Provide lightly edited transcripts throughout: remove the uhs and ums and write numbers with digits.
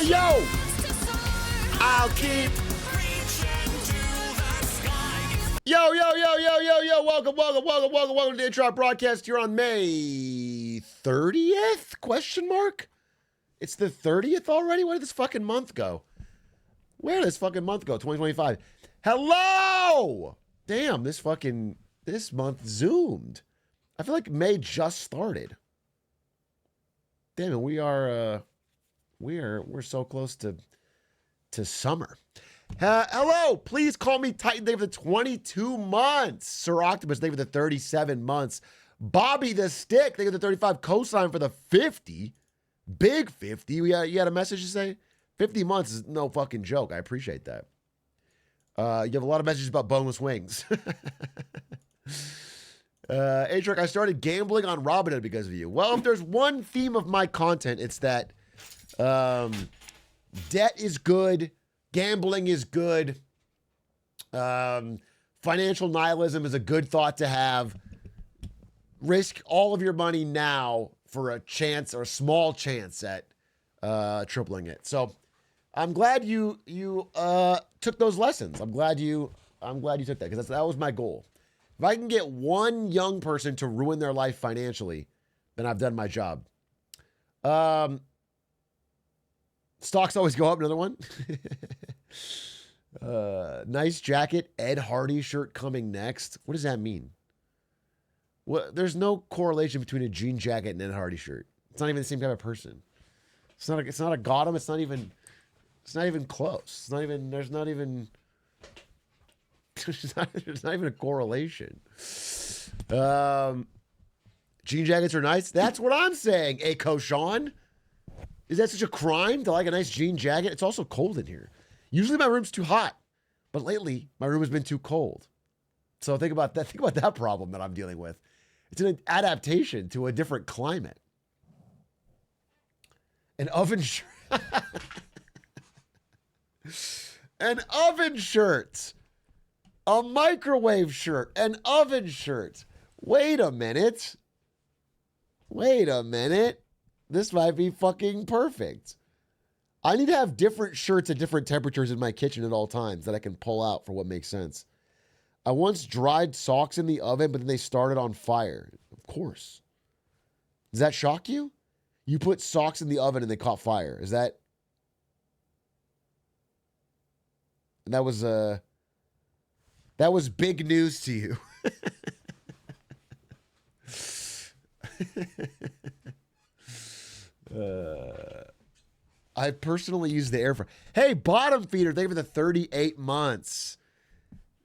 yo! I'll keep. Yo, welcome to the Atrioc broadcast here on May 30th? Question mark? It's the 30th already? Where did this fucking month go? Where did this fucking month go? 2025. Hello! Damn, this month zoomed. I feel like May just started. Damn it, we're so close to summer. Hello, please call me Titan Dave for the 22 months. Sir Octopus, thank you for the 37 months. Bobby the Stick, thank you for the 35. Cosign for the 50. Big 50. You had a message to say? 50 months is no fucking joke. I appreciate that. You have a lot of messages about boneless wings. Atrioc, I started gambling on Robinhood because of you. Well, if there's one theme of my content, it's that debt is good. Gambling is good. Financial nihilism is a good thought to have. Risk all of your money now for a chance or a small chance at tripling it. So I'm glad you took those lessons. I'm glad you took that because that was my goal. If I can get one young person to ruin their life financially, then I've done my job. Stocks always go up. Another one. Nice jacket. Ed Hardy shirt coming next. What does that mean? What? There's no correlation between a jean jacket and an Ed Hardy shirt. It's not even the same type of person. It's not a Gotham. It's not even close. There's not even a correlation. Jean jackets are nice. That's what I'm saying. Hey, Koshan. Is that such a crime to like a nice jean jacket? It's also cold in here. Usually my room's too hot, but lately my room has been too cold. So think about that. Think about that problem that I'm dealing with. It's an adaptation to a different climate. An oven shirt. An oven shirt. A microwave shirt. An oven shirt. Wait a minute. This might be fucking perfect. I need to have different shirts at different temperatures in my kitchen at all times that I can pull out for what makes sense. I once dried socks in the oven, but then they started on fire. Of course. Does that shock you? You put socks in the oven and they caught fire. Is that... That was big news to you. I personally use the air fryer. Hey, bottom feeder, thank you for the 38 months.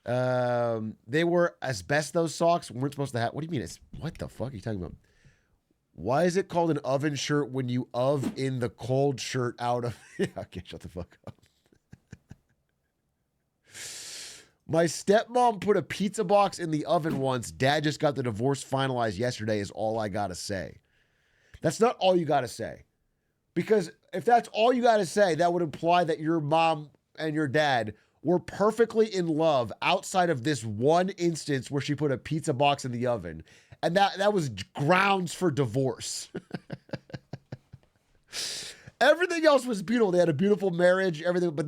They were asbestos socks. We weren't supposed to have. What do you mean? What the fuck are you talking about? Why is it called an oven shirt when you in the cold shirt out of? Yeah, okay, shut the fuck up. My stepmom put a pizza box in the oven once. Dad just got the divorce finalized yesterday is all I gotta say. That's not all you gotta say. Because if that's all you gotta say, that would imply that your mom and your dad were perfectly in love outside of this one instance where she put a pizza box in the oven. And that was grounds for divorce. Everything else was beautiful. They had a beautiful marriage, everything. But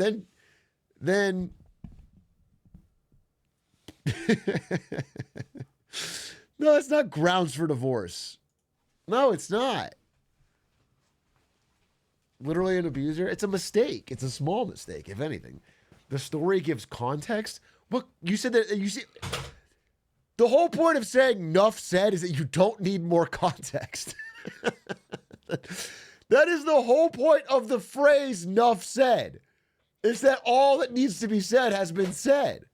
then no, it's not grounds for divorce. No, it's not. Literally an abuser. It's a mistake. It's a small mistake, if anything. The story gives context. Look, you said that you see. The whole point of saying "nuff said" is that you don't need more context. That is the whole point of the phrase "nuff said." It's that all that needs to be said has been said.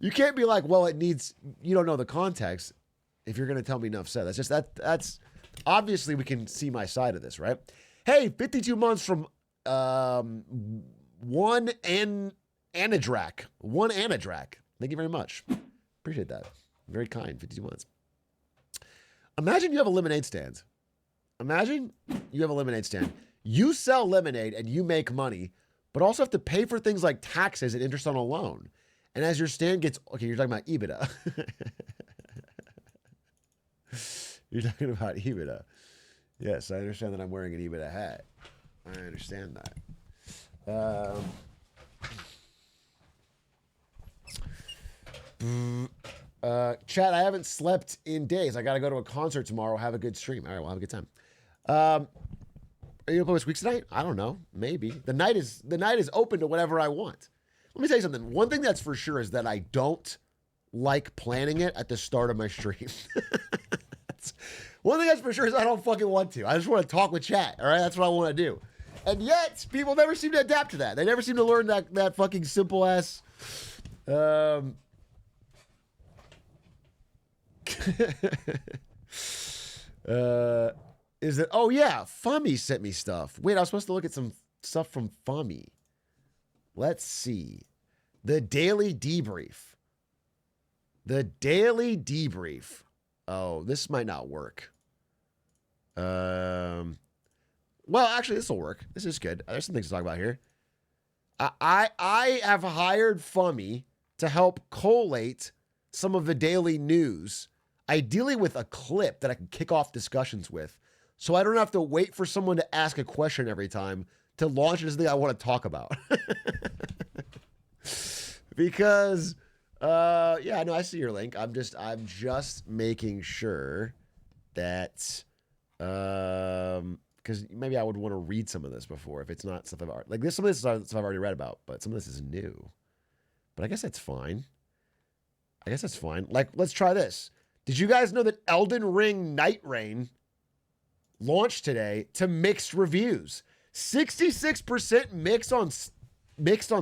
You can't be like, well, you don't know the context if you're going to tell me enough said. That's obviously we can see my side of this, right? Hey, 52 months from one Anadrac. One Anadrac. Thank you very much. Appreciate that. Very kind, 52 months. Imagine you have a lemonade stand. You sell lemonade and you make money, but also have to pay for things like taxes and interest on a loan. And as your stand gets, okay, you're talking about EBITDA. You're talking about EBITDA. Yes, I understand that I'm wearing an EBITDA hat. I understand that. Chat, I haven't slept in days. I got to go to a concert tomorrow. Have a good stream. All right, well, have a good time. Are you gonna play with Squeaks tonight? I don't know. Maybe. The night is open to whatever I want. Let me tell you something. One thing that's for sure is that I don't like planning it at the start of my stream. One thing that's for sure is I don't fucking want to. I just want to talk with chat. All right, that's what I want to do. And yet, people never seem to adapt to that. They never seem to learn that fucking simple ass. Is it? Oh yeah, Fummy sent me stuff. Wait, I was supposed to look at some stuff from Fummy. Let's see. The Daily Debrief. The Daily Debrief. Oh, this might not work. Well, actually, this will work. This is good. There's some things to talk about here. I have hired Fummy to help collate some of the daily news, ideally with a clip that I can kick off discussions with, so I don't have to wait for someone to ask a question every time to launch into something I want to talk about. Because, yeah, no, I see your link. I'm just making sure that, because maybe I would want to read some of this before if it's not stuff I've already, like this. Some of this is stuff I've already read about, but some of this is new. But I guess that's fine. Like, let's try this. Did you guys know that Elden Ring Night Rain launched today to mixed reviews? 66% mixed on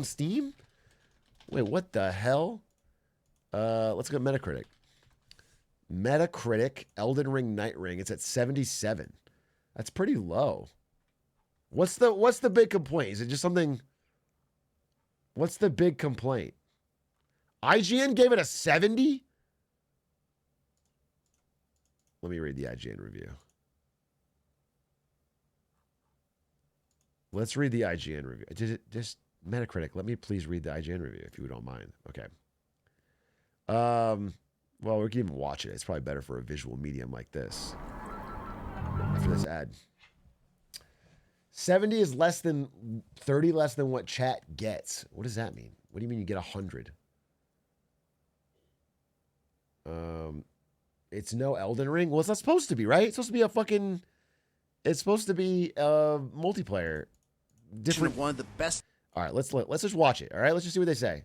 Steam? Wait, what the hell? Let's go Metacritic. Metacritic, Elden Ring Night Ring. It's at 77. That's pretty low. What's the big complaint? Is it just something? What's the big complaint? IGN gave it a 70? Let me read the IGN review. Let's read the IGN review. Just Metacritic. Let me please read the IGN review if you don't mind. Okay. Well, we can even watch it. It's probably better for a visual medium like this. After this ad. 70 is less than 30 less than what chat gets. What does that mean? What do you mean you get 100? It's no Elden Ring. Well, it's not supposed to be, right? It's supposed to be a fucking. It's supposed to be multiplayer. Different. One of the best. All right, let's just watch it. All right, let's just see what they say.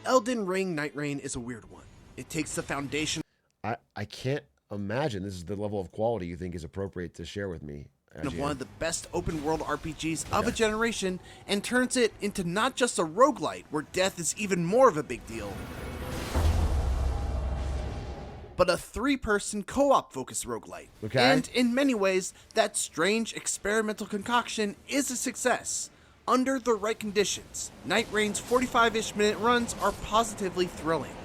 Elden Ring Night Rain is a weird one. It takes the foundation. I can't imagine this is the level of quality you think is appropriate to share with me. Of one of the best open world RPGs of a generation and turns it into not just a roguelite where death is even more of a big deal, but a 3-person co-op focused roguelite. Okay. And in many ways, that strange experimental concoction is a success. Under the right conditions, Night Rain's 45-ish minute runs are positively thrilling.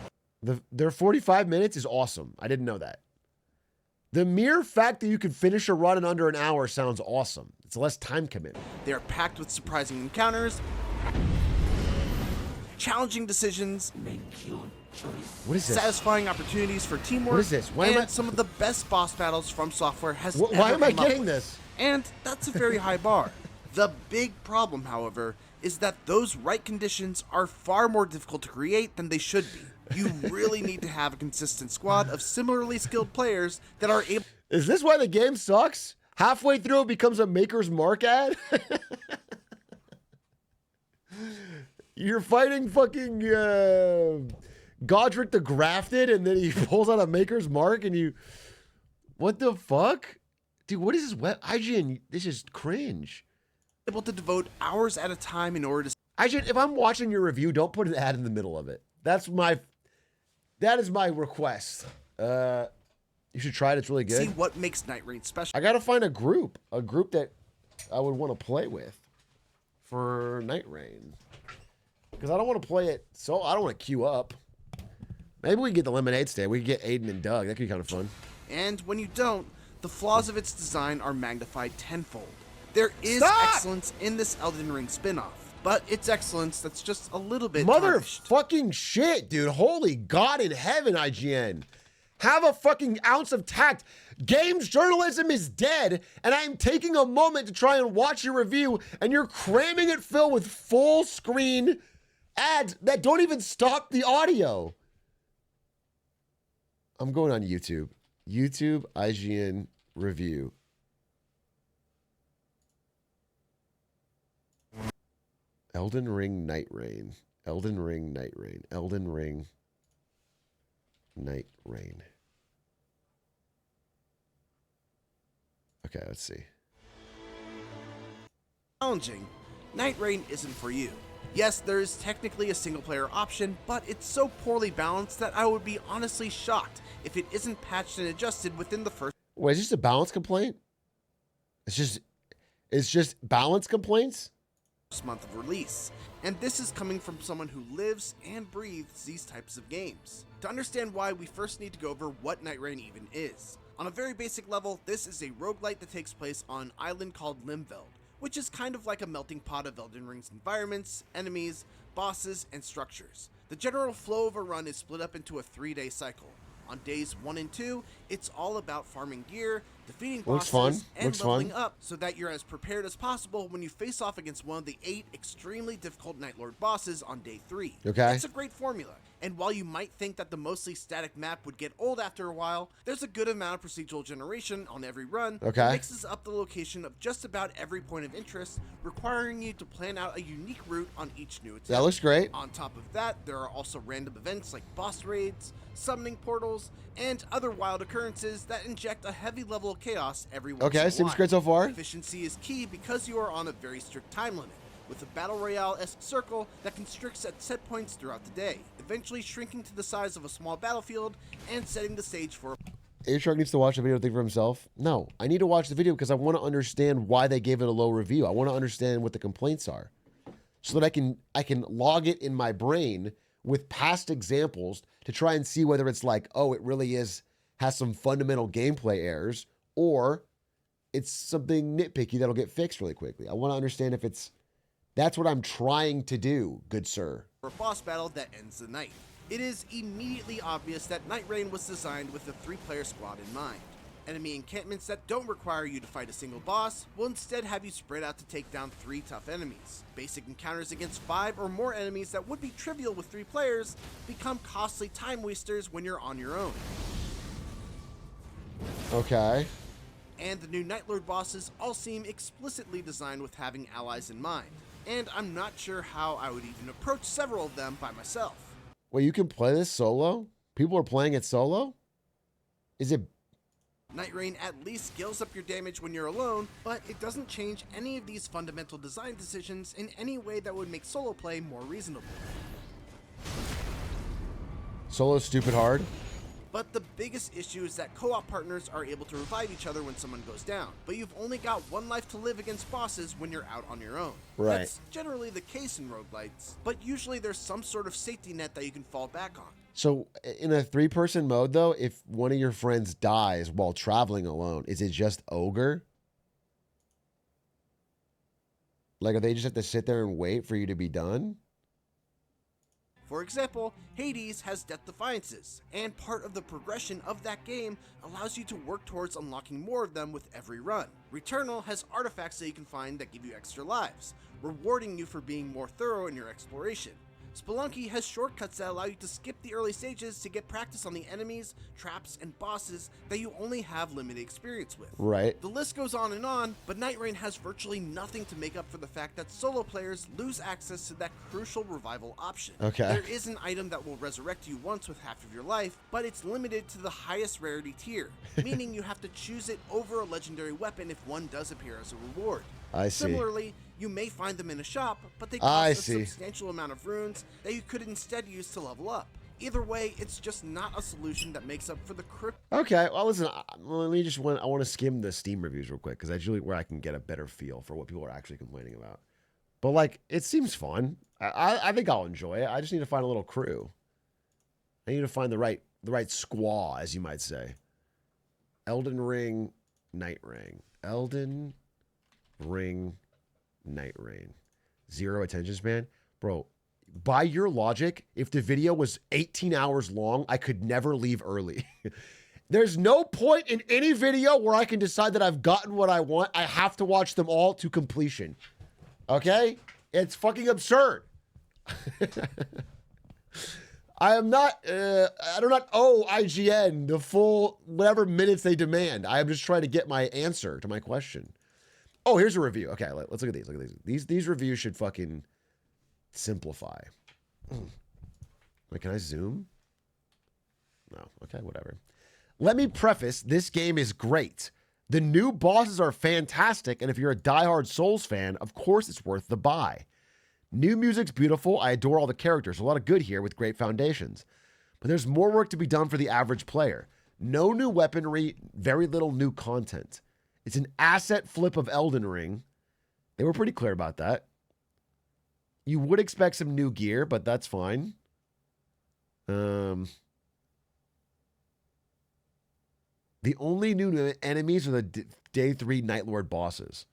Their 45 minutes is awesome. I didn't know that. The mere fact that you can finish a run in under an hour sounds awesome. It's less time commitment. They are packed with surprising encounters, challenging decisions, what is this? Satisfying opportunities for teamwork. What is this? Some of the best boss battles From Software has ever Why am I come up getting with. this? And that's a very high bar. The big problem, however, is that those right conditions are far more difficult to create than they should be. You really need to have a consistent squad of similarly skilled players that are able. Is this why the game sucks? Halfway through it becomes a Maker's Mark ad? You're fighting fucking Godric the Grafted, and then he pulls out a Maker's Mark, and you... What the fuck? Dude, what is this web... IGN, this is cringe. Able to devote hours at a time in order to... IGN, if I'm watching your review, don't put an ad in the middle of it. That is my request. You should try it. It's really good. See what makes Night Rain special. I gotta find a group that I would want to play with for Night Rain, because I don't want to play it. So I don't want to queue up. Maybe we can get the Lemonade Stand. We can get Aiden and Doug. That could be kind of fun. And when you don't, the flaws of its design are magnified tenfold. There is excellence in this Elden Ring spin-off, but it's excellence that's just a little bit tarnished. Motherfucking shit, dude. Holy God in heaven, IGN. Have a fucking ounce of tact. Games journalism is dead, and I'm taking a moment to try and watch your review, and you're cramming it full with full screen ads that don't even stop the audio. I'm going on YouTube. YouTube IGN review. Elden Ring Night Rain. Elden Ring Night Rain. Elden Ring Night Rain. Okay, let's see. Challenging. Night Rain isn't for you. Yes, there is technically a single-player option, but it's so poorly balanced that I would be honestly shocked if it isn't patched and adjusted within the first Wait, is this a balance complaint? It's just balance complaints? month of release. And this is coming from someone who lives and breathes these types of games. To understand why, we first need to go over what Night Rain even is. On a very basic level, this is a roguelite that takes place on an island called Limveld, which is kind of like a melting pot of Elden Ring's environments, enemies, bosses, and structures. The general flow of a run is split up into a 3-day cycle. On days 1 and 2, it's all about farming gear, defeating bosses, and leveling up so that you're as prepared as possible when you face off against one of the 8 extremely difficult Night Lord bosses on day 3. Okay. It's a great formula, and while you might think that the mostly static map would get old after a while, there's a good amount of procedural generation on every run that mixes up the location of just about every point of interest, requiring you to plan out a unique route on each new attempt. That looks great. On top of that, there are also random events like boss raids, summoning portals, and other wild occurrences that inject a heavy level of chaos every once in a while. Seems great so far. Efficiency is key because you are on a very strict time limit, with a battle royale-esque circle that constricts at set points throughout the day, eventually shrinking to the size of a small battlefield and setting the stage for Atrioc needs to watch the video to think for himself. No, I need to watch the video because I want to understand why they gave it a low review. I want to understand what the complaints are, so that I can log it in my brain with past examples to try and see whether it's like, oh, it really has some fundamental gameplay errors, or it's something nitpicky that'll get fixed really quickly. I want to understand if that's what I'm trying to do, good sir. a boss battle that ends the night. It is immediately obvious that Night Rain was designed with a 3-player squad in mind. Enemy encampments that don't require you to fight a single boss will instead have you spread out to take down 3 tough enemies. Basic encounters against 5 or more enemies that would be trivial with 3 players become costly time wasters when you're on your own. Okay. And the new Night Lord bosses all seem explicitly designed with having allies in mind, and I'm not sure how I would even approach several of them by myself. Well, you can play this solo? People are playing it solo? Is it... Night Rain at least scales up your damage when you're alone, but it doesn't change any of these fundamental design decisions in any way that would make solo play more reasonable. Solo's stupid hard? But the biggest issue is that co-op partners are able to revive each other when someone goes down, but you've only got 1 life to live against bosses when you're out on your own. Right. That's generally the case in roguelites, but usually there's some sort of safety net that you can fall back on. So in a 3-person mode, though, if one of your friends dies while traveling alone, is it just ogre? Like, are they just have to sit there and wait for you to be done? For example, Hades has Death Defiances, and part of the progression of that game allows you to work towards unlocking more of them with every run. Returnal has artifacts that you can find that give you extra lives, rewarding you for being more thorough in your exploration. Spelunky has shortcuts that allow you to skip the early stages to get practice on the enemies, traps, and bosses that you only have limited experience with. Right. The list goes on, but Night Rain has virtually nothing to make up for the fact that solo players lose access to that crucial revival option. Okay. There is an item that will resurrect you once with half of your life, but it's limited to the highest rarity tier, meaning you have to choose it over a legendary weapon if one does appear as a reward. I see. Similarly, you may find them in a shop, but they cost a substantial amount of runes that you could instead use to level up. Either way, it's just not a solution that makes up for the Okay, well, listen, I want to skim the Steam reviews real quick, because that's usually where I can get a better feel for what people are actually complaining about. But, like, it seems fun. I think I'll enjoy it. I just need to find a little crew. I need to find the right squaw, as you might say. Elden Ring, Night Rain. Elden Ring, Night Rain. 0 attention span? Bro, by your logic, if the video was 18 hours long, I could never leave early. There's no point in any video where I can decide that I've gotten what I want. I have to watch them all to completion. Okay? It's fucking absurd. I do not owe IGN the full whatever minutes they demand. I am just trying to get my answer to my question. Oh, here's a review. Okay, let's look at these. Look at these. These reviews should fucking simplify. Wait, can I zoom? No. Okay, whatever. Let me preface, this game is great. The new bosses are fantastic, and if you're a diehard Souls fan, of course it's worth the buy. New music's beautiful. I adore all the characters. A lot of good here with great foundations. But there's more work to be done for the average player. No new weaponry, very little new content. It's an asset flip of Elden Ring. They were pretty clear about that. You would expect some new gear, but that's fine. The only new enemies are the Day 3 Night Lord bosses.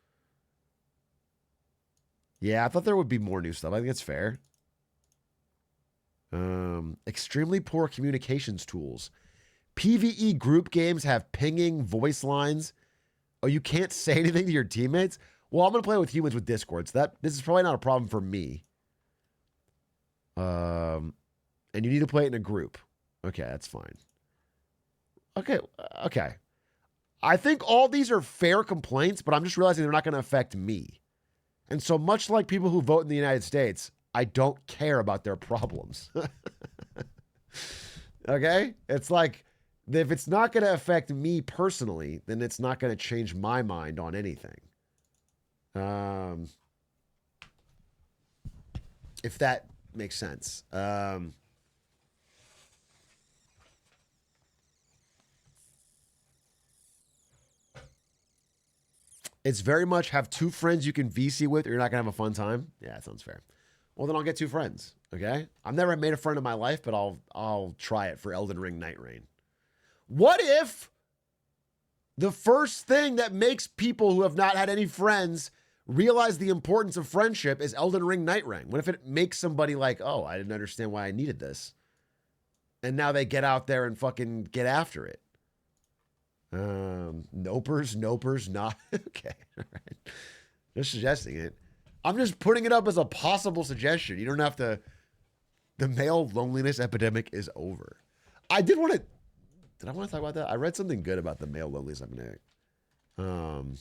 Yeah, I thought there would be more new stuff. I think it's fair. Extremely poor communications tools. PvE group games have pinging voice lines. Oh, you can't say anything to your teammates? Well, I'm going to play with humans with Discord, so this is probably not a problem for me. And you need to play it in a group. Okay, that's fine. Okay. I think all these are fair complaints, but I'm just realizing they're not going to affect me. And so much like people who vote in the United States, I don't care about their problems. Okay? It's like, if it's not going to affect me personally, then it's not going to change my mind on anything. If that makes sense. It's very much have two friends you can VC with or you're not going to have a fun time. Yeah, that sounds fair. Well, then I'll get two friends, okay? I've never made a friend in my life, but I'll try it for Elden Ring Night Rain. What if the first thing that makes people who have not had any friends realize the importance of friendship is Elden Ring Night Rain? What if it makes somebody like, oh, I didn't understand why I needed this. And now they get out there and fucking get after it. Nopers, not. Okay, all right. Just suggesting it. I'm just putting it up as a possible suggestion. You don't have to. The male loneliness epidemic is over. Did I want to talk about that? I read something good about the male loneliness epidemic. Can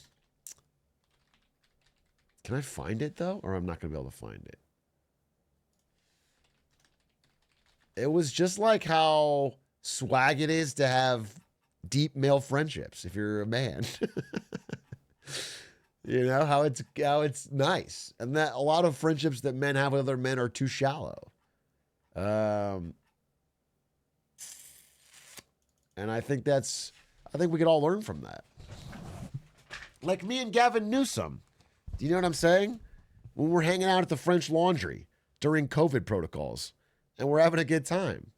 I find it though? Or I'm not going to be able to find it. It was just like how swag it is to have deep male friendships if you're a man. You know how it's nice, and that a lot of friendships that men have with other men are too shallow. And I think we could all learn from that. Like me and Gavin Newsom. Do you know what I'm saying? When we're hanging out at the French Laundry during COVID protocols, and we're having a good time.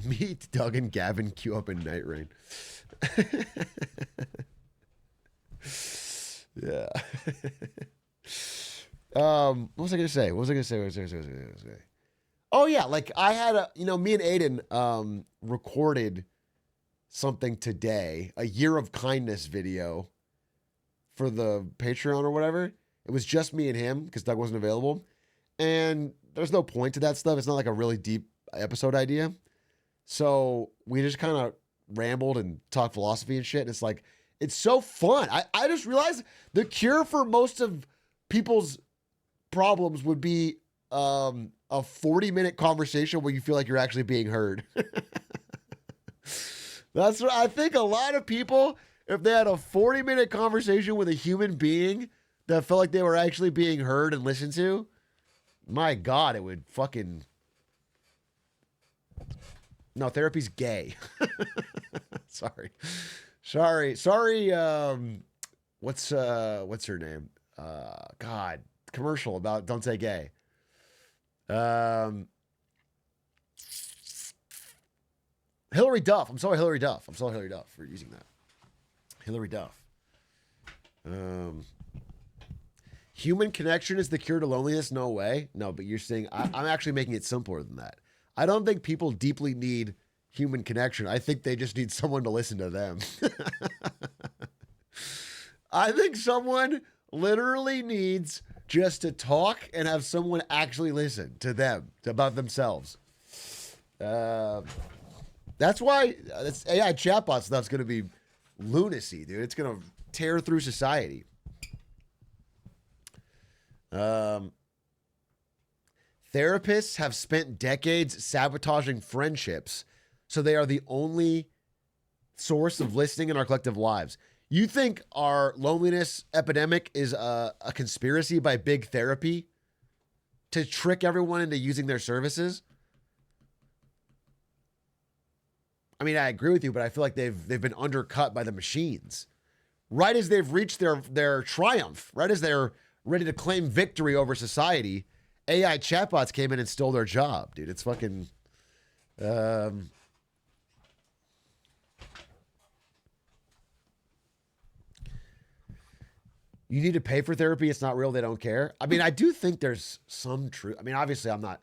Meet Doug and Gavin queue up in Night Rain. Yeah. What was I gonna say? Oh yeah, like I had me and Aiden recorded something today, a year of kindness video for the Patreon or whatever. It was just me and him because Doug wasn't available. And there's no point to that stuff. It's not like a really deep episode idea. So we just kind of rambled and talked philosophy and shit. And it's like, it's so fun. I just realized the cure for most of people's problems would be a 40-minute conversation where you feel like you're actually being heard. That's what I think. A lot of people, if they had a 40-minute conversation with a human being that felt like they were actually being heard and listened to, my God, it would fucking... No, therapy's gay. Sorry. What's her name? God, commercial about don't say gay. Hillary Duff. I'm sorry, Hillary Duff for using that. Hillary Duff. Human connection is the cure to loneliness? No way. No, but you're saying I'm actually making it simpler than that. I don't think people deeply need human connection. I think they just need someone to listen to them. I think someone literally needs just to talk and have someone actually listen to them, about themselves. That's why this AI chatbot stuff's going to be lunacy, dude. It's going to tear through society. Therapists have spent decades sabotaging friendships, so they are the only source of listening in our collective lives. You think our loneliness epidemic is a conspiracy by big therapy to trick everyone into using their services? I mean, I agree with you, but I feel like they've been undercut by the machines. Right as they've reached their triumph, right as they're ready to claim victory over society, AI chatbots came in and stole their job, dude. It's fucking... You need to pay for therapy. It's not real. They don't care. I mean, I do think there's some truth. I mean, obviously, I'm not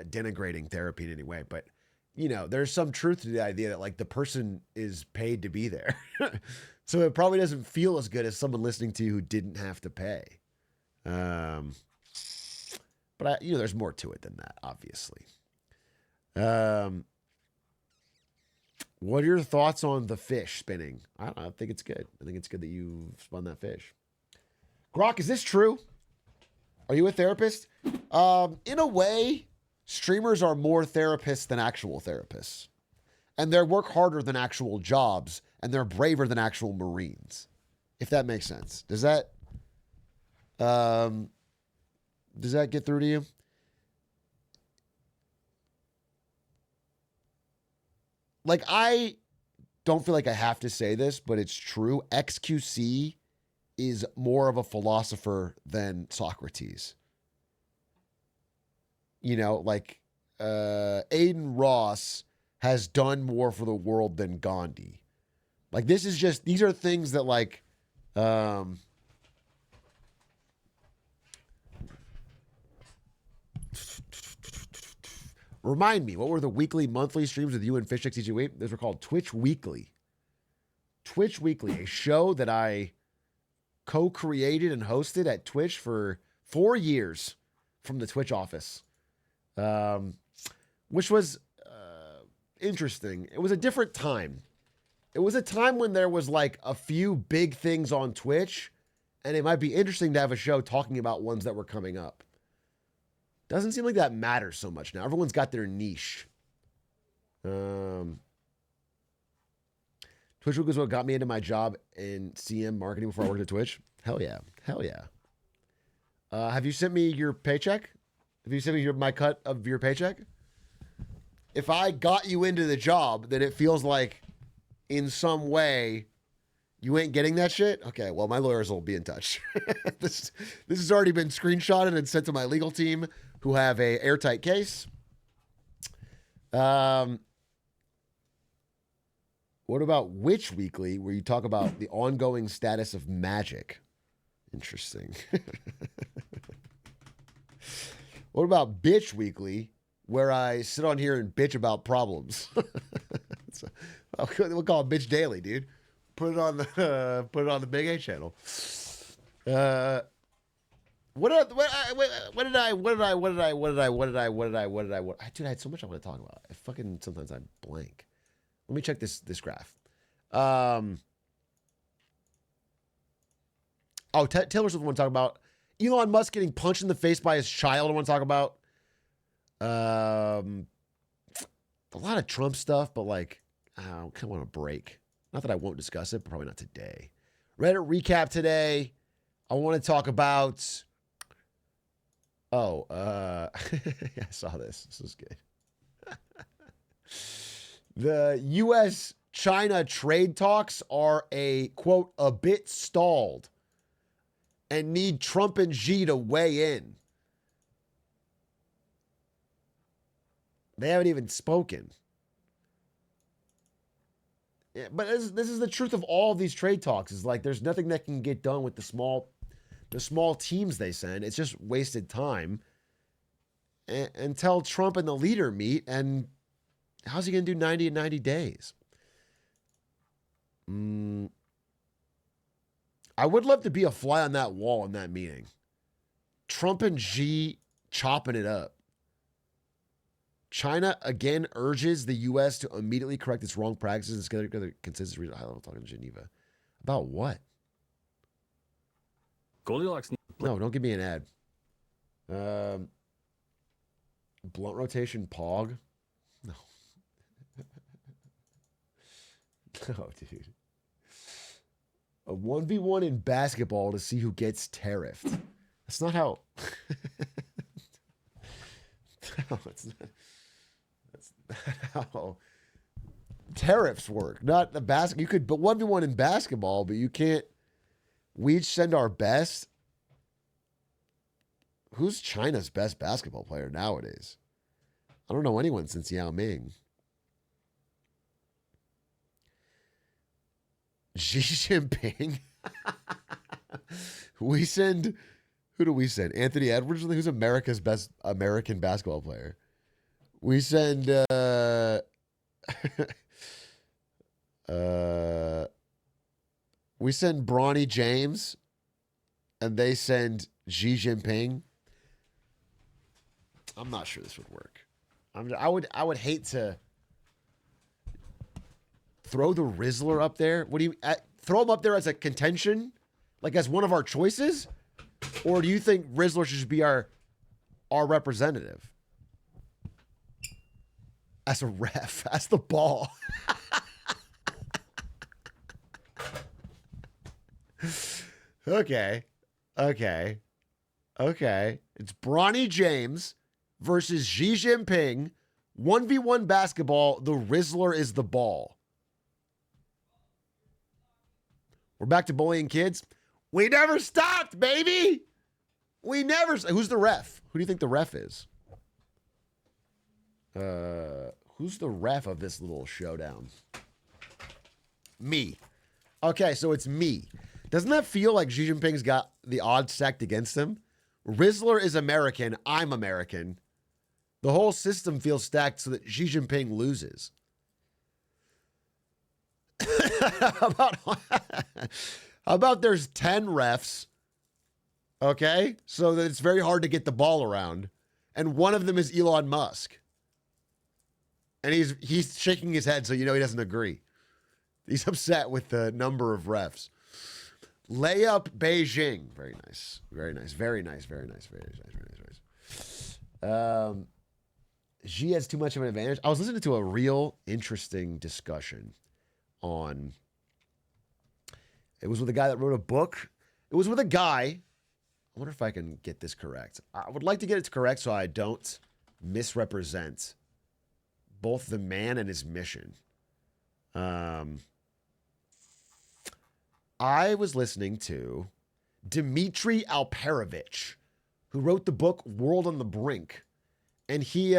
denigrating therapy in any way, but, you know, there's some truth to the idea that, like, the person is paid to be there. So it probably doesn't feel as good as someone listening to you who didn't have to pay. But, you know, there's more to it than that, obviously. What are your thoughts on the fish spinning? I don't know. I think it's good. I think it's good that you spun that fish. Grok, is this true? Are you a therapist? In a way, streamers are more therapists than actual therapists. And they work harder than actual jobs, and they're braver than actual Marines. If that makes sense. Does that get through to you? Like, I don't feel like I have to say this, but it's true. XQC is more of a philosopher than Socrates. You know, like Aiden Ross has done more for the world than Gandhi. Like, these are things that, like, remind me, what were the weekly, monthly streams with you and Fish XTG8? Those were called Twitch Weekly. Twitch Weekly, a show that I co-created and hosted at Twitch for 4 years from the Twitch office, which was interesting. It was a different time. It was a time when there was like a few big things on Twitch, and it might be interesting to have a show talking about ones that were coming up. Doesn't seem like that matters so much now. Everyone's got their niche. Twitch Week was what got me into my job in CM marketing before I worked at Twitch. Hell yeah. Hell yeah. Have you sent me your paycheck? Have you sent me my cut of your paycheck? If I got you into the job, then it feels like in some way you ain't getting that shit. Okay, well, my lawyers will be in touch. This has already been screenshotted and sent to my legal team, who have a airtight case. What about Witch Weekly, where you talk about the ongoing status of magic? Interesting. What about Bitch Weekly, where I sit on here and bitch about problems? We'll call it Bitch Daily, dude. Put it on the Big A channel. Dude, I had so much I want to talk about. Sometimes I blank. Let me check this graph. Taylor Swift I want to talk about. Elon Musk getting punched in the face by his child I want to talk about. A lot of Trump stuff, but like, I kind of want a break. Not that I won't discuss it, but probably not today. Reddit recap today. I want to talk about... I saw this. This is good. The U.S.-China trade talks are quote, a bit stalled and need Trump and Xi to weigh in. They haven't even spoken. Yeah, but this is the truth of all of these trade talks. Is like there's nothing that can get done with the small the small teams they send. It's just wasted time until Trump and the leader meet. And how's he going to do 90 in 90 days? I would love to be a fly on that wall in that meeting. Trump and Xi chopping it up. China again urges the U.S. to immediately correct its wrong practices and together consensus reach a high level talk in Geneva. About what? Goldilocks. No, don't give me an ad. Blunt rotation pog? No. No, dude. A 1v1 in basketball to see who gets tariffed. That's not how. No, it's not. That's not how tariffs work. Not the basket. You could, but 1v1 in basketball, but you can't. We each send our best. Who's China's best basketball player nowadays? I don't know anyone since Yao Ming. Xi Jinping. We send. Who do we send? Anthony Edwards, who's America's best American basketball player. We send. We send Bronny James, and they send Xi Jinping. I'm not sure this would work. I would hate to throw the Rizzler up there. What do you throw him up there as a contention, like as one of our choices, or do you think Rizzler should be our representative as a ref, as the ball? Okay. It's Bronny James versus Xi Jinping. 1v1 basketball. The Rizzler is the ball. We're back to bullying kids. We never stopped, baby. We never. Who's the ref? Who do you think the ref is? Who's the ref of this little showdown? Me. Okay, so it's me. Doesn't that feel like Xi Jinping's got the odds stacked against him? Rizzler is American. I'm American. The whole system feels stacked so that Xi Jinping loses. How about there's 10 refs, okay? So that it's very hard to get the ball around. And one of them is Elon Musk. And he's shaking his head so you know he doesn't agree. He's upset with the number of refs. Layup Beijing. Very nice. Very nice. Very nice. Very nice. Very nice. Very nice. Very nice. Xi has too much of an advantage. I was listening to a real interesting discussion on. It was with a guy that wrote a book. It was with a guy. I wonder if I can get this correct. I would like to get it correct so I don't misrepresent both the man and his mission. I was listening to Dmitry Alperovich, who wrote the book World on the Brink. And he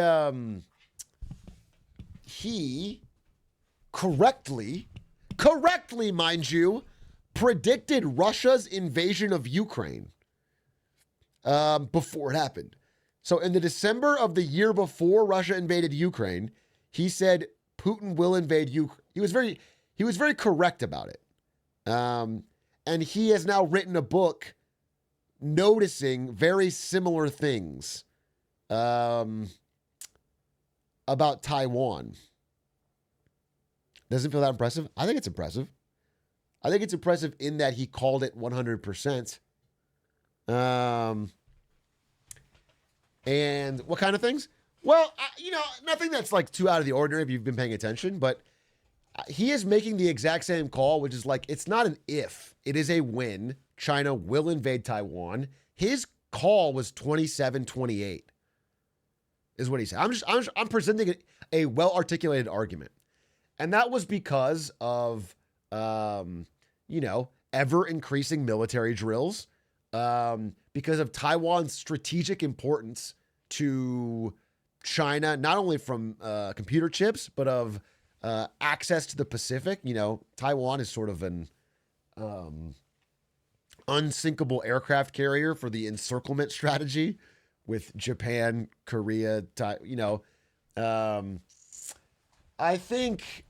correctly, mind you, predicted Russia's invasion of Ukraine before it happened. So in the December of the year before Russia invaded Ukraine, he said Putin will invade Ukraine. He was very correct about it. And he has now written a book noticing very similar things about Taiwan. Doesn't feel that impressive? I think it's impressive. I think it's impressive in that he called it 100%. And what kind of things? Well, nothing that's like too out of the ordinary if you've been paying attention, but he is making the exact same call, which is like, it's not an if, it is a when. China will invade Taiwan. His call was 27-28 is what he said. I'm presenting a well-articulated argument. And that was because of, ever increasing military drills, because of Taiwan's strategic importance to China, not only from computer chips, but of access to the Pacific. Taiwan is sort of unsinkable aircraft carrier for the encirclement strategy with Japan, Korea, um, I think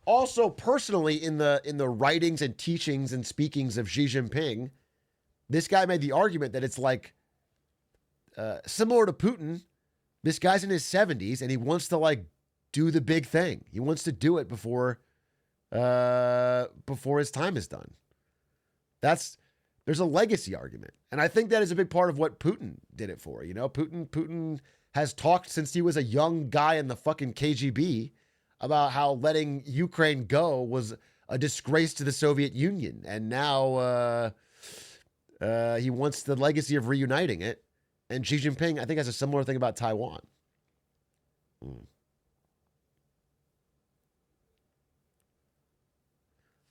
also personally in the writings and teachings and speakings of Xi Jinping, this guy made the argument that it's like similar to Putin. This guy's in his 70s and he wants to like do the big thing. He wants to do it before his time is done. There's a legacy argument. And I think that is a big part of what Putin did it for. You know, Putin has talked since he was a young guy in the fucking KGB about how letting Ukraine go was a disgrace to the Soviet Union. And now he wants the legacy of reuniting it. And Xi Jinping, I think, has a similar thing about Taiwan.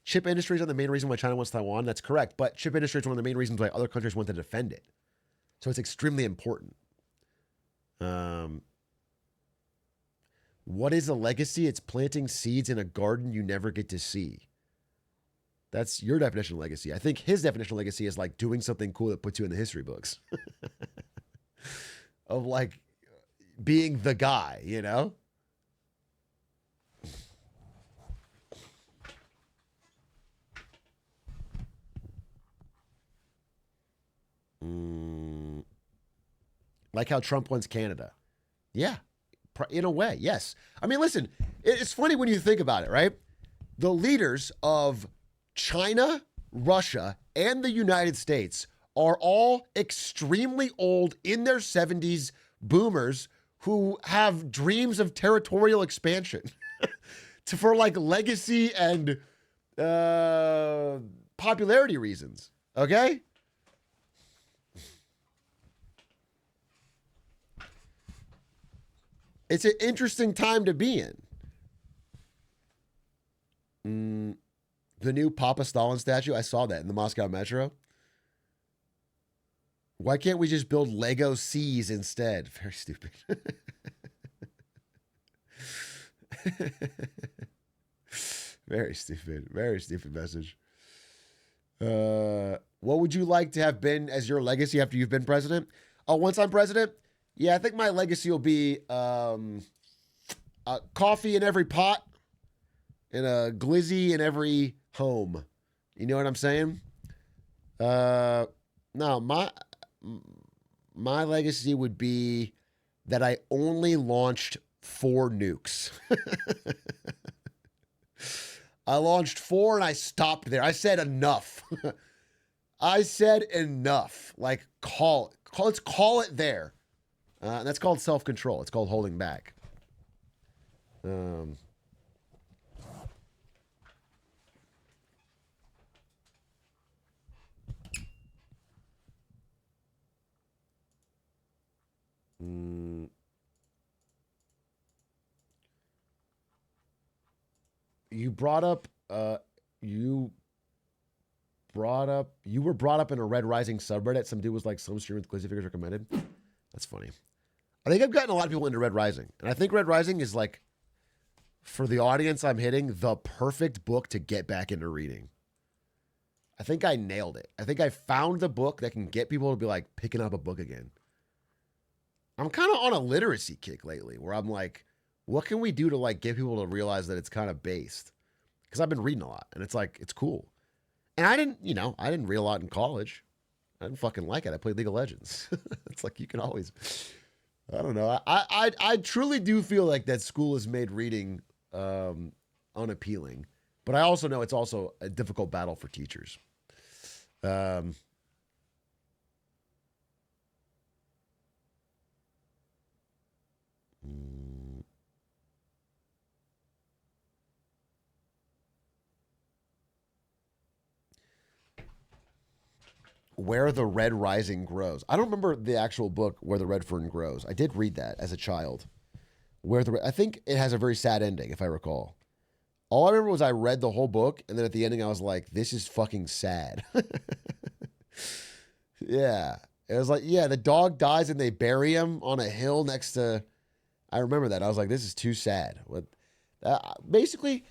Chip industry is not the main reason why China wants Taiwan. That's correct. But chip industry is one of the main reasons why other countries want to defend it. So it's extremely important. What is a legacy? It's planting seeds in a garden you never get to see. That's your definition of legacy. I think his definition of legacy is like doing something cool that puts you in the history books. Of like being the guy, you know? Like how Trump wants Canada. Yeah, in a way, yes. I mean, listen, it's funny when you think about it, right? The leaders of China, Russia, and the United States are all extremely old, in their 70s boomers who have dreams of territorial expansion for like legacy and popularity reasons. Okay? It's an interesting time to be in. The new Papa Stalin statue, I saw that in the Moscow Metro. Why can't we just build Lego Seas instead? Very stupid. Very stupid. Very stupid message. What would you like to have been as your legacy after you've been president? Oh, once I'm president? Yeah, I think my legacy will be coffee in every pot and a glizzy in every home. You know what I'm saying? No, my legacy would be that I only launched 4 nukes. I launched 4 and I stopped there. I said enough. I said enough. Like, let's call it there. That's called self-control. It's called holding back. You were brought up in a Red Rising subreddit. Some dude was like, some stream with Glizzy figures recommended. That's funny. I think I've gotten a lot of people into Red Rising. And I think Red Rising is like, for the audience I'm hitting, the perfect book to get back into reading. I think I nailed it. I think I found the book that can get people to be like picking up a book again. I'm kind of on a literacy kick lately where I'm like, what can we do to like get people to realize that it's kind of based? Because I've been reading a lot and it's like, it's cool. And I didn't read a lot in college. I didn't fucking like it. I played League of Legends. It's like, you can always, I don't know. I truly do feel like that school has made reading unappealing, but I also know it's also a difficult battle for teachers. Where the Red Rising Grows. I don't remember the actual book Where the Red Fern Grows. I did read that as a child. I think it has a very sad ending, if I recall. All I remember was I read the whole book, and then at the ending I was like, this is fucking sad. Yeah. It was like, yeah, the dog dies and they bury him on a hill next to... I remember that. I was like, this is too sad. Basically,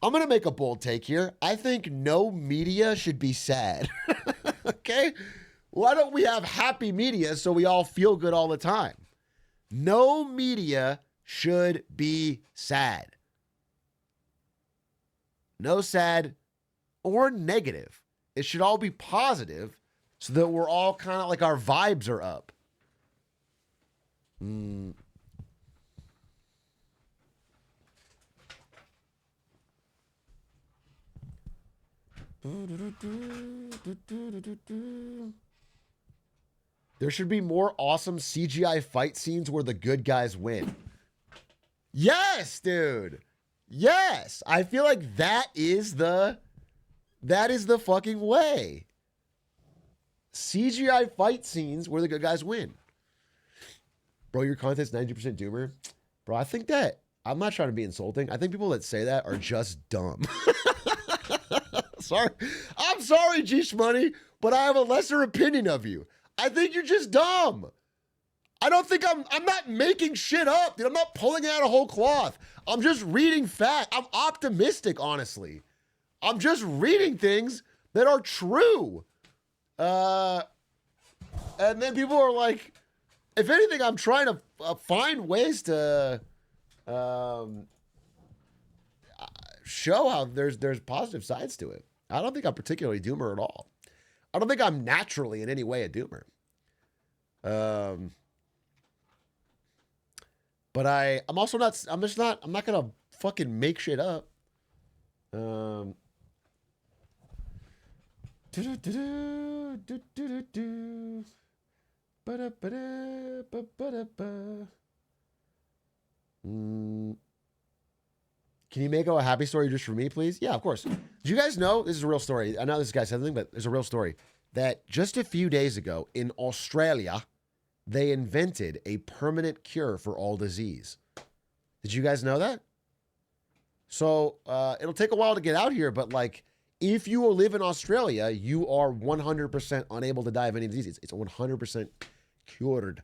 I'm going to make a bold take here. I think no media should be sad. Okay? Why don't we have happy media so we all feel good all the time? No media should be sad. No sad or negative. It should all be positive so that we're all kind of like our vibes are up. There should be more awesome CGI fight scenes where the good guys win. Yes, dude. Yes. I feel like that is the fucking way. CGI fight scenes where the good guys win. Bro, your content's 90% doomer. Bro, I think that, I'm not trying to be insulting. I think people that say that are just dumb. Sorry. I'm sorry, G-Shmoney, but I have a lesser opinion of you. I think you're just dumb. I don't think I'm not making shit up, dude. I'm not pulling out a whole cloth. I'm just reading fact. I'm optimistic, honestly. I'm just reading things that are true. And then people are like, if anything, I'm trying to find ways to show how there's positive sides to it. I don't think I'm particularly doomer at all. I don't think I'm naturally in any way a doomer. But I'm also not, I'm not going to fucking make shit up. Can you make a happy story just for me, please? Yeah, of course. Do you guys know, this is a real story. I know this guy said something, but there's a real story. That just a few days ago in Australia, they invented a permanent cure for all disease. Did you guys know that? So it'll take a while to get out here, but like, if you live in Australia, you are 100% unable to die of any disease. It's 100% cured.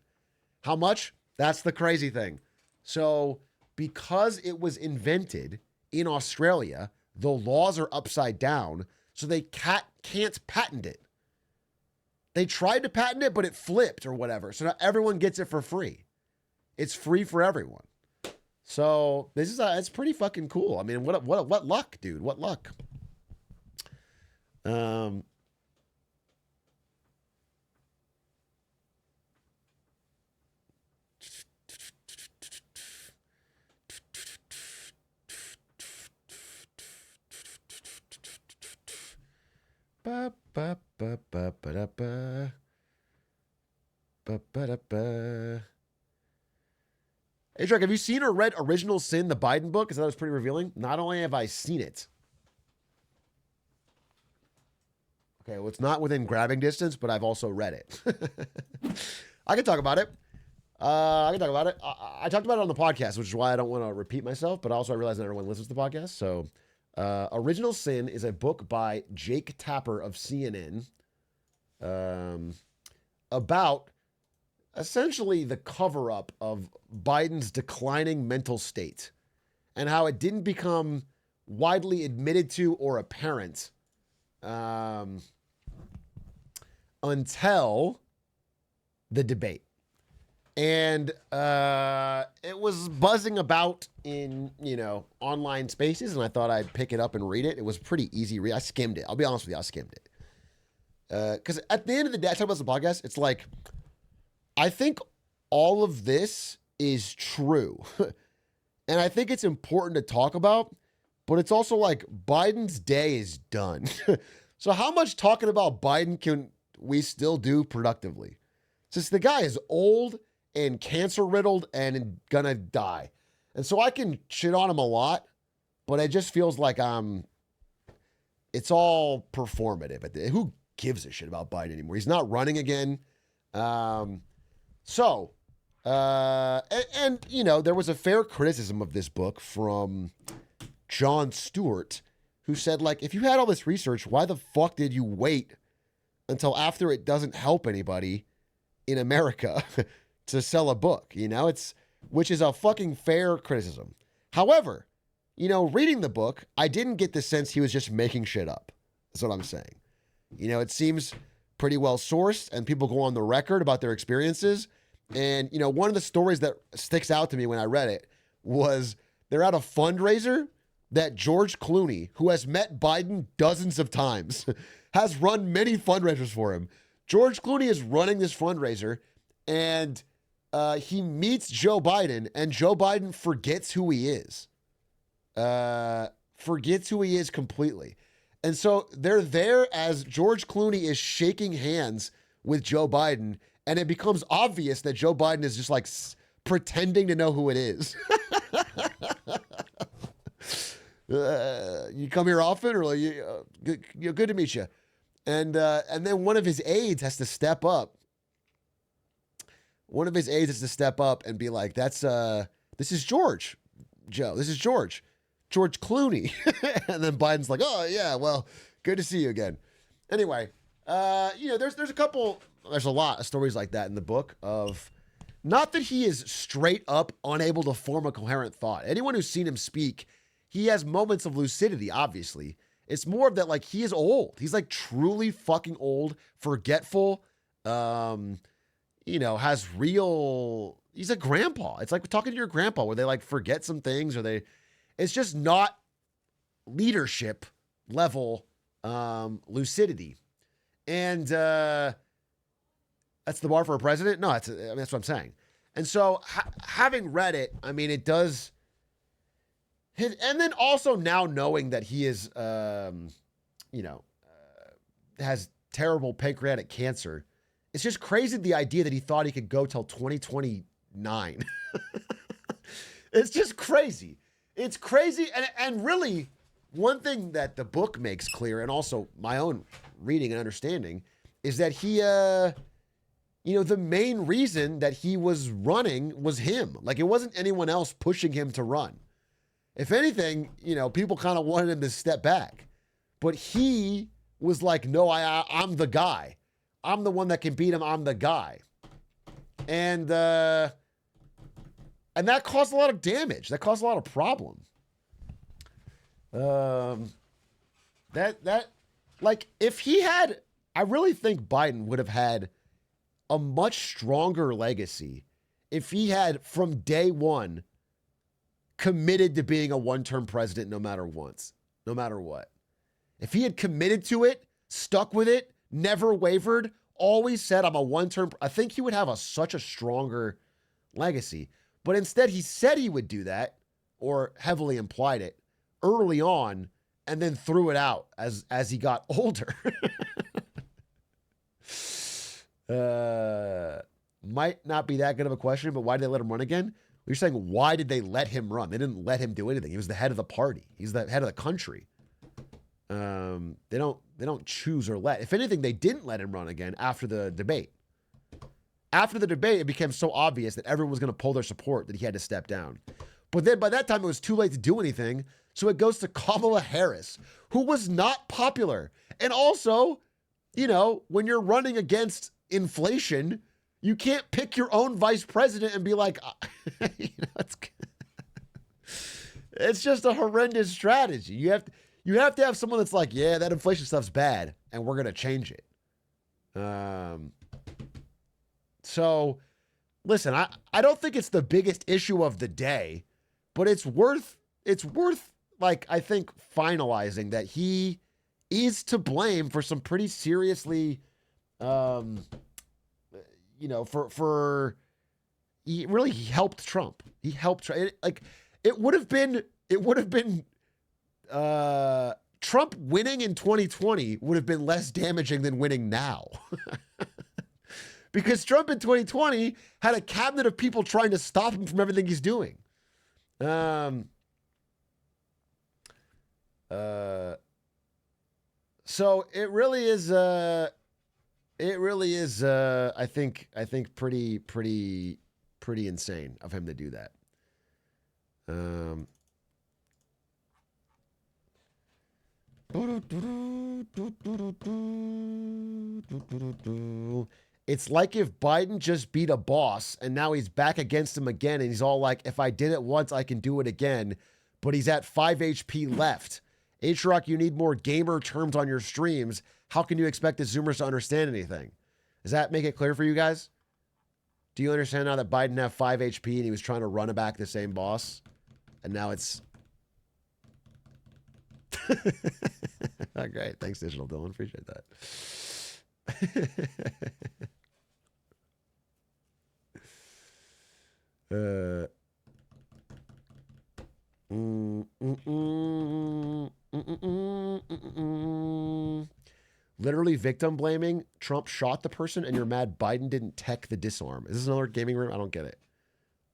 How much? That's the crazy thing. So because it was invented in Australia, the laws are upside down, so they can't patent it. They tried to patent it, but it flipped or whatever. So now everyone gets it for free. It's free for everyone. So this is it's pretty fucking cool. I mean, what luck, dude? What luck? Atrioc, have you seen or read Original Sin, the Biden book? Because that was pretty revealing. Not only have I seen it. Okay, well, it's not within grabbing distance, but I've also read it. I can talk about it. I talked about it on the podcast, which is why I don't want to repeat myself, but also I realize not everyone listens to the podcast. So Original Sin is a book by Jake Tapper of CNN about essentially the cover-up of Biden's declining mental state and how it didn't become widely admitted to or apparent until the debate. And it was buzzing about in, online spaces, and I thought I'd pick it up and read it. It was pretty easy read. I skimmed it. I'll be honest with you, I skimmed it. Because at the end of the day, I talk about this podcast, it's like, I think all of this is true. And I think it's important to talk about, but it's also like Biden's day is done. So how much talking about Biden can we still do productively? Since the guy is old and cancer riddled and gonna die. And so I can shit on him a lot, but it just feels like it's all performative. Who gives a shit about Biden anymore? He's not running again. There was a fair criticism of this book from Jon Stewart, who said, like, if you had all this research, why the fuck did you wait until after it doesn't help anybody in America to sell a book? Which is a fucking fair criticism. However, reading the book, I didn't get the sense he was just making shit up. That's what I'm saying. It seems pretty well sourced, and people go on the record about their experiences. And, one of the stories that sticks out to me when I read it was they're at a fundraiser that George Clooney, who has met Biden dozens of times, has run many fundraisers for him. George Clooney is running this fundraiser, and he meets Joe Biden, and Joe Biden forgets who he is. Forgets who he is completely. And so they're there as George Clooney is shaking hands with Joe Biden, and it becomes obvious that Joe Biden is just like pretending to know who it is. You come here often, or like, good to meet you. And then one of his aides has to step up. One of his aides has to step up and be like, this is George, Joe. This is George Clooney. And then Biden's like, oh yeah, well, good to see you again. Anyway, there's a lot of stories like that in the book of, not that he is straight up unable to form a coherent thought. Anyone who's seen him speak, he has moments of lucidity, obviously. It's more of that, like, he is old. He's like truly fucking old, forgetful, has he's a grandpa. It's like talking to your grandpa where they like forget some things, or it's just not leadership level lucidity. And that's the bar for a president? No, that's what I'm saying. And so having read it, I mean, it does. And then also now knowing that he is, has terrible pancreatic cancer, it's just crazy the idea that he thought he could go till 2029. It's just crazy. It's crazy. And really, one thing that the book makes clear, and also my own reading and understanding, is that he, the main reason that he was running was him. Like, it wasn't anyone else pushing him to run. If anything, people kind of wanted him to step back. But he was like, no, I'm the guy. I'm the one that can beat him. I'm the guy. And that caused a lot of damage. That caused a lot of problem. If he had, I really think Biden would have had a much stronger legacy if he had, from day one, committed to being a one-term president no matter what. If he had committed to it, stuck with it, never wavered, always said, I'm a one-term, I think he would have such a stronger legacy. But instead, he said he would do that, or heavily implied it, early on, and then threw it out as he got older. Might not be that good of a question, but why did they let him run again? You're saying, why did they let him run? They didn't let him do anything. He was the head of the party. He's the head of the country. They don't choose or let. If anything, they didn't let him run again after the debate. After the debate, it became so obvious that everyone was going to pull their support that he had to step down. But then by that time, it was too late to do anything. So it goes to Kamala Harris, who was not popular. And also, when you're running against inflation, you can't pick your own vice president and be like, it's just a horrendous strategy. You have to have someone that's like, yeah, that inflation stuff's bad, and we're gonna change it. So, listen, I don't think it's the biggest issue of the day, but it's worth like, I think, finalizing that he is to blame for some pretty seriously, he helped Trump. He helped it would have been Trump winning in 2020 would have been less damaging than winning now. Because Trump in 2020 had a cabinet of people trying to stop him from everything he's doing. So it really is I think pretty insane of him to do that. It's like if Biden just beat a boss and now he's back against him again, and he's all like, if I did it once, I can do it again. but he's at 5 HP left. Atrioc, you need more gamer terms on your streams. How can you expect the Zoomers to understand anything? Does that make it clear for you guys? Do you understand now that Biden had 5 HP and he was trying to run it back the same boss? And now it's... Oh, great. Thanks, Digital Dylan. Appreciate that. Literally victim blaming. Trump shot the person and you're mad Biden didn't tech the disarm. Is this another gaming room? I don't get it.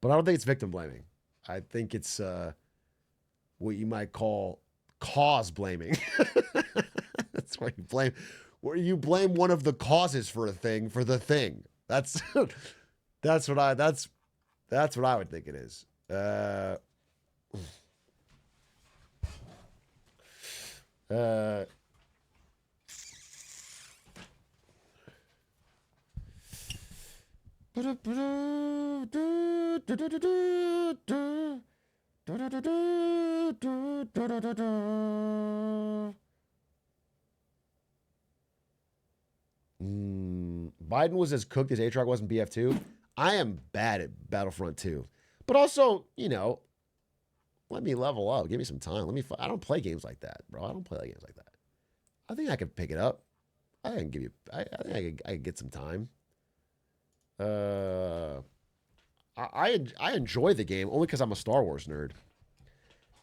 But I don't think it's victim blaming. I think it's what you might call cause blaming. That's where you blame one of the causes for a thing for the thing. That's that's what I would think it is. Biden was as cooked as Atrioc was in BF2. I am bad at Battlefront 2. But also, you know, let me level up. Give me some time. I don't play games like that, bro. I don't play games like that. I think I can pick it up. I think I can get some time. I enjoy the game only because I'm a Star Wars nerd.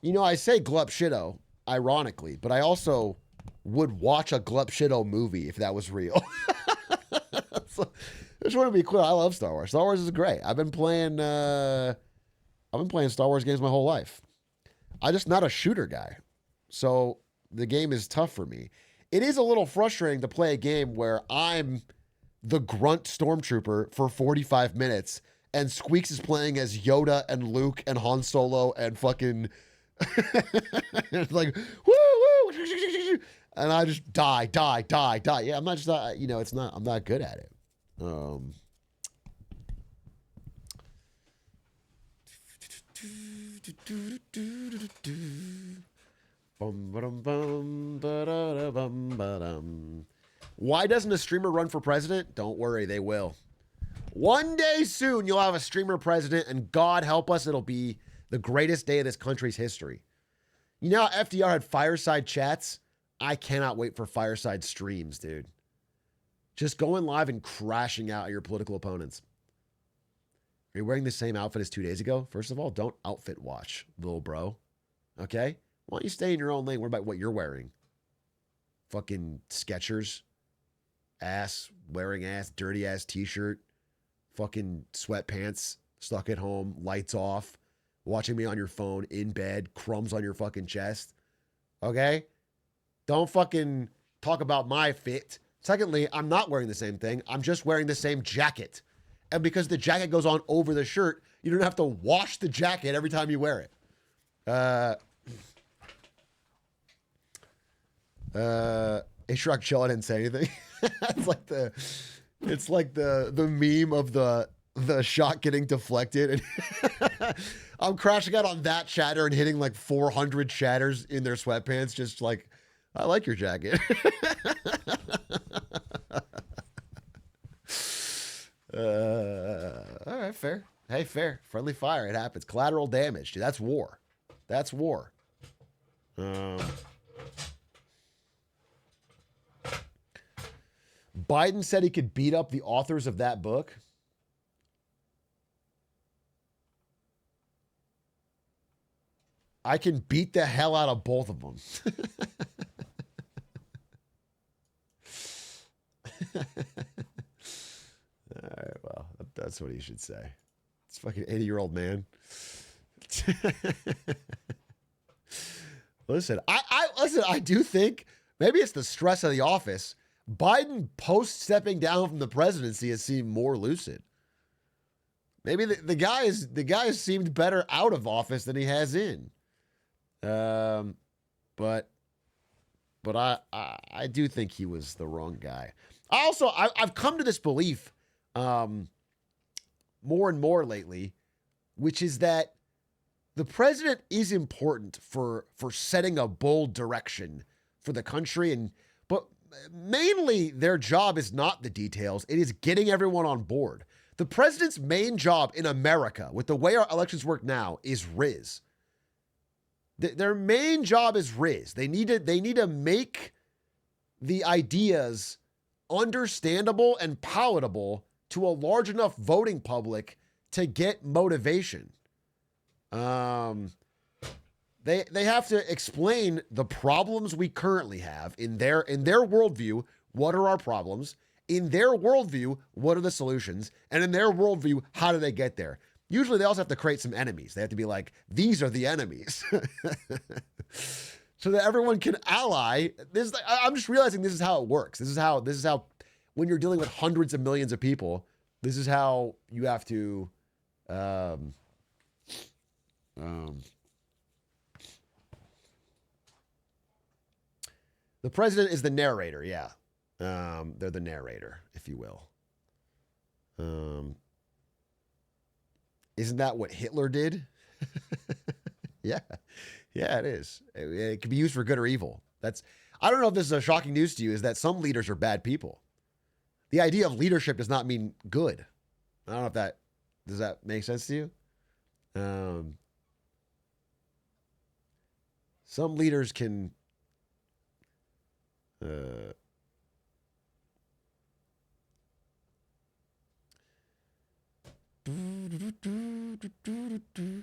You know, I say Glup Shitto, ironically, but I also would watch a Glup Shitto movie if that was real. So, I just want to be clear. I love Star Wars. Star Wars is great. I've been playing Star Wars games my whole life. I'm just not a shooter guy. So the game is tough for me. It is a little frustrating to play a game where I'm the grunt stormtrooper for 45 minutes and Squeaks is playing as Yoda and Luke and Han Solo and fucking it's like woo woo and I just die. Yeah, I'm not just I'm not good at it. Why doesn't a streamer run for president? Don't worry, they will. One day soon, you'll have a streamer president, and God help us, it'll be the greatest day of this country's history. You know how FDR had fireside chats? I cannot wait for fireside streams, dude. Just going live and crashing out at your political opponents. Are you wearing the same outfit as 2 days ago? First of all, don't outfit watch, little bro. Okay? Why don't you stay in your own lane? What about what you're wearing? Fucking Skechers. Wearing dirty ass t-shirt. Fucking sweatpants. Stuck at home. Lights off. Watching me on your phone. In bed. Crumbs on your fucking chest. Okay? Don't fucking talk about my fit. Secondly, I'm not wearing the same thing. I'm just wearing the same jacket. And because the jacket goes on over the shirt, you don't have to wash the jacket every time you wear it. Atrioc Chill, I didn't say anything. It's like the meme of the shot getting deflected. And I'm crashing out on that chatter and hitting like 400 chatters in their sweatpants. Just like, I like your jacket. All right, fair. Hey, fair. Friendly fire. It happens. Collateral damage. Dude, that's war. That's war. Biden said he could beat up the authors of that book. I can beat the hell out of both of them. All right, well, that's what he should say. It's fucking 80-year-old man. Listen, I do think maybe it's the stress of the office. Biden post stepping down from the presidency has seemed more lucid. Maybe the guy has seemed better out of office than he has in. But I do think he was the wrong guy. I've come to this belief more and more lately, which is that The president is important for setting a bold direction for the country, but mainly their job is not the details. It is getting everyone on board. The president's main job in America, with the way our elections work now, is Riz. Their main job is Riz. They need to make the ideas understandable and palatable to a large enough voting public to get motivation. They have to explain the problems we currently have in their worldview. What are our problems? In their worldview, what are the solutions? And in their worldview, how do they get there? Usually they also have to create some enemies. They have to be like, these are the enemies. So that everyone can ally. I'm just realizing this is how it works. This is how when you're dealing with hundreds of millions of people, this is how you have to the president is the narrator, yeah. They're the narrator, if you will. Isn't that what Hitler did? Yeah. Yeah, it is. It can be used for good or evil. I don't know if this is a shocking news to you, is that some leaders are bad people. The idea of leadership does not mean good. I don't know if does that make sense to you? Some leaders can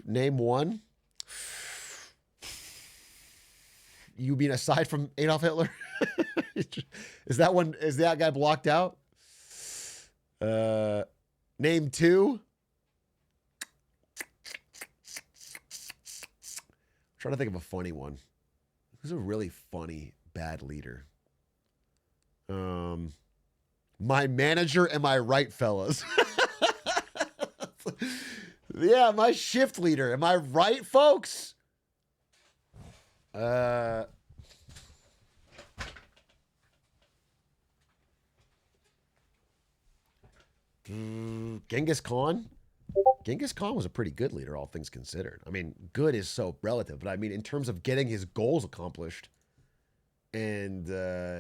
name one. You mean aside from Adolf Hitler? Is that guy blocked out? Name two. I'm trying to think of a funny one. Who's a really funny bad leader? My manager, am I right, fellas? Yeah, my shift leader. Am I right, folks? Genghis Khan? Genghis Khan was a pretty good leader, all things considered. I mean, good is so relative, but I mean, in terms of getting his goals accomplished and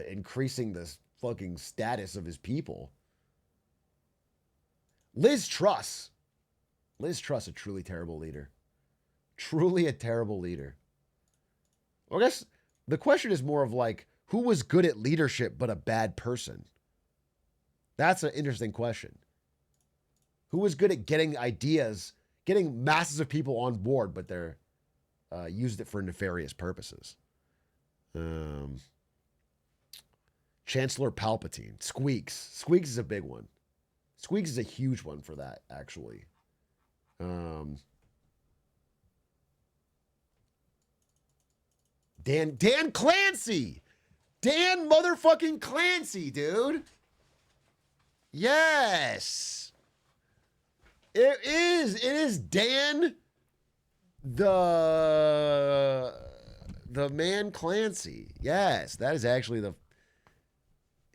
increasing the fucking status of his people. Liz Truss. Liz Truss, a truly terrible leader. Truly a terrible leader. Well, I guess the question is more of like, who was good at leadership but a bad person? That's an interesting question. Who was good at getting ideas, getting masses of people on board, but they're used it for nefarious purposes? Chancellor Palpatine. Squeaks. Squeaks is a big one. Squeaks is a huge one for that, actually. Dan Clancy. Dan motherfucking Clancy, dude. Yes. It is Dan the man Clancy. Yes, that is actually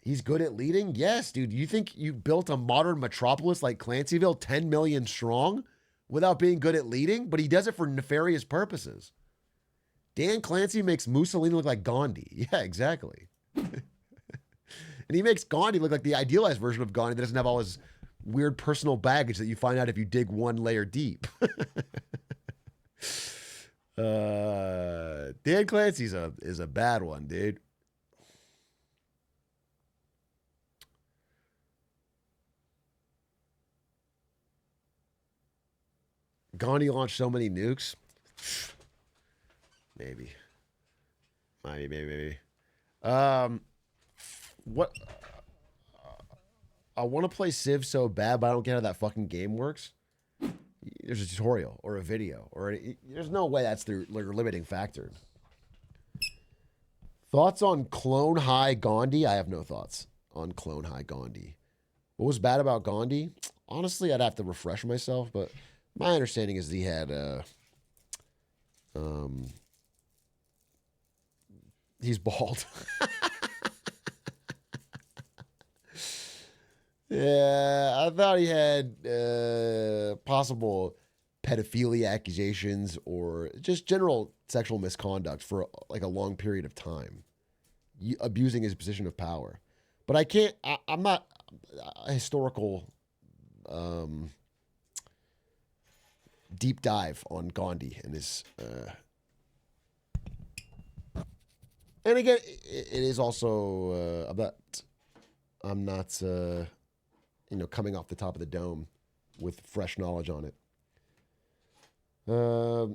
he's good at leading? Yes, dude. You think you built a modern metropolis like Clancyville, 10 million strong, without being good at leading? But he does it for nefarious purposes. Dan Clancy makes Mussolini look like Gandhi. Yeah, exactly. And he makes Gandhi look like the idealized version of Gandhi that doesn't have all his weird personal baggage that you find out if you dig one layer deep. Dan Clancy is a bad one, dude. Gandhi launched so many nukes. Maybe. What? I want to play Civ so bad, but I don't get how that fucking game works. There's a tutorial or a video, there's no way that's the limiting factor. Thoughts on Clone High Gandhi? I have no thoughts on Clone High Gandhi. What was bad about Gandhi? Honestly, I'd have to refresh myself, but my understanding is he had he's bald. Yeah, I thought he had possible pedophilia accusations or just general sexual misconduct for like a long period of time, abusing his position of power. But I can't. I'm not a historical deep dive on Gandhi and his. And again, it is also I'm not coming off the top of the dome with fresh knowledge on it. Are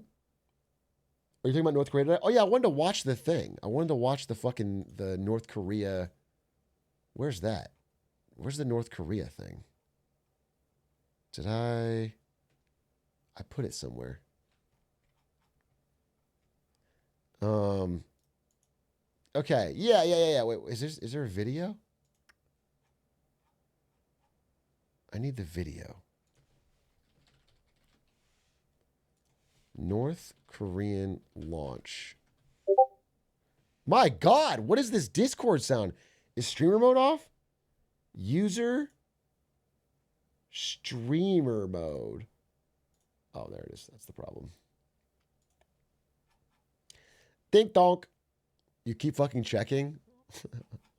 you talking about North Korea today? Oh yeah, I wanted to watch the thing. I wanted to watch the North Korea. Where's that? Where's the North Korea thing? Did I put it somewhere. Okay. Yeah. Wait, is there a video? I need the video. North Korean launch. My God, what is this Discord sound? Is streamer mode off? User streamer mode. Oh, there it is. That's the problem. Dink donk. You keep fucking checking.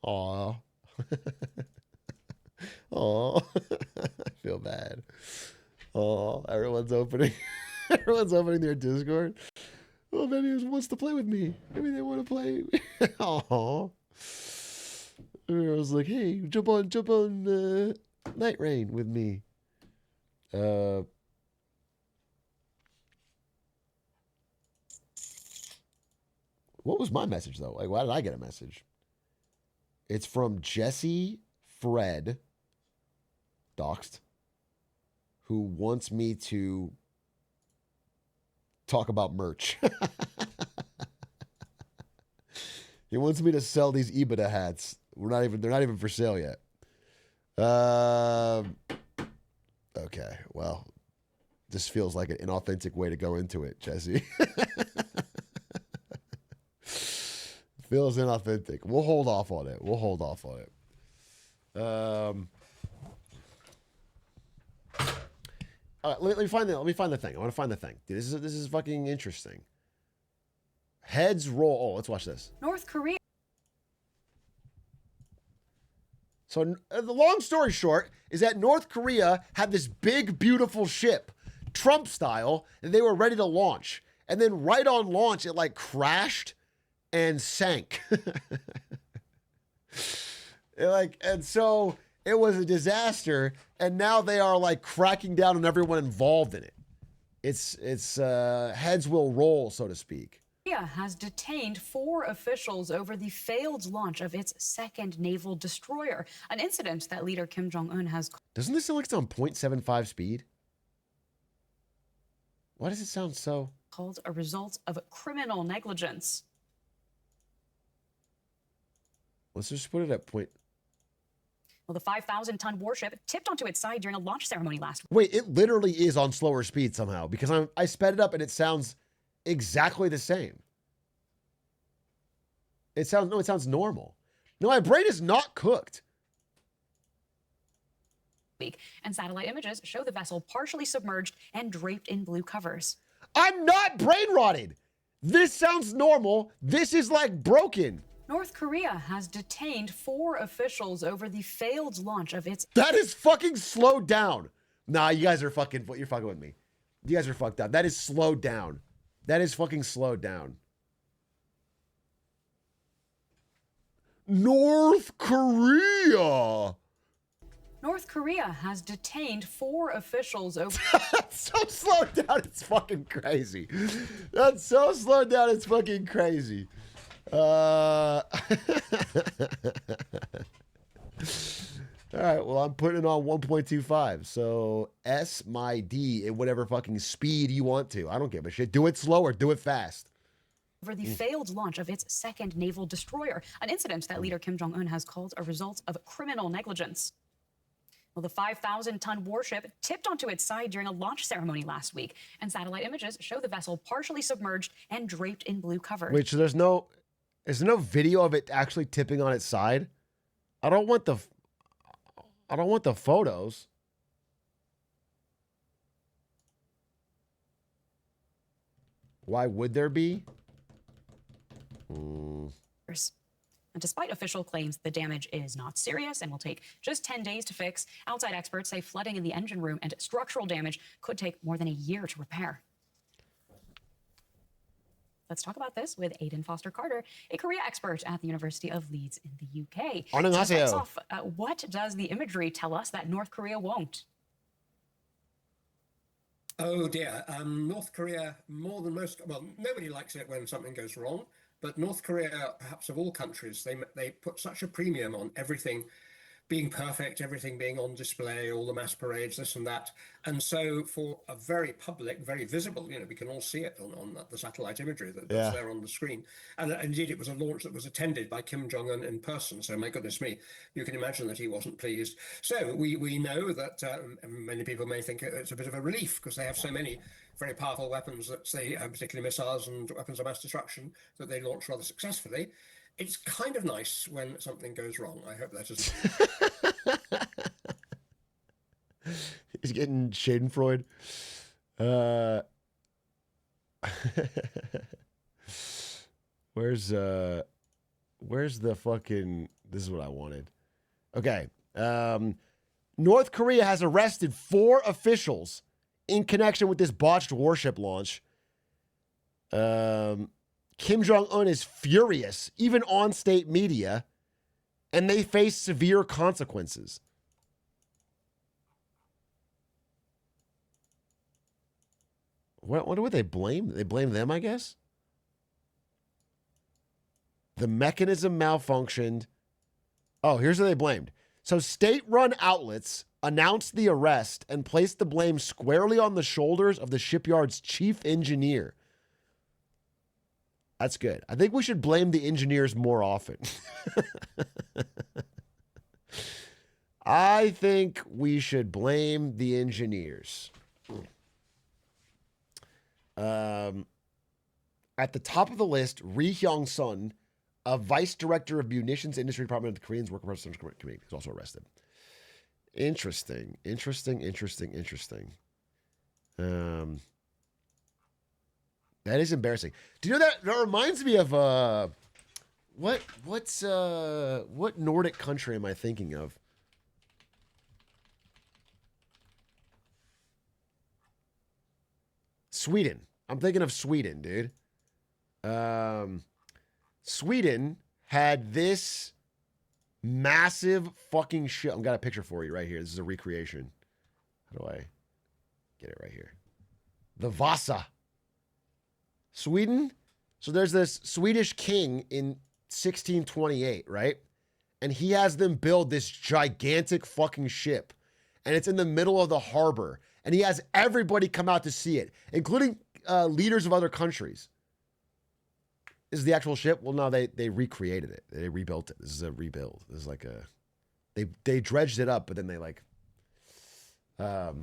Aw. Aw. I feel bad. Aw. Everyone's opening. Everyone's opening their Discord. Oh, maybe he wants to play with me. Maybe they want to play. Aw. I was like, hey, jump on Night Rain with me. What was my message, though? Like, why did I get a message? It's from Jesse Fred, doxed, who wants me to talk about merch. He wants me to sell these EBITDA hats. They're not even for sale yet. Okay, well, this feels like an inauthentic way to go into it, Jesse. Feels inauthentic. We'll hold off on it. All right, let me find the thing. I want to find the thing. Dude, this is fucking interesting. Heads roll. Oh, let's watch this. North Korea. So the long story short is that North Korea had this big, beautiful ship, Trump style, and they were ready to launch. And then right on launch, it like crashed and sank. And so it was a disaster. And now they are like cracking down on everyone involved in it. It's heads will roll, so to speak. Korea has detained 4 officials over the failed launch of its second naval destroyer, an incident that leader Kim Jong-un has Doesn't this sound like it's on 0.75 speed? Why does it sound so? called a result of criminal negligence. Let's just put it at point. Well, the 5,000-ton warship tipped onto its side during a launch ceremony last week. Wait, it literally is on slower speed somehow because I sped it up and it sounds exactly the same. It sounds normal. No, my brain is not cooked. And satellite images show the vessel partially submerged and draped in blue covers. I'm not brain rotted. This sounds normal. This is like broken. North Korea has detained 4 officials over the failed launch of its... That is fucking slowed down. Nah, you're fucking with me. You guys are fucked up. That is slowed down. That is fucking slowed down. North Korea. North Korea has detained 4 officials over... That's so slowed down, it's fucking crazy. That's so slowed down, it's fucking crazy. All right, well, I'm putting it on 1.25. So S my D at whatever fucking speed you want to. I don't give a shit. Do it slower. Do it fast. over the failed launch of its second naval destroyer, an incident that leader Kim Jong-un has called a result of criminal negligence. Well, the 5,000-ton warship tipped onto its side during a launch ceremony last week, and satellite images show the vessel partially submerged and draped in blue cover. Wait, so is there no video of it actually tipping on its side? I don't want the photos. Why would there be? And despite official claims the damage is not serious and will take just 10 days to fix, outside experts say flooding in the engine room and structural damage could take more than a year to repair. Let's talk about this with Aidan Foster Carter, a Korea expert at the University of Leeds in the UK. So to start us off, what does the imagery tell us that North Korea won't? Oh dear, North Korea, more than most, well, nobody likes it when something goes wrong, but North Korea, perhaps of all countries, they put such a premium on everything being perfect, everything being on display, all the masquerades, this and that. And so for a very public, very visible, you know, we can all see it on the satellite imagery that's there on the screen. And indeed, it was a launch that was attended by Kim Jong-un in person. So my goodness me, you can imagine that he wasn't pleased. So we know that many people may think it's a bit of a relief because they have so many very powerful weapons that they, particularly missiles and weapons of mass destruction, that they launch rather successfully. It's kind of nice when something goes wrong. I hope that isn't. He's getting Schadenfreude. Where's the fucking... This is what I wanted. Okay. North Korea has arrested 4 officials in connection with this botched warship launch. Kim Jong-un is furious, even on state media, and they face severe consequences. What would they blame? They blame them, I guess? The mechanism malfunctioned. Oh, here's what they blamed. So state-run outlets announced the arrest and placed the blame squarely on the shoulders of the shipyard's chief engineer. That's good. I think we should blame the engineers more often. I think we should blame the engineers. At the top of the list, Ri Hyung-sun, a vice director of munitions industry department of the Korean Worker Presidential Committee, was also arrested. Interesting. That is embarrassing. Do you know that reminds me of what Nordic country am I thinking of? Sweden. I'm thinking of Sweden, dude. Sweden had this massive fucking ship. I've got a picture for you right here. This is a recreation. How do I get it right here? The Vasa. Sweden. So there's this Swedish king in 1628, right? And he has them build this gigantic fucking ship. And it's in the middle of the harbor. And he has everybody come out to see it, including leaders of other countries. This is the actual ship? Well, no, they recreated it. They rebuilt it. This is a rebuild. This is like a... They dredged it up, but then they like... they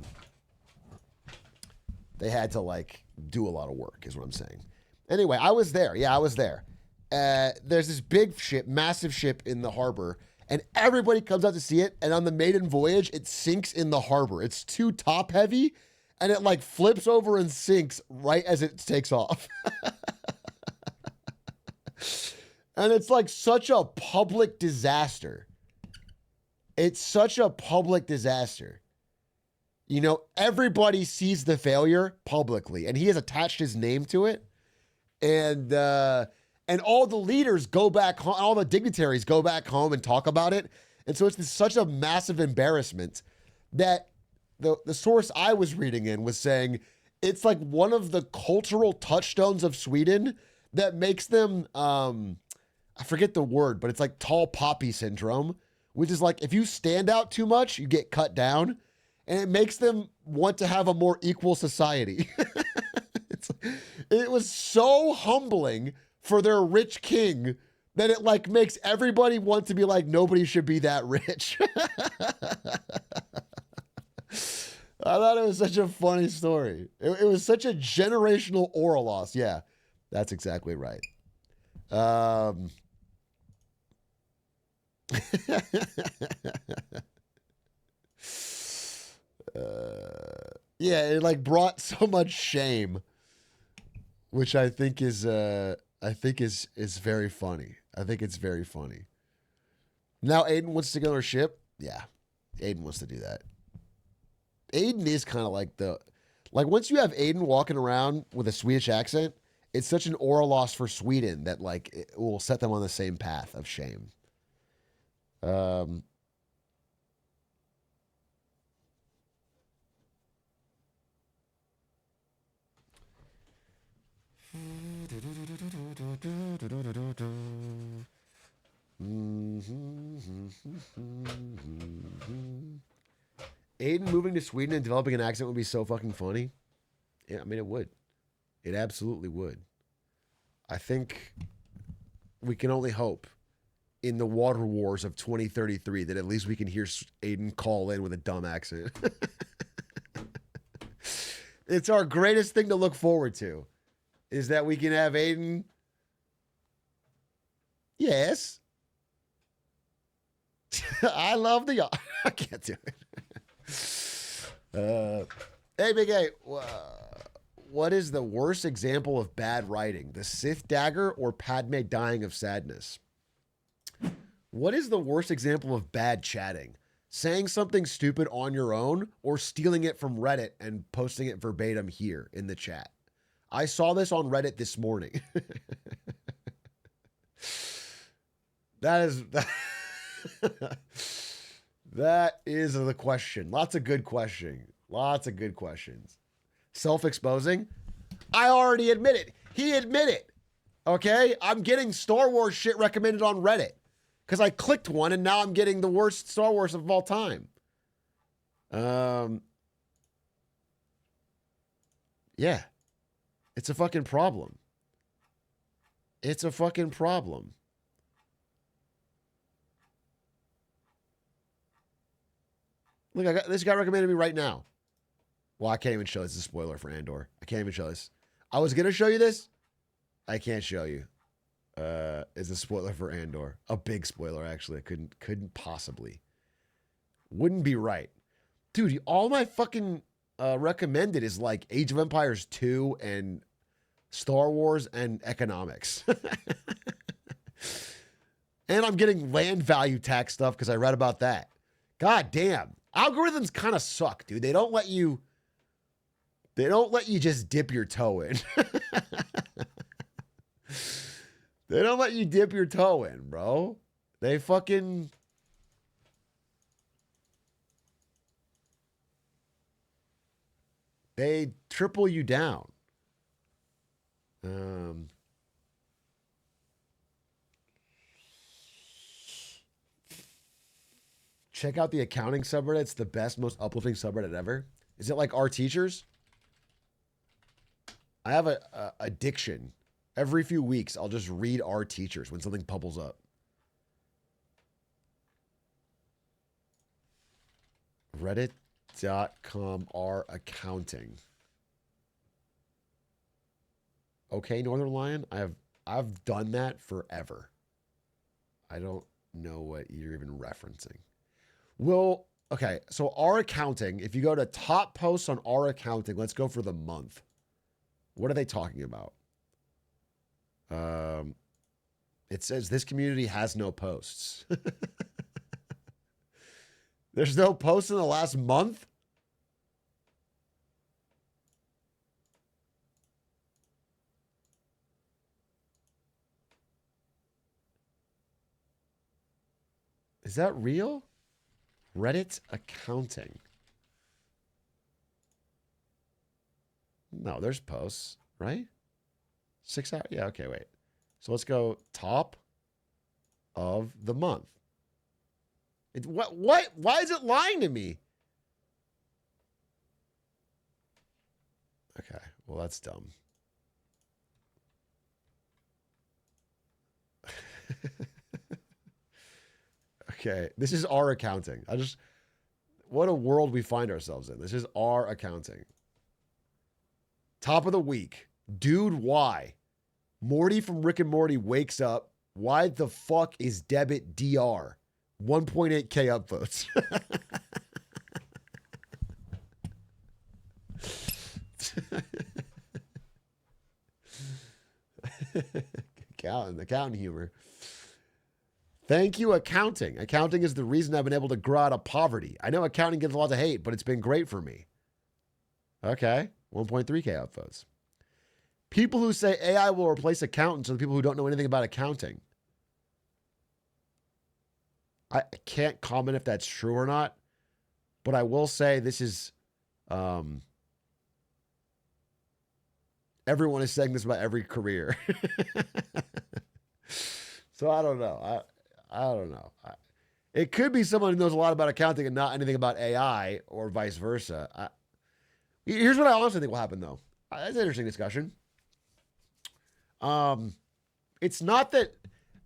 had to like do a lot of work, is what I'm saying. Anyway, I was there. Yeah, I was there. There's this big ship, massive ship in the harbor, and everybody comes out to see it. And on the maiden voyage, it sinks in the harbor. It's too top heavy, and it like flips over and sinks right as it takes off. And it's like such a public disaster. It's such a public disaster. You know, everybody sees the failure publicly, and he has attached his name to it. And all the leaders go back home, all the dignitaries go back home and talk about it. And so it's such a massive embarrassment that the source I was reading in was saying it's like one of the cultural touchstones of Sweden that makes them, I forget the word, but it's like tall poppy syndrome, which is like if you stand out too much, you get cut down. And it makes them want to have a more equal society. It was so humbling for their rich king that it like makes everybody want to be like, nobody should be that rich. I thought it was such a funny story. It was such a generational oral loss. Yeah, that's exactly right. Yeah, it like brought so much shame which I think is very funny. I think it's very funny. Now Aiden wants to go on a ship. Yeah, Aiden wants to do that. Aiden is kind of like once you have Aiden walking around with a Swedish accent, it's such an aura loss for Sweden that like it will set them on the same path of shame. Aiden moving to Sweden and developing an accent would be so fucking funny. Yeah, I mean, it would. It absolutely would. I think we can only hope in the water wars of 2033 that at least we can hear Aiden call in with a dumb accent. It's our greatest thing to look forward to, is that we can have Aiden. Yes. I love the. I can't do it. Hey, Big A. What is the worst example of bad writing? The Sith dagger or Padme dying of sadness? What is the worst example of bad chatting? Saying something stupid on your own or stealing it from Reddit and posting it verbatim here in the chat? I saw this on Reddit this morning. That is the question. Lots of good questions. Lots of good questions. Self-exposing? I already admit it. He admitted it. Okay? I'm getting Star Wars shit recommended on Reddit because I clicked one and now I'm getting the worst Star Wars of all time. Yeah. It's a fucking problem. It's a fucking problem. Look, this got recommended to me right now. Well, I can't even show this. It's a spoiler for Andor. I can't even show this. I was going to show you this. I can't show you. It's a spoiler for Andor. A big spoiler, actually. I couldn't possibly. Wouldn't be right. Dude, all my fucking recommended is like Age of Empires 2 and Star Wars and economics. And I'm getting land value tax stuff because I read about that. God damn. Algorithms kind of suck, dude. They don't let you just dip your toe in. They don't let you dip your toe in, bro. They fucking... They triple you down. Check out the accounting subreddit. It's the best, most uplifting subreddit ever. Is it like Our Teachers? I have a addiction. Every few weeks, I'll just read Our Teachers when something bubbles up. Reddit.com R accounting. Okay, Northern Lion. I've done that forever. I don't know what you're even referencing. Well, okay, so our accounting, if you go to top posts on our accounting, let's go for the month. What are they talking about? It says this community has no posts. There's no posts in the last month? Is that real? Reddit accounting. No, there's posts, right? 6 hours. Yeah, okay, wait. So let's go top of the month. What? Why is it lying to me? Okay, well, that's dumb. Okay, this is our accounting. What a world we find ourselves in. This is our accounting. Top of the week. Dude, why? Morty from Rick and Morty wakes up. Why the fuck is debit DR? 1.8K upvotes. Accounting humor. Thank you, accounting. Accounting is the reason I've been able to grow out of poverty. I know accounting gets a lot of hate, but it's been great for me. Okay, 1.3K upvotes. People who say AI will replace accountants are the people who don't know anything about accounting. I can't comment if that's true or not, but I will say this is, everyone is saying this about every career. So I don't know. I don't know. It could be someone who knows a lot about accounting and not anything about AI or vice versa. Here's what I honestly think will happen, though. That's an interesting discussion. It's not that...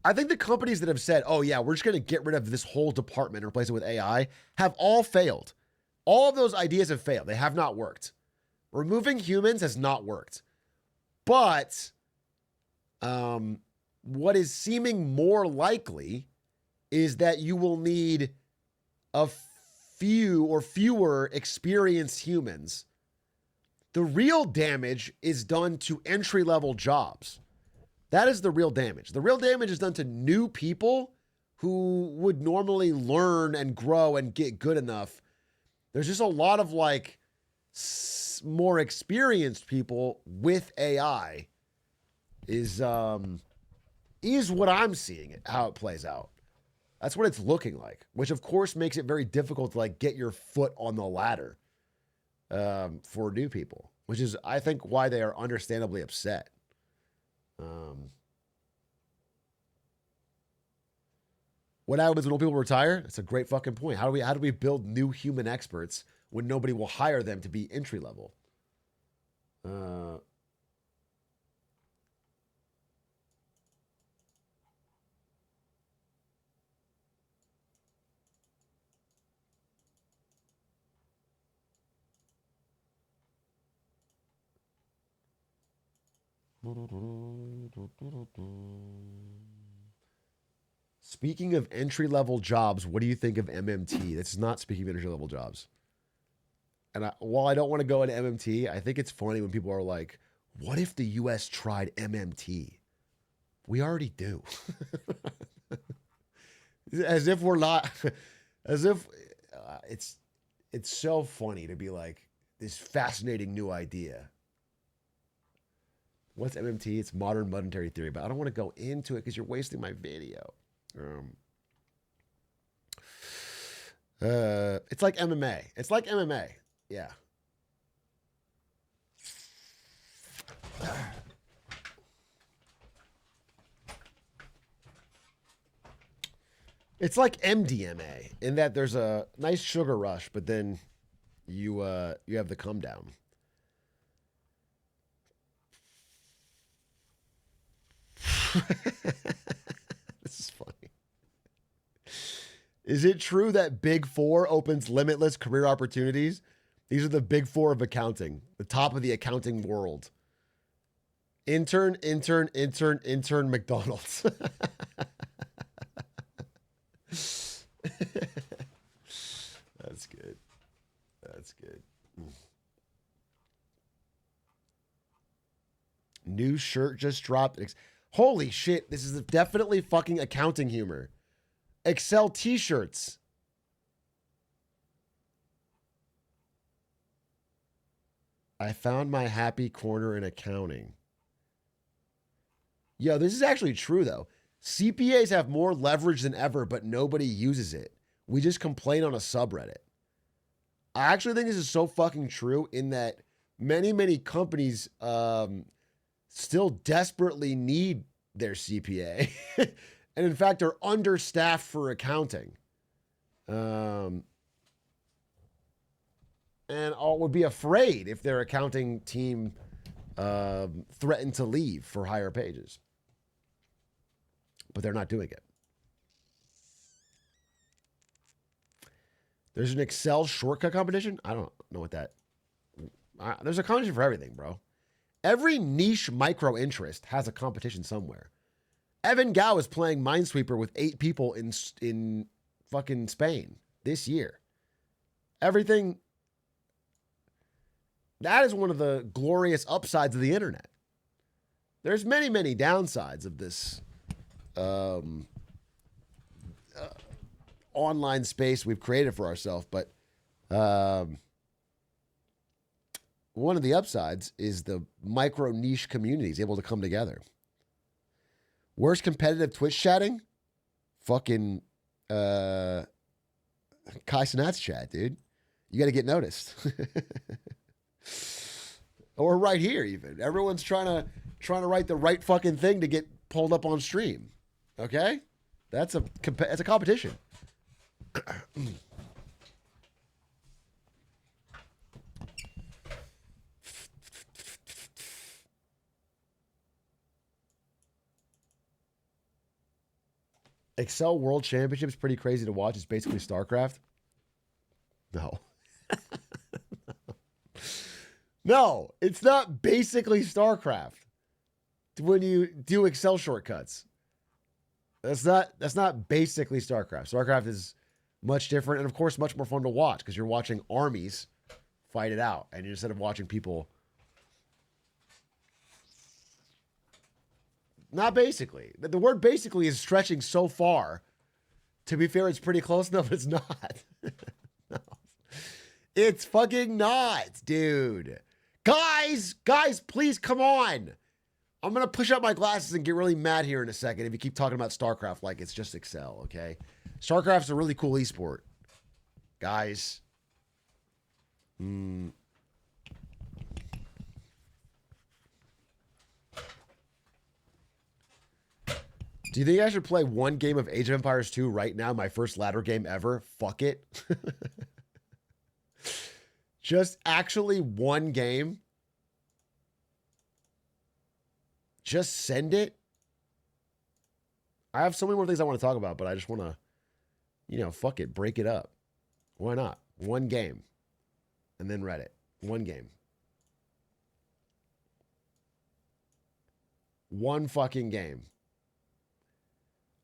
I think the companies that have said, oh, yeah, we're just going to get rid of this whole department and replace it with AI have all failed. All of those ideas have failed. They have not worked. Removing humans has not worked. But what is seeming more likely is that you will need a few or fewer experienced humans. The real damage is done to entry-level jobs. That is the real damage. The real damage is done to new people who would normally learn and grow and get good enough. There's just a lot of like more experienced people with AI is what I'm seeing it, how it plays out. That's what it's looking like, which of course makes it very difficult to like get your foot on the ladder for new people, which is, I think, why they are understandably upset. What happens when old people retire? That's a great fucking point. How do we build new human experts when nobody will hire them to be entry level? Speaking of entry-level jobs, what do you think of MMT? This is not speaking of entry-level jobs. And while I don't want to go into MMT, I think it's funny when people are like, what if the U.S. tried MMT? We already do. As if we're not, as if it's so funny to be like, this fascinating new idea. What's MMT? It's modern monetary theory, but I don't want to go into it because you're wasting my video. It's like MMA. It's like MMA. Yeah. It's like MDMA in that there's a nice sugar rush, but then you have the come down. This is funny. Is it true that Big Four opens limitless career opportunities? These are the Big Four of accounting, the top of the accounting world. Intern, McDonald's. That's good. That's good. New shirt just dropped. Holy shit, this is definitely fucking accounting humor. Excel t-shirts. I found my happy corner in accounting. Yo, this is actually true though. CPAs have more leverage than ever, but nobody uses it. We just complain on a subreddit. I actually think this is so fucking true in that many companies still desperately need their CPA. And in fact, are understaffed for accounting. And would be afraid if their accounting team threatened to leave for higher pages. But they're not doing it. There's an Excel shortcut competition? I don't know what that... there's a competition for everything, bro. Every niche micro interest has a competition somewhere. Evan Gao is playing Minesweeper with 8 people in fucking Spain this year. Everything... That is one of the glorious upsides of the internet. There's many, many downsides of this online space we've created for ourselves, but one of the upsides is the micro niche communities able to come together. Worst competitive Twitch chatting? Fucking Kai Sinat's chat, dude. You got to get noticed. Or right here, even. Everyone's trying to write the right fucking thing to get pulled up on stream. Okay? That's a competition. Excel World Championship is pretty crazy to watch. It's basically StarCraft. No. No, it's not basically StarCraft. When you do Excel shortcuts. That's not basically StarCraft. StarCraft is much different and of course much more fun to watch because you're watching armies fight it out and instead of watching people. Not basically. The word basically is stretching so far. To be fair, it's pretty close enough, but it's not. No. It's fucking not, dude. Guys, please come on. I'm going to push up my glasses and get really mad here in a second if you keep talking about StarCraft like it's just Excel, okay? StarCraft's a really cool esport. Guys. Do you think I should play one game of Age of Empires 2 right now? My first ladder game ever? Fuck it. Just actually one game. Just send it. I have so many more things I want to talk about, but I just want to, fuck it. Break it up. Why not? One game. And then Reddit. One game. One fucking game.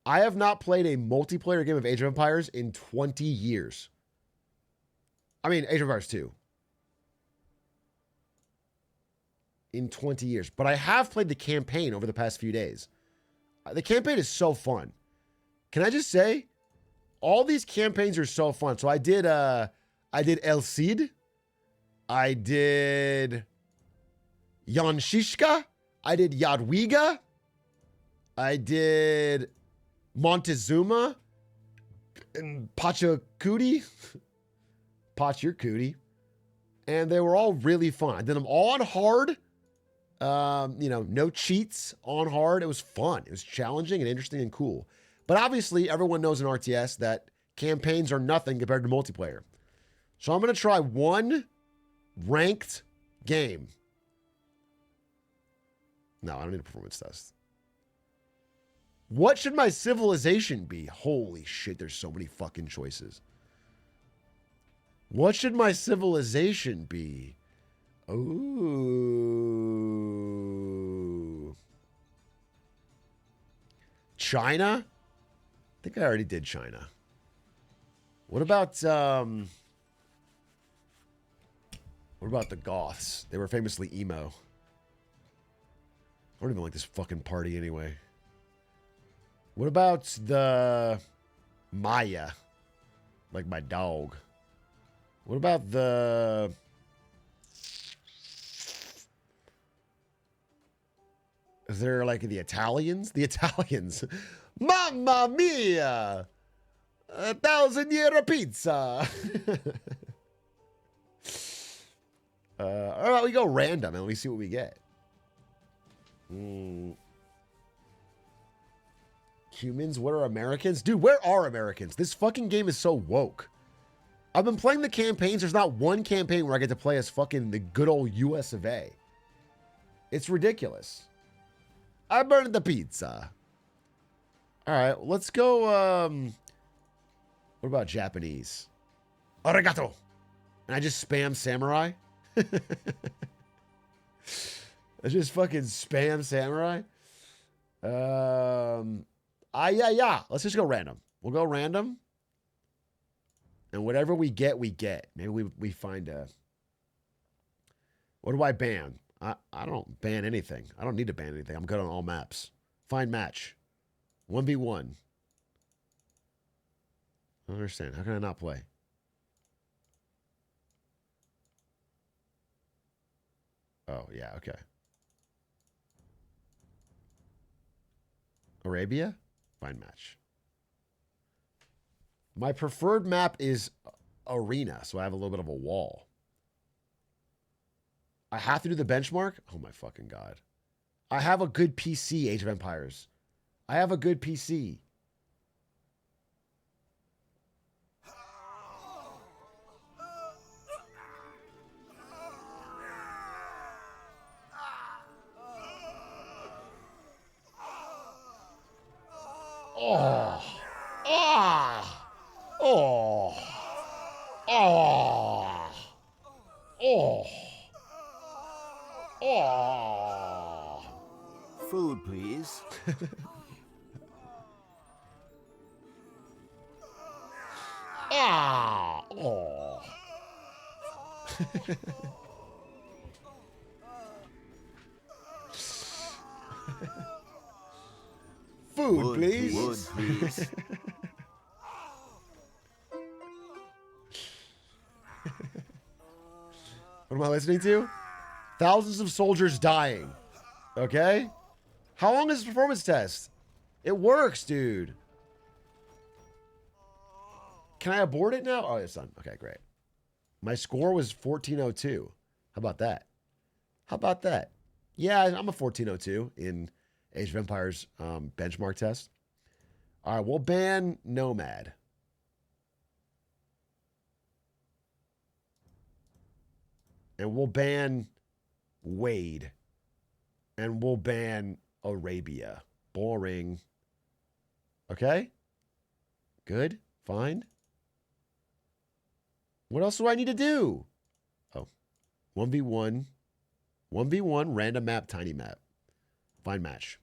I have not played a multiplayer game of Age of Empires in 20 years. I mean, Age of Empires 2. In 20 years. But I have played the campaign over the past few days. The campaign is so fun. Can I just say, all these campaigns are so fun. So I did El Cid. I did Yanshishka. I did Yadwiga. I did Montezuma and Pachacootie. And they were all really fun. I did them all on hard. No cheats on hard. It was fun. It was challenging and interesting and cool. But obviously, everyone knows in RTS that campaigns are nothing compared to multiplayer. So I'm going to try one ranked game. No, I don't need a performance test. What should my civilization be? Holy shit, there's so many fucking choices. What should my civilization be? Ooh. China? I think I already did China. What about the Goths? They were famously emo. I don't even like this fucking party anyway. What about the Maya? Like my dog. What about the... Is there like the Italians? The Italians. Mamma mia! 1,000-year pizza. All right, we go random and we see what we get. Humans, what are Americans? Dude, where are Americans? This fucking game is so woke. I've been playing the campaigns. There's not one campaign where I get to play as fucking the good old US of A. It's ridiculous. I burned the pizza. All right, let's go. What about Japanese? Arigato. And I just spam samurai. I just fucking spam samurai. Yeah. Let's just go random. We'll go random. And whatever we get, we get. Maybe we find a... What do I ban? I don't ban anything. I don't need to ban anything. I'm good on all maps. Find match. 1v1. I don't understand. How can I not play? Oh, yeah, okay. Arabia? Find match. My preferred map is Arena, so I have a little bit of a wall. I have to do the benchmark? Oh my fucking God. I have a good PC, Age of Empires. I have a good PC. Oh. Ah. Oh. Oh. Oh. Oh. Food, please. Ah. Oh. Food, Wood, please. Wood, please. What am I listening to? Thousands of soldiers dying. Okay? How long is this performance test? It works, dude. Can I abort it now? Oh, it's done. Okay, great. My score was 1402. How about that? How about that? Yeah, I'm a 1402 in Age of Empires benchmark test. All right, we'll ban Nomad. And we'll ban Wade. And we'll ban Arabia. Boring. Okay? Good? Fine? What else do I need to do? Oh. 1v1. 1v1, random map, tiny map. Find match.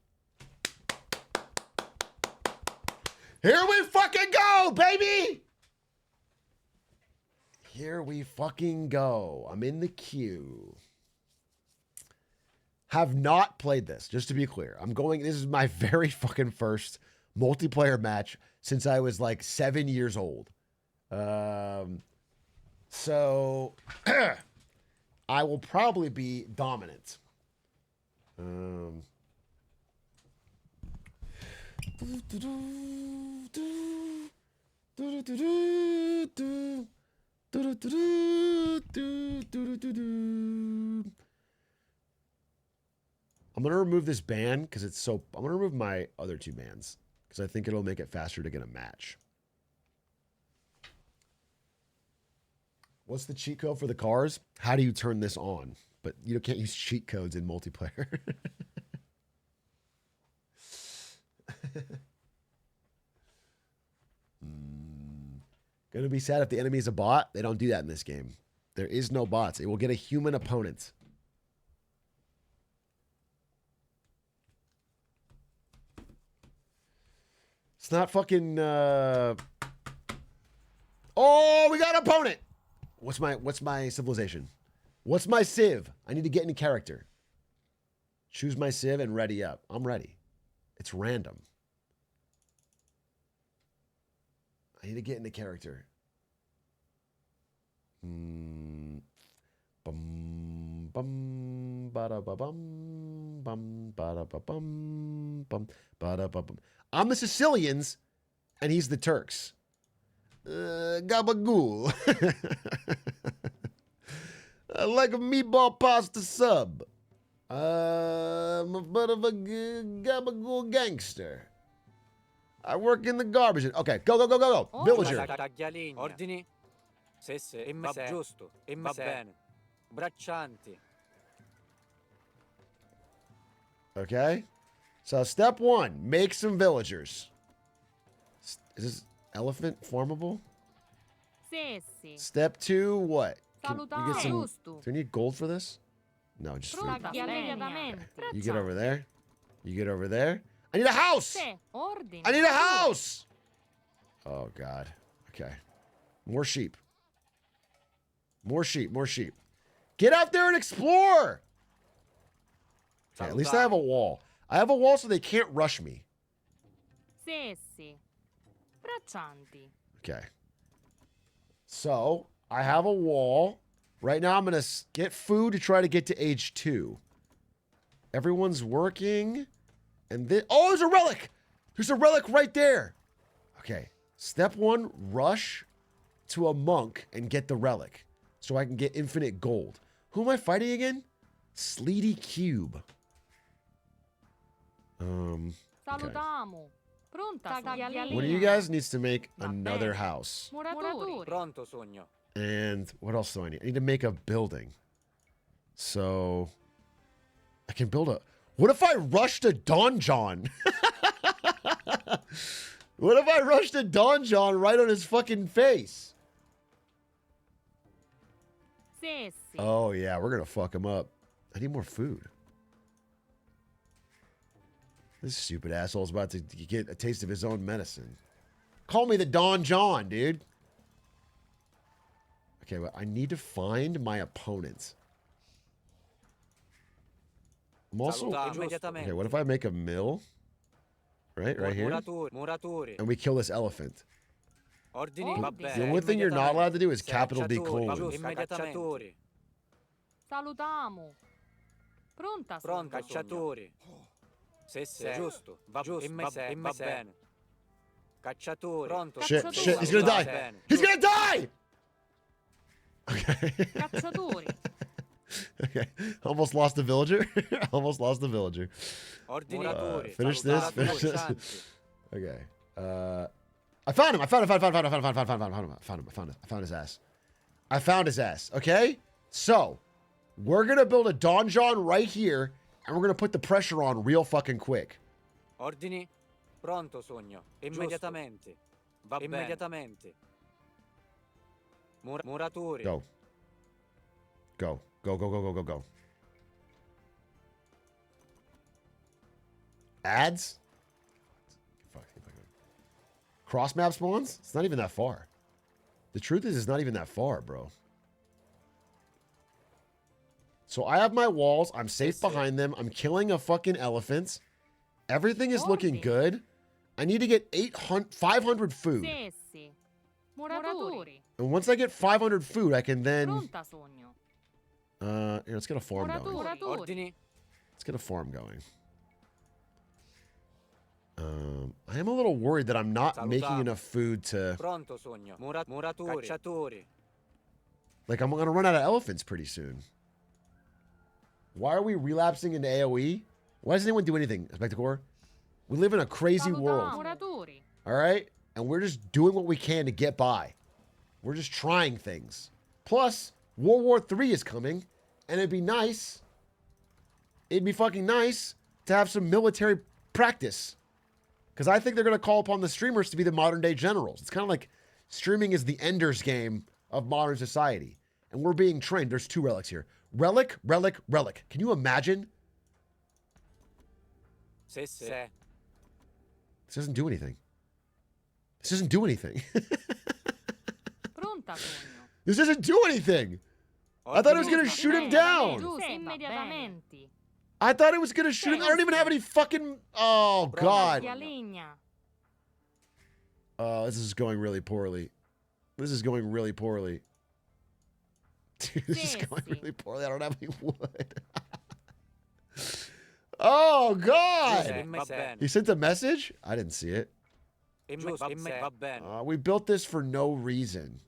Here we fucking go, baby! Here we fucking go. I'm in the queue. Have not played this, just to be clear. This is my very fucking first multiplayer match since I was like 7 years old. So I will probably be dominant. I'm going to remove this ban because it's so... I'm going to remove my other two bans because I think it'll make it faster to get a match. What's the cheat code for the cars? How do you turn this on? But you can't use cheat codes in multiplayer. Gonna be sad if the enemy is a bot. They don't do that in this game. There is no bots. It will get a human opponent. It's not fucking... Oh, we got an opponent! What's my civilization? What's my civ? I need to get into character. Choose my civ and ready up. I'm ready. It's random. I need to get into character. Bum bum bada ba bum bum bada ba bum bum bada ba bum. I'm the Sicilians, and he's the Turks. Gabagool. I like a meatball pasta sub. I'm a bit of a gabagool gangster. I work in the garbage. Okay, go. Villager. Ordini. Sì, va giusto. Va bene. Braccianti. Okay. So step 1, make some villagers. Is this elephant formable? Step 2, what? Can you get some... Do we need gold for this? No, just food. Okay. You get over there. You get over there. I need a house! I need a house! Oh, God. Okay. More sheep. More sheep. Get out there and explore! Okay, at least I have a wall. I have a wall so they can't rush me. Sessi. Braccianti. Okay. So, I have a wall. Right now, I'm going to get food to try to get to age 2. Everyone's working. And then... Oh, there's a relic! There's a relic right there! Okay. Step 1, rush to a monk and get the relic. So I can get infinite gold. Who am I fighting again? Sleety Cube. Okay. Salutiamo. Pronta One of you guys needs to make another house. Muratori. Pronto, sogno. And what else do I need? I need to make a building. So I can build a... What if I rush to Donjon? What if I rush to Donjon right on his fucking face? Sessi. Oh, yeah. We're going to fuck him up. I need more food. This stupid asshole's about to get a taste of his own medicine. Call me the Don John, dude. Okay, well, I need to find my opponent. I'm also... Okay, what if I make a mill? Right here? Muratori. And we kill this elephant. Ordini, va bene. The only thing you're not allowed to do is capital D colon. Cacciatori. Salutiamo. Pronta. Pronto, cacciatori. Se, giusto. Va bene. Cacciatori. Pronto. Shit, he's gonna die. He's gonna die! Okay. Cacciatori. Okay. Almost lost the villager. Almost lost the villager. Finish this. Finish this. Okay. I found him. I found his ass. I found his ass. Okay? So, we're gonna build a donjon right here, and we're gonna put the pressure on real fucking quick. Ordini. Pronto, sogno. Immediatamente. Va bene. Immediatamente. Muratori. Go. Go. Go, go, go, go, go, go. Ads? Fuck. Cross map spawns? It's not even that far. The truth is, it's not even that far, bro. So I have my walls. I'm safe behind them. I'm killing a fucking elephant. Everything is looking good. I need to get 500 food. Sessi. Muratori. And once I get 500 food, I can then... Pronta, sogno. Here, let's get a farm going. Ordini. Let's get a farm going. I am a little worried that I'm not making enough food to... Pronto, sogno. Muratori. Cacciatori. Like, I'm going to run out of elephants pretty soon. Why are we relapsing into AoE? Why does anyone do anything, Spectacore? We live in a crazy world. Muratori. All right? And we're just doing what we can to get by. We're just trying things. Plus, World War III is coming, and it'd be nice. It'd be fucking nice to have some military practice. Because I think they're going to call upon the streamers to be the modern day generals. It's kind of like streaming is the Ender's game of modern society. And we're being trained. There's 2 relics here. Relic, relic, relic. Can you imagine? Se. This doesn't do anything. This doesn't do anything. Pronta, sogno. This doesn't do anything. I thought it was going to shoot him down. Immediatamente. I thought it was going to shoot him. I don't even have any fucking... Oh, God. Oh, this is going really poorly. This is going really poorly. Dude, this is going really poorly. I don't have any wood. Oh, God. He sent a message? I didn't see it. We built this for no reason.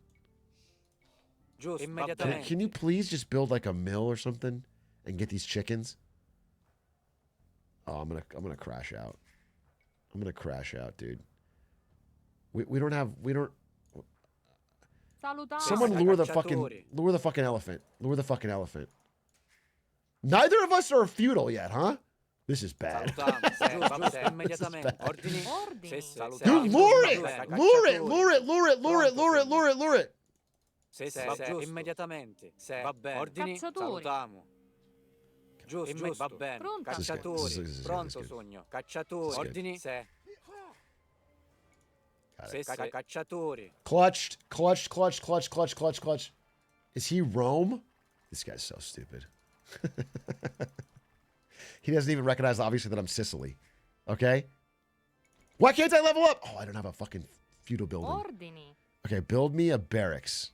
Can you please just build like a mill or something and get these chickens? Oh, I'm gonna crash out. I'm gonna crash out, dude. We don't have Someone lure the fucking elephant. Lure the fucking elephant. Neither of us are feudal yet, huh? This is bad. Dude, lure it! Lure it! Lure it! Lure it! Lure it! Lure it! Lure it! Lure it! Immediatamente. Va bene. Ordini. Salutiamo. Giusto. Va bene. Cacciatori. Pronto, sogno. Cacciatori. Ordini. Se. Cacciatori. Clutched. Is he Rome? This guy's so stupid. He doesn't even recognize, obviously, that I'm Sicily. Okay? Why can't I level up? Oh, I don't have a fucking feudal building. Ordini. Okay, build me a barracks.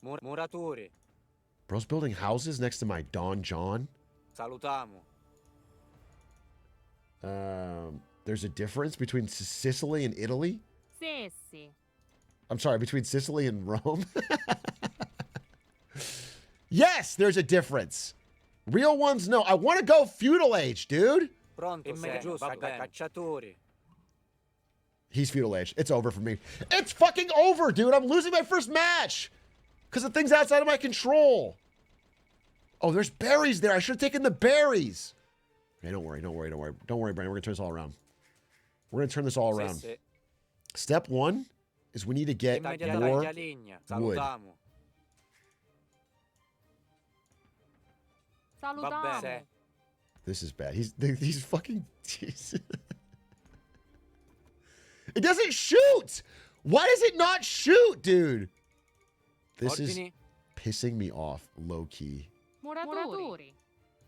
Muratori. Bro's building houses next to my Don John. Salutiamo. There's a difference between Sicily and Italy? Sessi. I'm sorry, between Sicily and Rome? Yes, there's a difference. Real ones, no. I want to go feudal age, dude. Pronto, giusto, cacciatori. He's feudal age. It's over for me. It's fucking over, dude. I'm losing my first match. Because the thing's outside of my control. Oh, there's berries there. I should have taken the berries. Okay, don't worry, don't worry, don't worry. Don't worry, Brandon. We're going to turn this all around. We're going to turn this all around. Step one is we need to get more wood. Salutiamo. This is bad. He's fucking... It doesn't shoot! Why does it not shoot, dude? This is pissing me off, low-key. Muratori.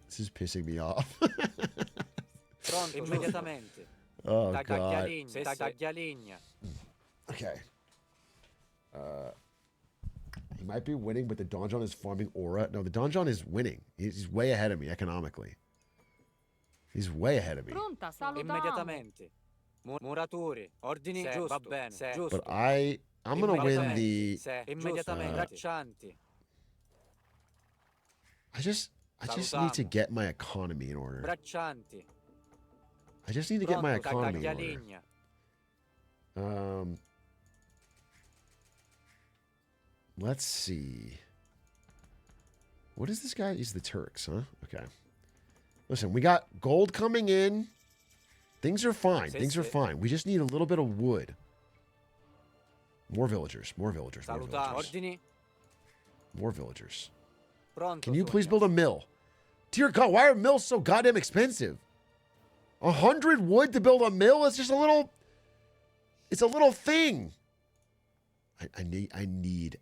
This is pissing me off. Pronto, immediatamente. Oh, God. Okay. He might be winning, but the Donjon is farming aura. No, the Donjon is winning. He's way ahead of me economically. He's way ahead of me. Pronta, salutiamo. Immediatamente. Muratori. Ordini. Giusto. Va bene. Giusto. But I'm going to win the... Immediatamente. Braccianti. I just need to get my economy in order. Braccianti. I just need to get my economy in order. Let's see. What is this guy? He's the Turks, huh? Okay. Listen, we got gold coming in. Things are fine. Things are fine. We just need a little bit of wood. More villagers. More villagers. More villagers. More villagers. Can you please build a mill? Dear God, why are mills so goddamn expensive? 100 wood to build a mill? It's just a little... It's a little thing. I need.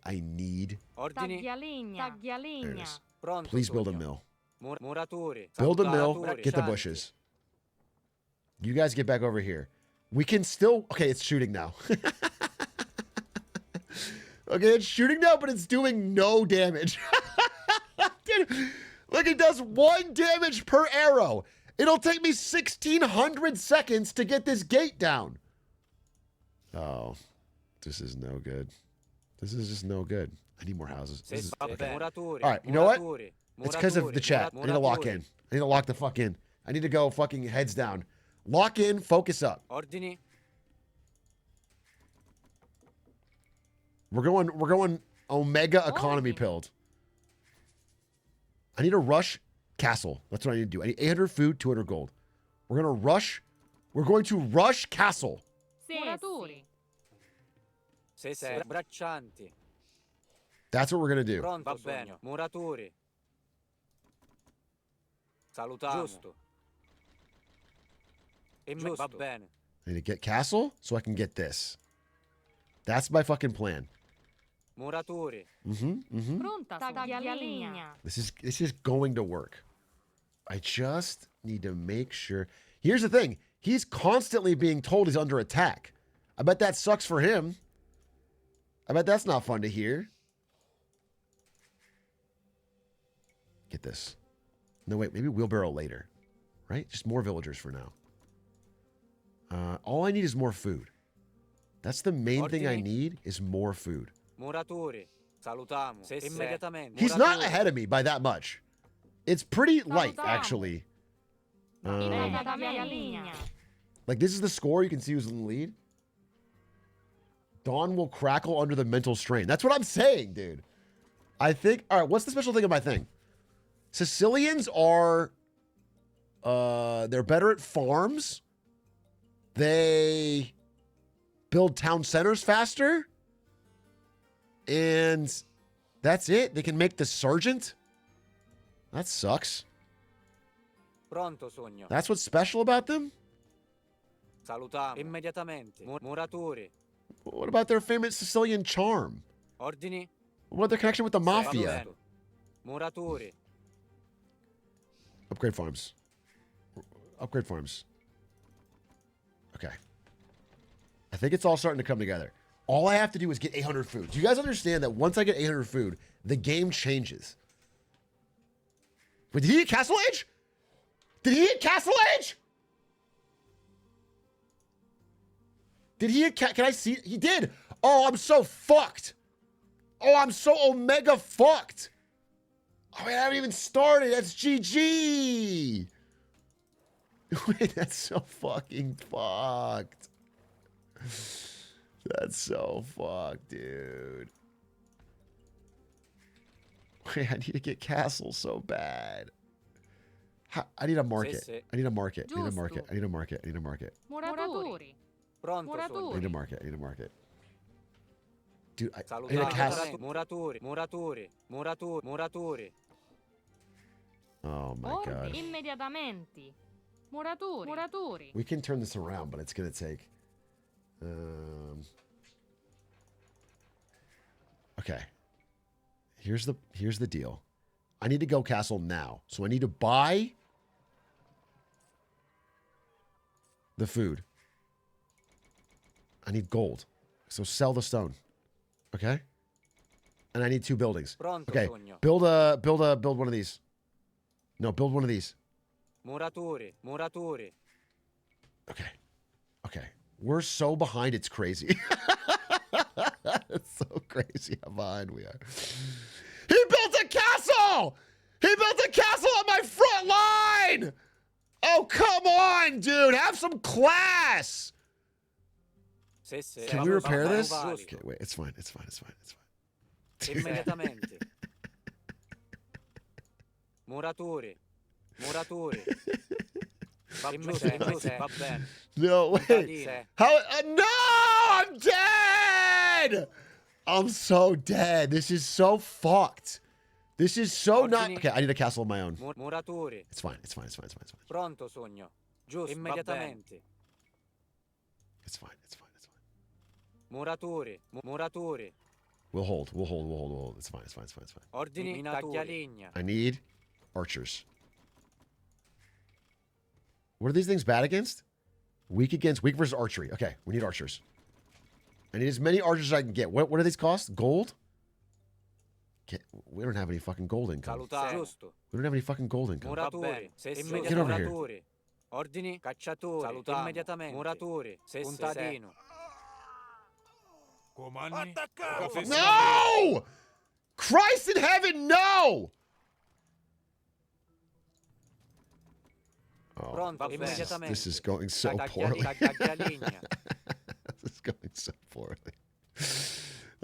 Taglialegna. There it Taglialegna. is. Please build a mill. Build a mill. Get the bushes. You guys get back over here. We can still... Okay, it's shooting now. Okay, it's shooting now, but it's doing no damage. Dude, look, it does 1 damage per arrow. It'll take me 1,600 seconds to get this gate down. Oh, this is no good. This is just no good. I need more houses. This is, okay. All right, you know what? It's because of the chat. I need to lock in. I need to lock the fuck in. I need to go fucking heads down. Lock in, focus up. Ordini. We're going Omega economy pilled. I need a rush castle. That's what I need to do. I need 800 food, 200 gold. We're going to rush. We're going to rush castle. Muratori. Braccianti. That's what we're going to do. Pronto, va bene. Muratori. Salutiamo. Giusto. Va bene. I need to get castle so I can get this. That's my fucking plan. Muratori. Pronta, taglialegna. This is going to work. I just need to make sure. Here's the thing. He's constantly being told he's under attack. I bet that sucks for him. I bet that's not fun to hear. Get this. No, wait. Maybe wheelbarrow later. Right? Just more villagers for now. All I need is more food. That's the main thing I need is more food. Muratori. Salutiamo. Immediatamente. He's not ahead of me by that much. It's pretty light, actually. Like, this is the score. You can see who's in the lead. Dawn will crackle under the mental strain. That's what I'm saying, dude. I think... All right, what's the special thing of my thing? Sicilians are... they're better at farms. They build town centers faster. And that's it. They can make the sergeant. That sucks. Pronto, sogno. That's what's special about them? Salutiamo. Immediatamente. Muratori. What about their famous Sicilian charm? Ordini. What about their connection with the mafia? Muratori. Upgrade farms. Upgrade farms. Okay. I think it's all starting to come together. All I have to do is get 800 food. Do you guys understand that once I get 800 food, the game changes? Wait, did he hit Castle Age? Did he hit Castle Age? Did he hit Can I see? He did. Oh, I'm so fucked. Oh, I'm so omega fucked. Oh, wait, I haven't even started. That's GG. Wait, that's so fucking fucked. That's so fucked, dude. Wait, I need to get Castle so bad. I need a market. I need a market. I need a market. I need a market. I need a market. Muratori. Pronto, I sogno. need a market. I need a market. Dude, I need a Castle. Muratori, muratori, muratori, muratori. Oh my god. Immediatamente. Muratori. Muratori. We can turn this around, but it's gonna take. Okay. Here's the deal. I need to go castle now, so I need to buy the food. I need gold, so sell the stone. Okay. And I need 2 buildings. Okay. Build one of these. No, build one of these. Muratori, muratori. Okay. Okay. We're so behind, it's crazy. It's so crazy how behind we are. He built a castle! He built a castle on my front line! Oh, come on, dude. Have some class. Can we repair this? Okay, wait. It's fine. It's fine. It's fine. It's fine. Immediatamente. Muratori, muratori. Va bene. No, wait. How? No! I'm dead! I'm so dead. This is so fucked. This is so not... Okay, I need a castle of my own. Muratori. It's fine. It's fine. It's fine. It's fine. It's fine. Pronto, sogno. Giusto, immediatamente. It's fine. It's fine. It's fine. Muratori, muratori. We'll hold. We'll hold. We'll hold. We'll hold. It's fine. It's fine. It's fine. It's fine. Ordini, taglialegna. I need archers. What are these things bad against? Weak versus archery. Okay, we need archers. I need as many archers as I can get. What do these cost? Gold? We don't have any fucking gold income. Giusto. We don't have any fucking gold income. Muratori, Get over here. Ordini, cacciatori. Salutiamo. Immediatamente. Muratori, contadino. No! Christ in heaven, no! Oh, Pronto, immediatamente. this is going so poorly. This is going so poorly.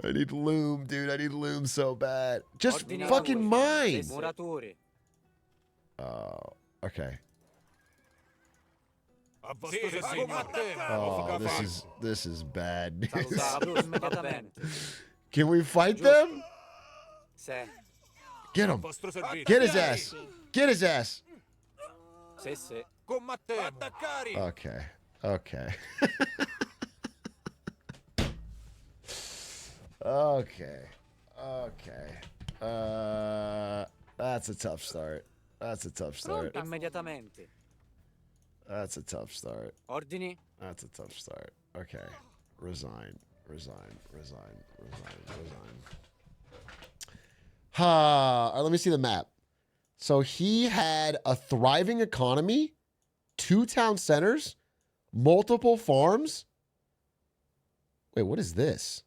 I need loom, dude. I need loom so bad. Just fucking mine. Muratori. Okay. Oh, this is bad. Can we fight them? Get him. Get his ass. Get his ass. Okay. Okay. Okay. Okay. That's a tough start. That's a tough start. Immediatamente. That's a tough start. Ordini. That's a tough start. Okay. Resign. Resign. Resign. Resign. Resign. All right, let me see the map. So he had a thriving economy, 2 town centers, multiple farms. Wait, what is this?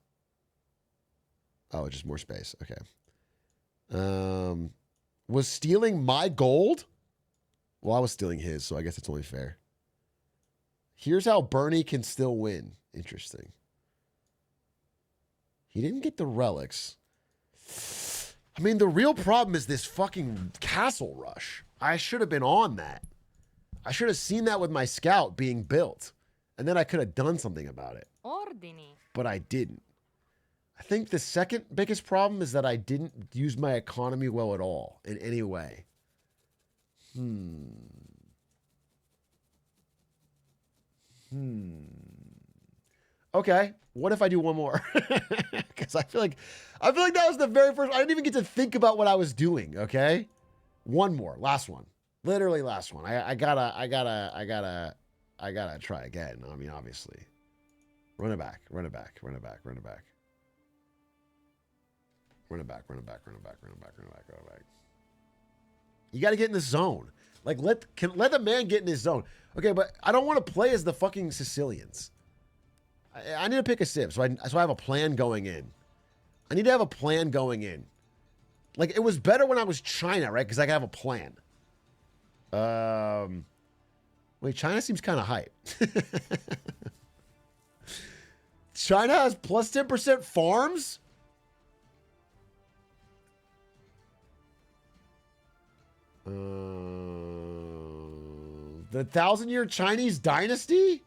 Oh, just more space. Okay. Was stealing my gold? Well, I was stealing his, so I guess it's only fair. Here's how Bernie can still win. Interesting. He didn't get the relics. I mean, the real problem is this fucking castle rush. I should have been on that. I should have seen that with my scout being built. And then I could have done something about it. Ordini. But I didn't. I think the second biggest problem is that I didn't use my economy well at all in any way. Okay, what if I do one more? Because I feel like that was the very first. I didn't even get to think about what I was doing. Okay, one more, last one. Literally last one. I gotta try again. I mean, obviously. Run it back. Run it back. Run it back. Run it back. Run it back. Run it back. Run it back. Run it back. Run it back. Run it back. You got to get in the zone. Like, let the man get in his zone. Okay, but I don't want to play as the fucking Sicilians. I need to pick a civ, so I have a plan going in. I need to have a plan going in. Like, it was better when I was China, right? Because I have a plan. Wait, China seems kind of hype. China has plus 10% farms? The 1,000-year Chinese dynasty?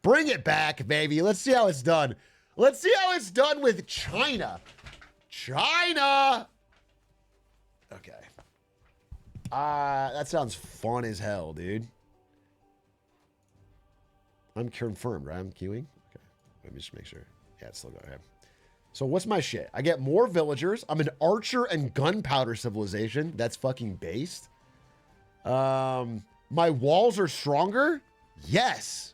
Bring it back, baby. Let's see how it's done. Let's see how it's done with China. China! Okay. That sounds fun as hell, dude. I'm confirmed, right? I'm queuing? Okay. Let me just make sure. Yeah, it's still going. Okay. So what's my shit? I get more villagers. I'm an archer and gunpowder civilization. That's fucking based. My walls are stronger? Yes.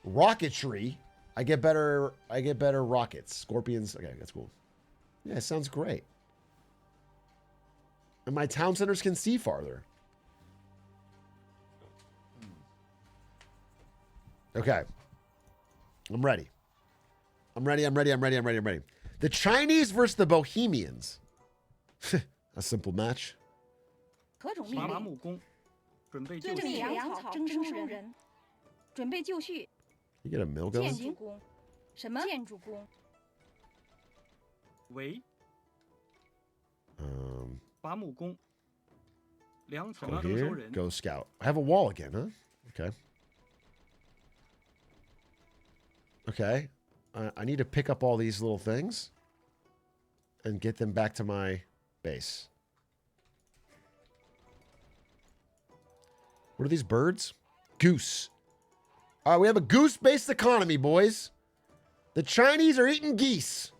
Rocketry. I get better rockets. Scorpions. Okay, that's cool. Yeah, it sounds great. And my town centers can see farther. Okay. I'm ready. I'm ready. The Chinese versus the Bohemians. A simple match. You get a mill going? Go here. Go scout. I have a wall again, huh? Okay. Okay. I need to pick up all these little things and get them back to my base. What are these birds? Goose. All right, we have a goose-based economy, boys. The Chinese are eating geese.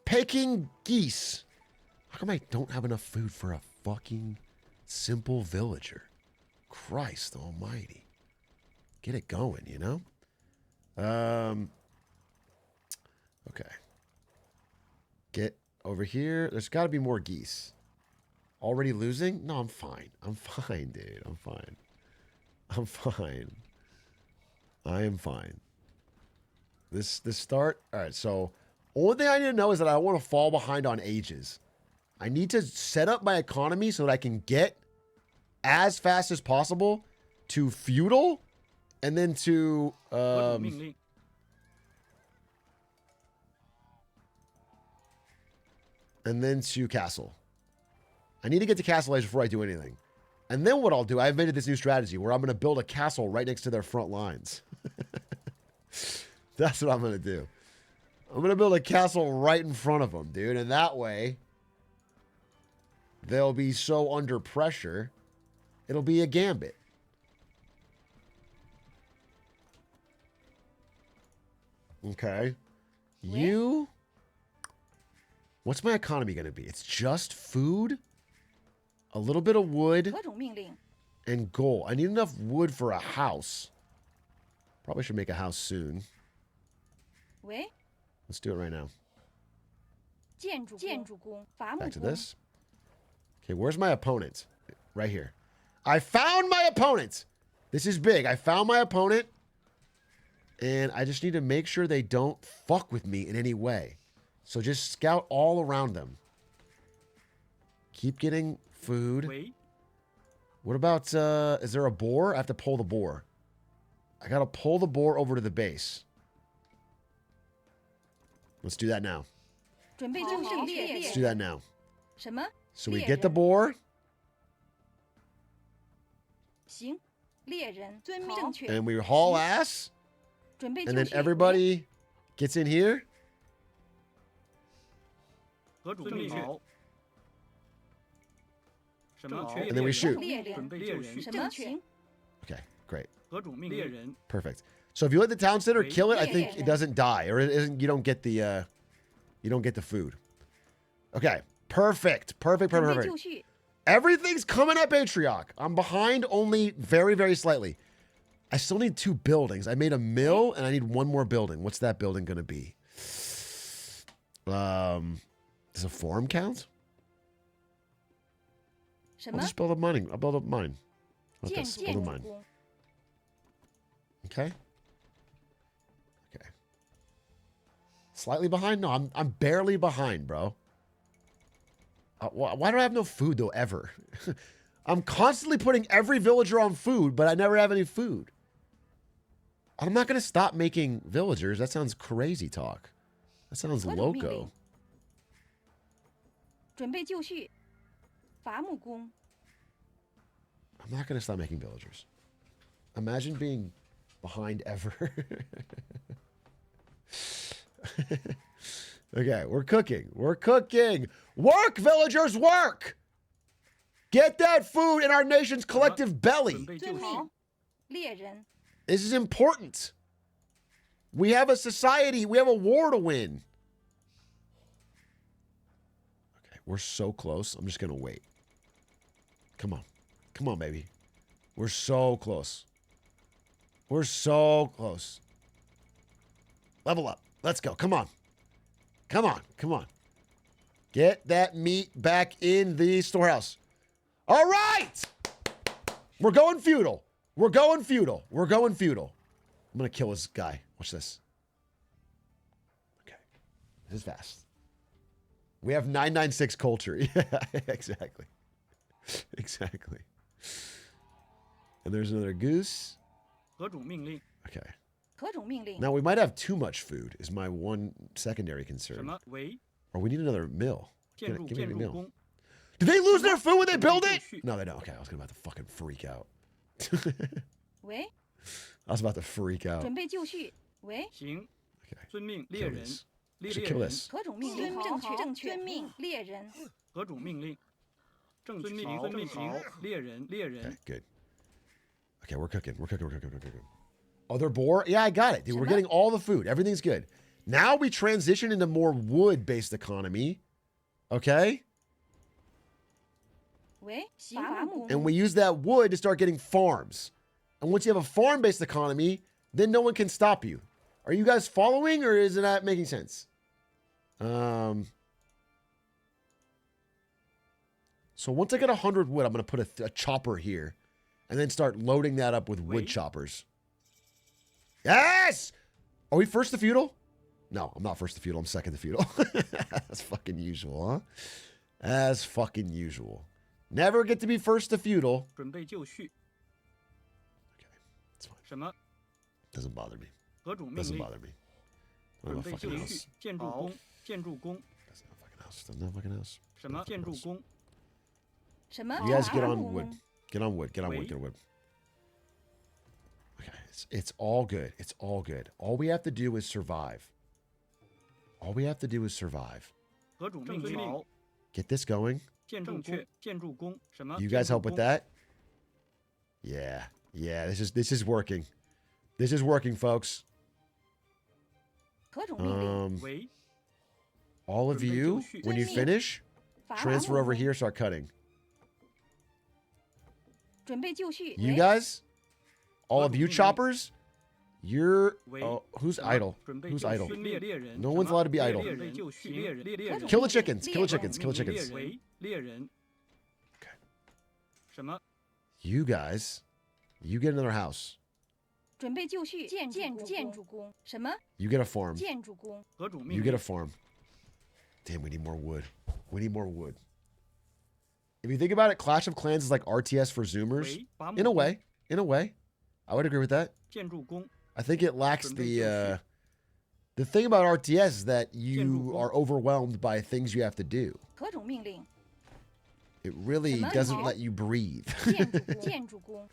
Peking geese. How come I don't have enough food for a fucking simple villager? Christ almighty. Get it going, you know? Okay. Get over here. There's got to be more geese. Already losing? No, I'm fine. I'm fine, dude. I'm fine. I'm fine. I am fine. This start. All right, so only thing I need to know is that I don't want to fall behind on ages. I need to set up my economy so that I can get as fast as possible to feudal and then to castle. I need to get to castle age before I do anything. And then what I'll do, I invented this new strategy where I'm going to build a castle right next to their front lines. That's what I'm going to do. I'm going to build a castle right in front of them, dude. And that way, they'll be so under pressure, it'll be a gambit. Okay. You... What's my economy going to be? It's just food, a little bit of wood, and gold. I need enough wood for a house. Probably should make a house soon. Let's do it right now. Back to this. Okay, where's my opponent? Right here. I found my opponent. This is big. I found my opponent. And I just need to make sure they don't fuck with me in any way. So just scout all around them. Keep getting food. What about, is there a boar? I have to pull the boar. I got to pull the boar over to the base. Let's do that now. Let's do that now. So we get the boar. And we haul ass. And then everybody gets in here. And then we shoot. Okay, great. Perfect. So if you let the town center kill it, I think it doesn't die, or it isn't. You don't get the food. Okay, Perfect. Perfect. 准 Perfect. 备就 Perfect. 绪， Everything's coming up, Atrioc. I'm behind only very, very slightly. I still need 2 buildings. I made a mill and I need 1 more building. What's that building going to be? Does a farm count? 什 I'll 么 just build a mining. I'll build a mine. Like 建 this. 建 Build a 筑 mine. 工， Okay. Okay. Slightly behind? No, I'm barely behind, bro. Why do I have no food though ever? I'm constantly putting every villager on food, but I never have any food. I'm not gonna stop making villagers. That sounds crazy talk. That sounds 何种命 loco. 令？准备就绪，伐木工， I'm not gonna stop making villagers. Imagine being behind ever. Okay, we're cooking. We're cooking. Work, villagers, work! Get that food in our nation's collective belly. 准备就绪，遵命，猎人， This is important. We have a society. We have a war to win. Okay, we're so close. I'm just going to wait. Come on. Come on, baby. We're so close. We're so close. Level up. Let's go. Come on. Come on. Come on. Get that meat back in the storehouse. All right. We're going feudal. We're going feudal. We're going feudal. I'm going to kill this guy. Watch this. Okay. This is fast. We have 996 culture. Yeah, exactly. Exactly. And there's another goose. 何种命令？ Okay. 何种命令？ Now, we might have too much food is my one secondary 什 concern. 么？喂， Or we need another mill. 建筑 Give me 建 a 筑 mill. 工， Did they lose their food when they build it? 准备就绪 No, they don't. Okay, I was about to fucking freak out. 喂， I was about to freak out. 准备就绪，喂，行， Okay. 遵命， Kill 猎人 this. 猎 Should 猎 kill 人， this. 何种命令？正确，正确，遵命，猎人，何种命令？正遵命，遵命行，猎人猎 Okay, 人， good. Okay, we're cooking. We're cooking. We're cooking. We're cooking. Other boar? Yeah, I got it, dude. We're Shema? getting all the food. Everything's good. Now we transition into more wood-based economy. Okay? 喂，伐木工， And we use that wood to start getting farms. And once you have a farm-based economy, then no one can stop you. Are you guys following, or is it not making sense? So once I get 100 wood, I'm going to put a chopper here and then start loading that up with wood Wait. choppers. Yes! Are we first to feudal? No, I'm not first to feudal. I'm second to feudal. That's fucking usual, huh? As fucking usual. Never get to be first to feudal. 准备就绪， It's fine. 什么？ Doesn't bother me. 何种命 Doesn't 令？ bother me. I don't 准 have a 备 fucking 就 house. 绪，建筑工，建筑工， Doesn't have a fucking house. Doesn't have a fucking house. 什么？建筑工，什么？ You guys 伐 get 木 on 工 wood. Get on wood. Get on wood. Wait. Get on wood. Okay, it's all good. It's all good. All we have to do is survive. All we have to do is survive. 何种命令？ Get this going. 建筑工，建筑工，什么？ You guys 建筑 help with 工 that? Yeah. Yeah, this is working. This is working, folks. 何种命令？ 喂， All of you, when you finish, 伐 transfer 木 over 工 here, start cutting. 准备就绪， You 喂 guys, all of you choppers, you're. Wait. Oh, who's 什么 idle? 准备 Who's 就 idle? 绪，猎人 No 什 one's 么 allowed to be 猎 idle. 人就绪，猎人猎人， Kill the chickens. Kill the 猎人 chickens. Kill the 猎 chickens. 为猎人，什么？ You guys, you get another house. 准备就绪，建筑工，什么？ You get a farm. 建筑工，何种命 You 令 get a？farm. Damn, we need more wood. We need more wood. If you think about it, Clash of Clans is like RTS for Zoomers. 喂，伐木 In a 工 way. In a way. I would agree with that. 建筑工， I think it lacks 准备就绪。 the thing about RTS is that 建筑 you 工。 are overwhelmed by things you have to do. 何种命令？ It really 什么？ doesn't 好。 let you breathe. 建筑工，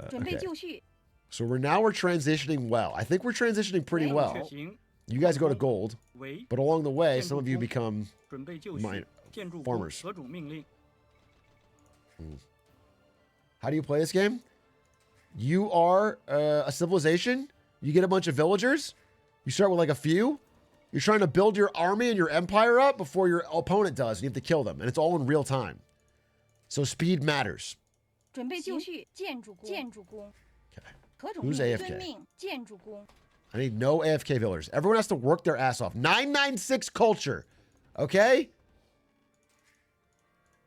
准备 okay. 就绪， So we're transitioning well. I think we're transitioning pretty well. 行， You guys go to gold, 喂， but along the way, 建筑 some of you 工。 become 准备就 mine 绪，建筑工， farmers. 何种命令？ How do you play this game? You are a civilization. You get a bunch of villagers. You start with like a few, You're trying to build your army and your empire up before your opponent does, and you have to kill them, and it's all in real time. So speed matters. 准备就绪，建筑工， Okay. 何种 Who's 命令 AFK? 遵命，建筑工， I need no AFK villagers. Everyone has to work their ass off. 996 culture. Okay?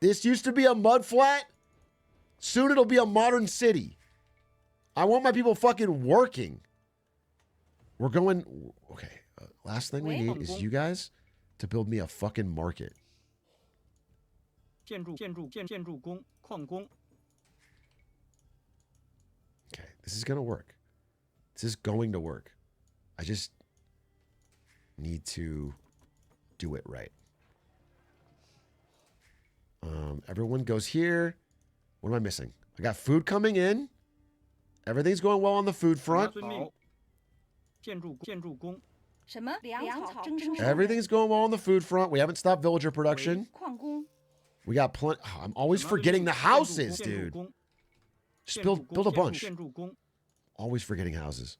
This used to be a mud flat. Soon it'll be a modern city. I want my people fucking working. We're going... Okay. Last thing we need is you guys to build me a fucking market. 建筑工，矿工。 Okay. This is going to work. This is going to work. I just need to do it right. Everyone goes here. What am I missing? I got food coming in. Everything's going well on the food front. 建筑工。 什么粮草征收？ Everything's going well on the food front. We haven't stopped villager production. 矿工， We got plenty. Oh, I'm always forgetting the houses, dude. Just build a bunch. 建筑工。 Always forgetting houses.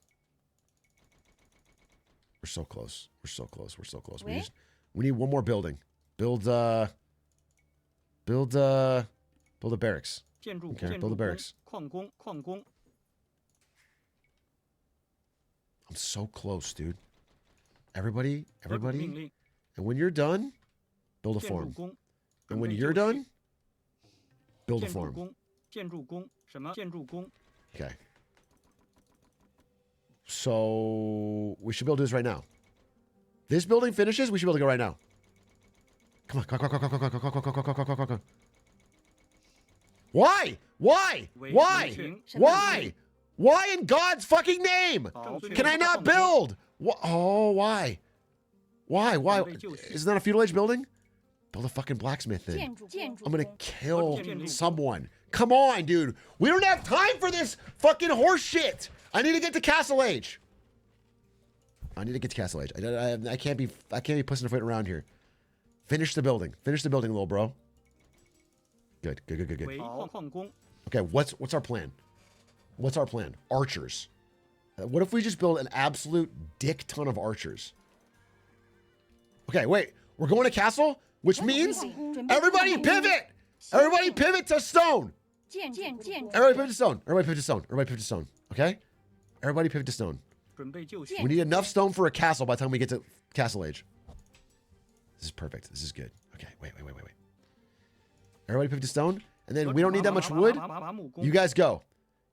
We're so close. We're so close. We're so close. We need one more building. Build a barracks. Okay, build a barracks. 矿工。 I'm so close, dude. Everybody. 命令。 And when you're done, build a farm. 工。 And when you're done, build a farm. 建筑工。什么？建筑工。 Okay. So we should be able to do this right now. This building finishes, we should be able to go right now. Come on. Come. Why? Why in God's fucking name? Can I not build? Oh, why? Why? Isn't that a feudal age building? Build a fucking blacksmith then. I'm gonna kill someone. Come on, dude. We don't have time for this fucking horse shit. I need to get to Castle Age. I can't be pussing a foot around here. Finish the building, little bro. Good. Okay, what's our plan? Archers. What if we just build an absolute dick ton of archers? Okay, wait. We're going to castle, which means everybody pivot. Everybody pivot to stone. Everybody pivot to stone. Okay? Everybody pivot to stone. We need enough stone for a castle by the time we get to Castle Age. This is perfect. This is good. Okay, wait. Everybody pivot to stone. And then we don't need that much wood. You guys go.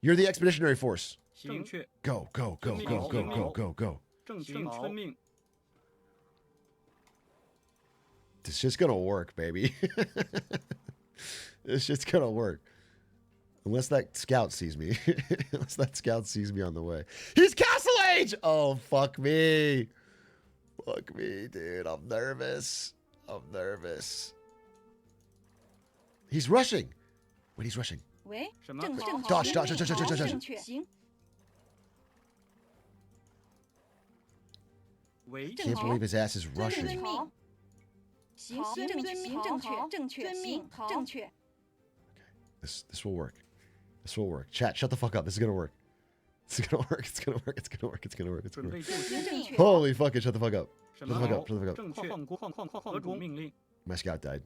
You're the expeditionary force. Go. It's just gonna work, baby. It's just gonna work. Unless that scout sees me. Unless that scout sees me on the way. He's Castle Age! Oh, fuck me. Fuck me, dude. I'm nervous. He's rushing. Wait, he's rushing. Dodge. 行， Can't believe his ass is rushing. 好，行，正确，行，正确。 This will work. Chat, shut the fuck up. This is gonna work. It's gonna work. Holy fuck it, shut the fuck up. Shut the fuck up. My scout died.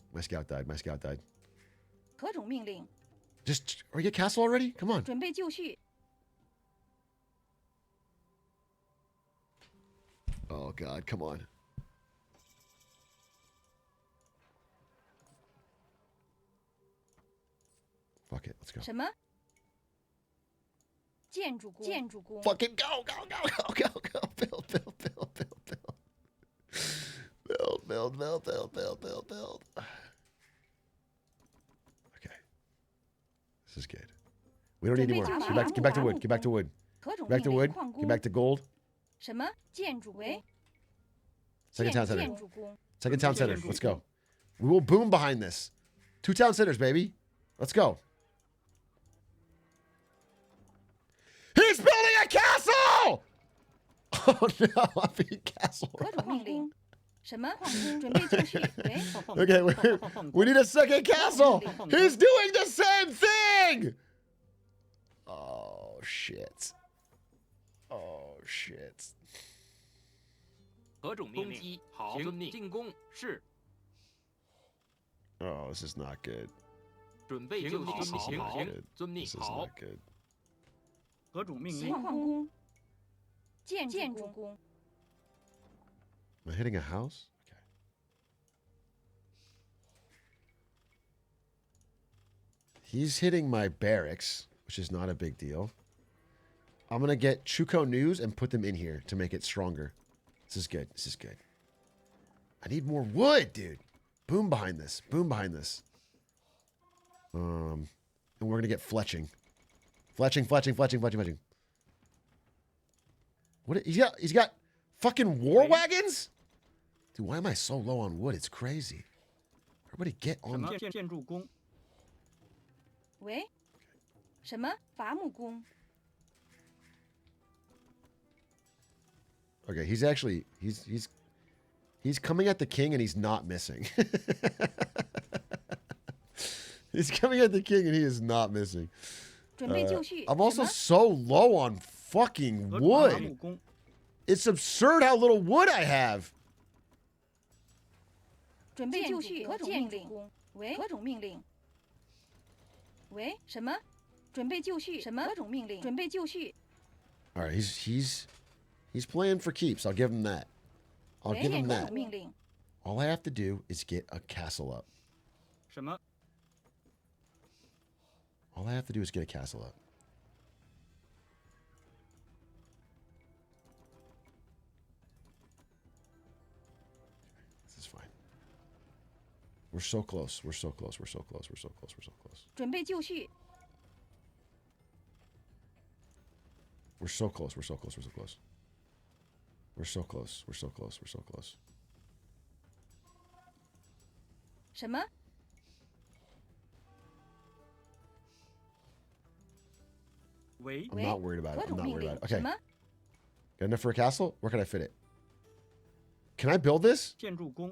何种命令？ Just, are we get castle already? Come on. 准备就绪。 Oh god, come on. Fuck it, let's go. 什么？建筑工。 Fucking go. Build. Okay. This is good. We don't need any more. Get back to wood. 何种 Back to 命 wood. 令？矿 Get 工。 back to gold. 什么？建筑工。 Second town center. 建筑工。 Second town center. Let's go. We will boom behind this. 2 town centers, baby. Let's go. He's building a castle! Oh no, I'm being castle. 何种命令？什么？矿工准备就绪。喂， Okay, we need a second castle. He's doing the same thing. Oh shit. 何种命令？好，遵命。进攻是。 Oh, this is not good. 准备就绪，行，遵命。好。何种命令？矿工。建筑工。 Am I hitting a house? Okay. He's hitting my barracks, which is not a big deal. I'm going to get Chuko News and put them in here to make it stronger. This is good. This is good. I need more wood, dude. Boom behind this. Boom behind this. And we're going to get fletching. Fletching. What? He's got fucking war wagons? Dude, why am I so low on wood? It's crazy. Everybody get on. 建筑工。喂，什么伐木工？ Okay, he's actually he's coming at the king and he's not missing. He's coming at the king and he is not missing. I'm also so low on fucking wood. It's absurd how little wood I have. 准备就绪，何种命令？喂，何种命令？喂，什么？准备就绪，什么？何种命令？准备就绪。 All right, he's playing for keeps. I'll give him that. I'll give him that. All I have to do is get a castle up. 什么？ All I have to do is get a castle up. This is fine. We're so close. We're so close. We're so close. We're so close. We're so close. 准备就绪。 We're so close. We're so close. We're so close. We're so close. We're so close. We're so close. 什么？ I'm not worried about it. I'm not worried about it. Okay. Got enough for a castle? Where can I fit it? Can I build this?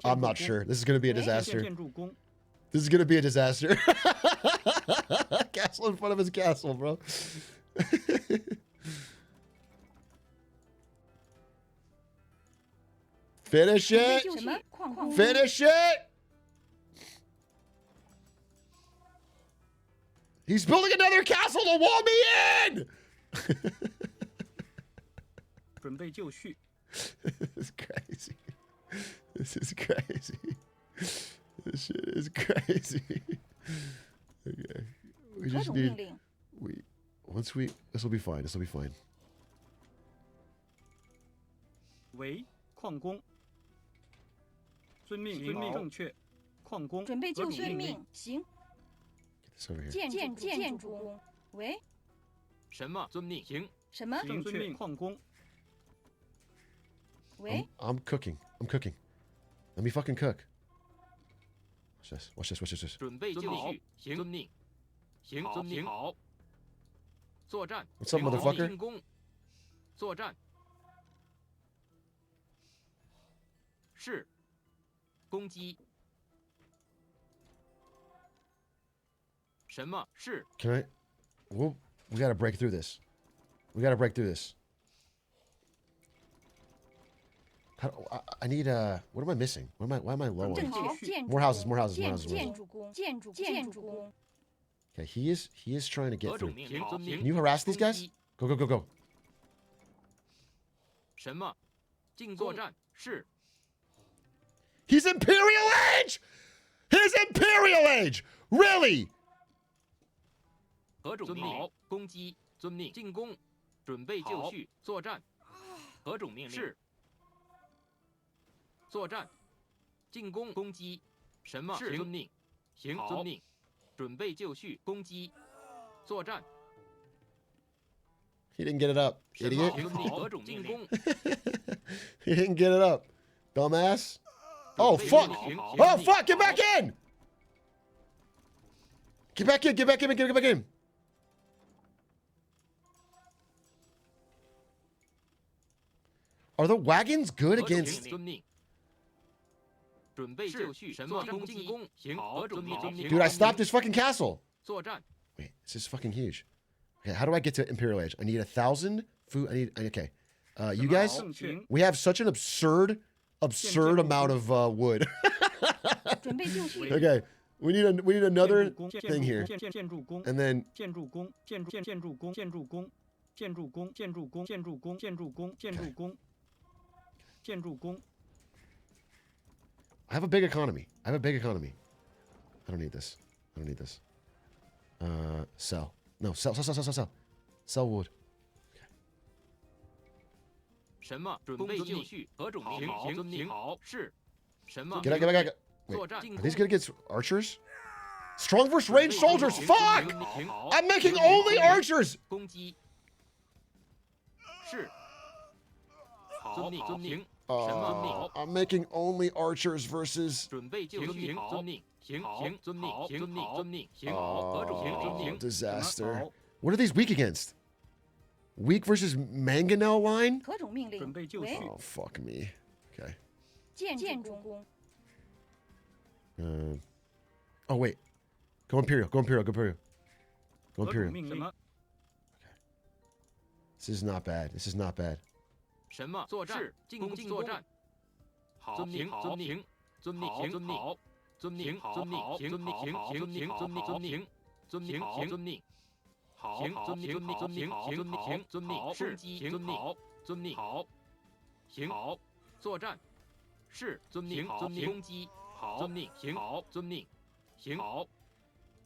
I'm not sure. This is going to be a disaster. This is going to be a disaster. Castle in front of his castle, bro. Finish it. Finish it. He's building another castle to wall me in. This is crazy. This is crazy. This shit is crazy. Okay. We just need. This will be fine. This will be fine. 喂，矿工。遵命，正确。矿工。准备就绪，遵命，行。 建筑工。喂。什么？遵命，行。什么？遵命，矿工。喂。I'm cooking. I'm cooking. Let me fucking cook. Watch this. Watch this. Watch this. 准备就绪，行，遵命，行，遵命，好。作战。What's up, motherfucker? 进攻。作战。是。攻击。什么是？ Can I? We gotta break through this. We gotta break through this. I need what am I missing? Why am I low on? More houses. Okay, he is trying to get through. Can you harass these guys? Go. 什么？进作战是。 He's Imperial Age! He's Imperial Age! Really? 何种命令？攻击，遵命，进攻，准备就绪，作战。何种命令？是。作战，进攻，攻击。什么？是遵命，行，遵命，准备就绪，攻击，作战。 He didn't get it up, idiot. 何种命令？ He didn't get it up, dumbass. Oh fuck! Oh fuck! Get back in! Get back in! Get back in! Get back in! Are the wagons good against? Dude, I stopped his fucking castle. Wait, this is fucking huge. Okay, how do I get to Imperial Age? I need 1,000 food. Okay. You guys, we have such an absurd absurd amount of wood. 准备就绪。 Okay, we need another thing here, and then I have a big economy. I don't need this. Sell. No, sell. Sell wood. 什么？准备就绪，何种命令？遵命。好，是。什么？ Get out. Wait, are these gonna get archers? Strong versus ranged soldiers. Fuck! I'm making only archers. 攻击。是。好，遵命。什么？ I'm making only archers versus. 准备就绪，遵命。行，遵命，遵命。行，何种行？遵命。 Disaster. What are these weak against? Weak versus mangonel line? 何种命令？喂， Oh, fuck me. Okay. 建筑工。 Oh, wait. Go Imperial. This is not bad. 什么？作战。是。攻击作战。好，遵命。遵命。遵命。遵命。遵命。遵命。遵命。遵命。遵命。遵命。遵命。好，遵命。遵命。遵命。遵命。遵命。是。遵命。遵命。好。行。好。作战。是。遵命。遵命。攻击。好。遵命。行。好。遵命。行。好。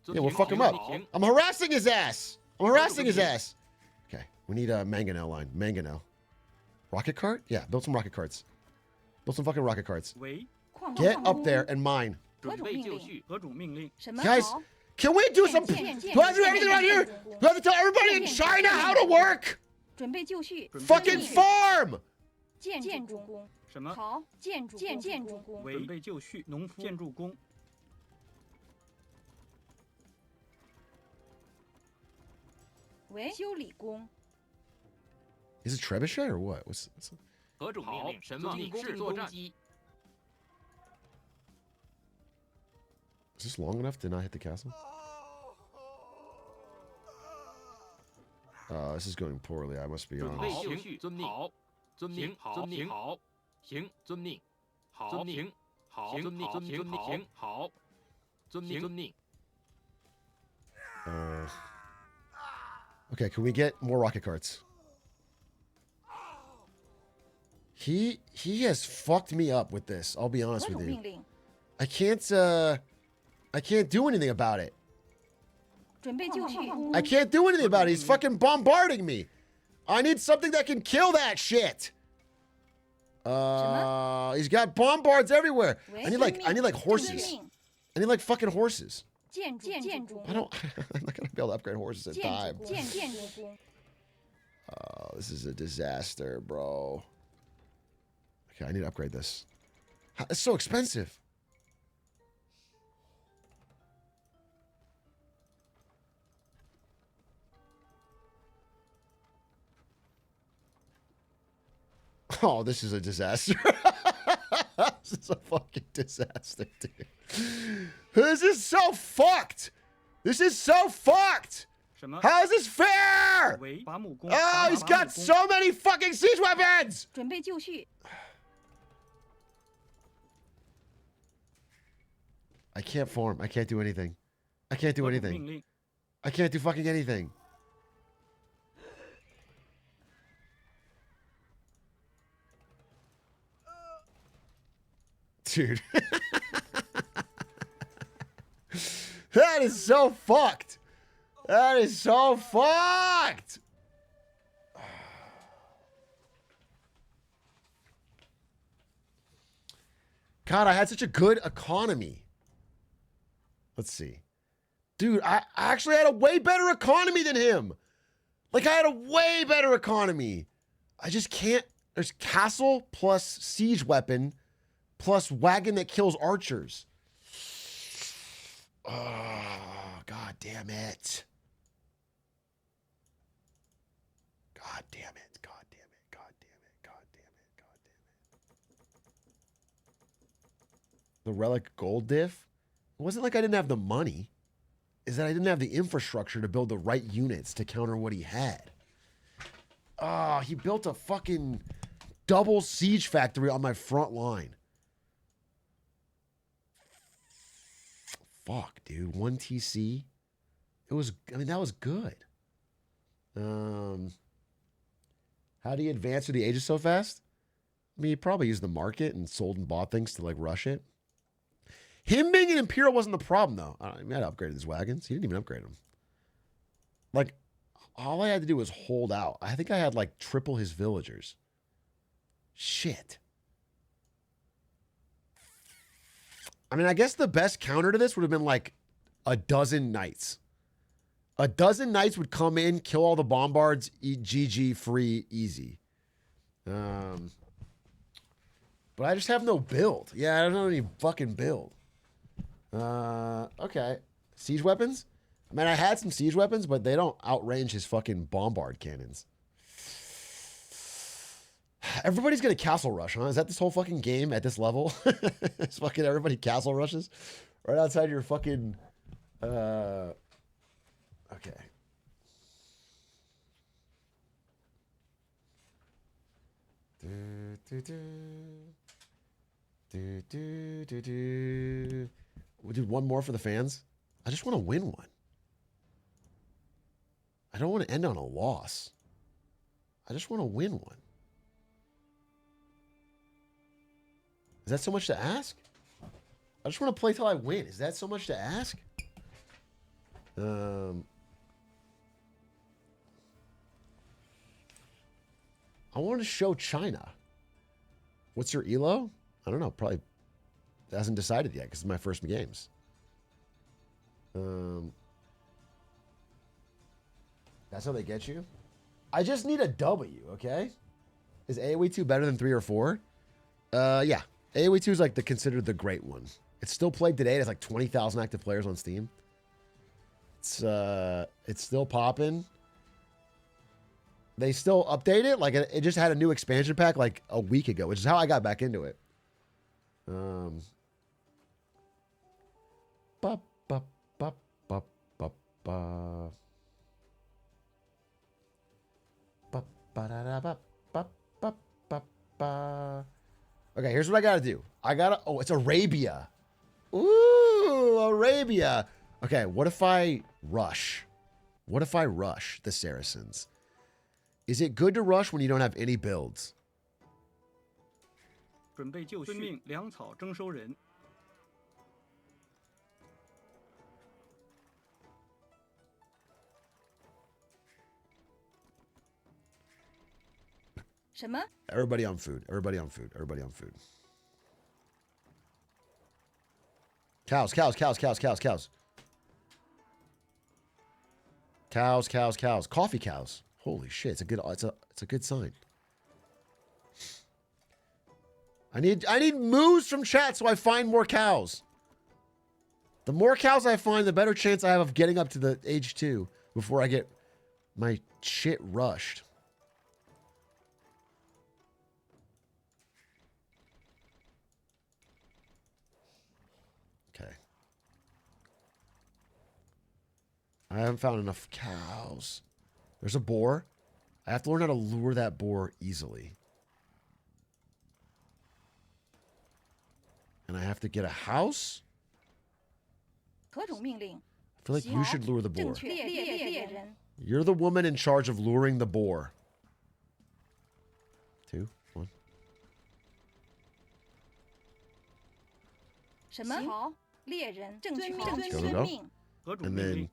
Yeah, we'll fuck him up. I'm harassing his ass. Okay, we need a mangonel line. Mangonel. Rocket cart? Yeah, build some rocket carts. Build some fucking rocket carts. 矿工 Get up there and mine. 何种命令？什么？ Guys, can we do some... Do I do everything right here? Do I have to tell everybody in China how to work? 准备就绪。 Fucking farm! 建筑工。什么？好，建筑工。准备就绪，农夫。建筑工。 喂，修理工。 Is it trebuchet or what? What's 何种命令？什么？是作战。 Is this long enough to not hit the castle? This is going poorly. I must be 准备 honest. 就绪，遵命。好，遵命。遵命。好，行，遵命。好，遵命。好，遵命。遵命。行，好，遵命。遵命。 Okay, can we get more rocket carts? He has fucked me up with this. I'll be honest 何 with 种 you. 命令？ I can't do anything about it. 准备就绪。 I can't do anything about it. He's fucking bombarding me. I need something that can kill that shit. He's got bombards everywhere. I need like horses. I need like fucking horses. 建筑 I don't. I'm not gonna be able to upgrade horses in 建 time. 筑工。 Oh, this is a disaster, bro. Okay, I need to upgrade this. It's so expensive. Oh, this is a disaster. This is a fucking disaster, dude. This is so fucked. How is this fair? Oh, he's got so many fucking siege weapons. 准备就绪。 I can't farm. I can't do anything. I can't do anything. I can't do fucking anything. Dude. That is so fucked. That is so fucked. God, I had such a good economy. Let's see. Dude, I actually had a way better economy than him. Like, I had a way better economy. I just can't. There's castle plus siege weapon plus wagon that kills archers. Oh, God damn it. God damn it. God damn it. God damn it. God damn it. God damn it. The relic gold diff? It wasn't like I didn't have the money. Is that I didn't have the infrastructure to build the right units to counter what he had. Oh, he built a fucking double siege factory on my front line. Fuck, dude. 1 TC. It was, I mean, that was good. How do you advance through the ages so fast? I mean, he probably used the market and sold and bought things to like rush it. Him being an Imperial wasn't the problem, though. I mean, I had upgraded his wagons. He didn't even upgrade them. Like, all I had to do was hold out. I think I had like triple his villagers. Shit. I mean, I guess the best counter to this would have been like a dozen knights. A dozen knights would come in, kill all the bombards, eat GG free, easy. But I just have no build. Yeah, I don't have any fucking build. Okay. Siege weapons? I mean, I had some siege weapons, but they don't outrange his fucking bombard cannons. Everybody's gonna castle rush, huh? Is that this whole fucking game at this level? It's fucking everybody castle rushes right outside your fucking. Okay. We'll do one more for the fans. I just want to win one. I don't want to end on a loss. I just want to win one. Is that so much to ask? I just want to play till I win. Is that so much to ask? I want to show China. What's your ELO? I don't know. Probably hasn't decided yet because it's my first games. That's how they get you? I just need a W, okay? Is AoE 2 better than 3 or 4? Yeah. AoE 2 is like considered the great one. It's still played today. It has like 20,000 active players on Steam. It's still popping. They still update it. Like it just had a new expansion pack like a week ago, which is how I got back into it. Okay, here's what I gotta do. Oh, it's Arabia. Ooh, Arabia. Okay, what if I rush? What if I rush the Saracens? Is it good to rush when you don't have any builds? 准备就绪，遵命粮草征收人。什么？ Everybody on food. Everybody on food. Everybody on food. Cows, cows, cows, cows, cows, cows. Cows, cows, cows. Coffee cows. Holy shit! It's a good sign. I need moves from chat so I find more cows. The more cows I find, the better chance I have of getting up to the age 2 before I get my shit rushed. Okay. I haven't found enough cows. There's a boar. I have to learn how to lure that boar easily. And I have to get a house? 何种命令？ I feel like you should lure the boar. 猎人。 You're the woman in charge of luring the boar. 2, 1. 什么？好，猎人正确命， Go, 遵 go. 命。 何种 And 命 then 令？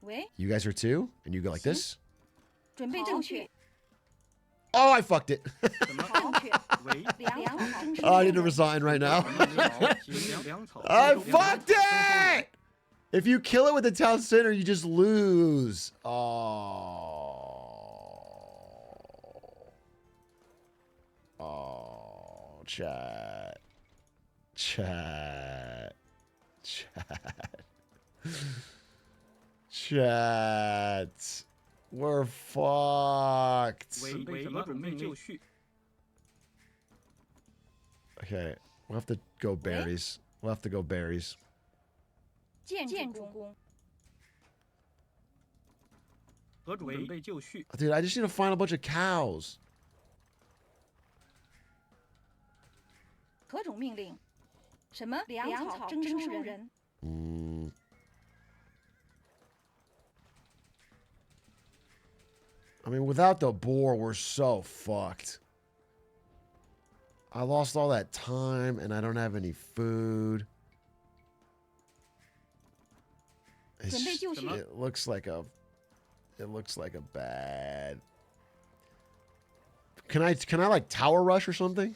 喂， you guys are 2, and you go like this. 准备正确。 Oh, I fucked it. 什么？正确。为 粮草征收 Oh, I need 猎 to 人。 resign right now. 粮草。 I fucked it! If you kill it with the town center, you just lose. Oh, chat. Chat. Chat. Chat. We're fucked. 准备什么？准备就绪。 Okay, we'll have to go berries. We'll have to go berries. 建筑工。 何种准备就绪？ Dude, I just need to find a bunch of cows. 何种命令？什么粮草征收人？ I mean, without the boar, we're so fucked. I lost all that time, and I don't have any food. It looks like a bad. Can I like tower rush or something?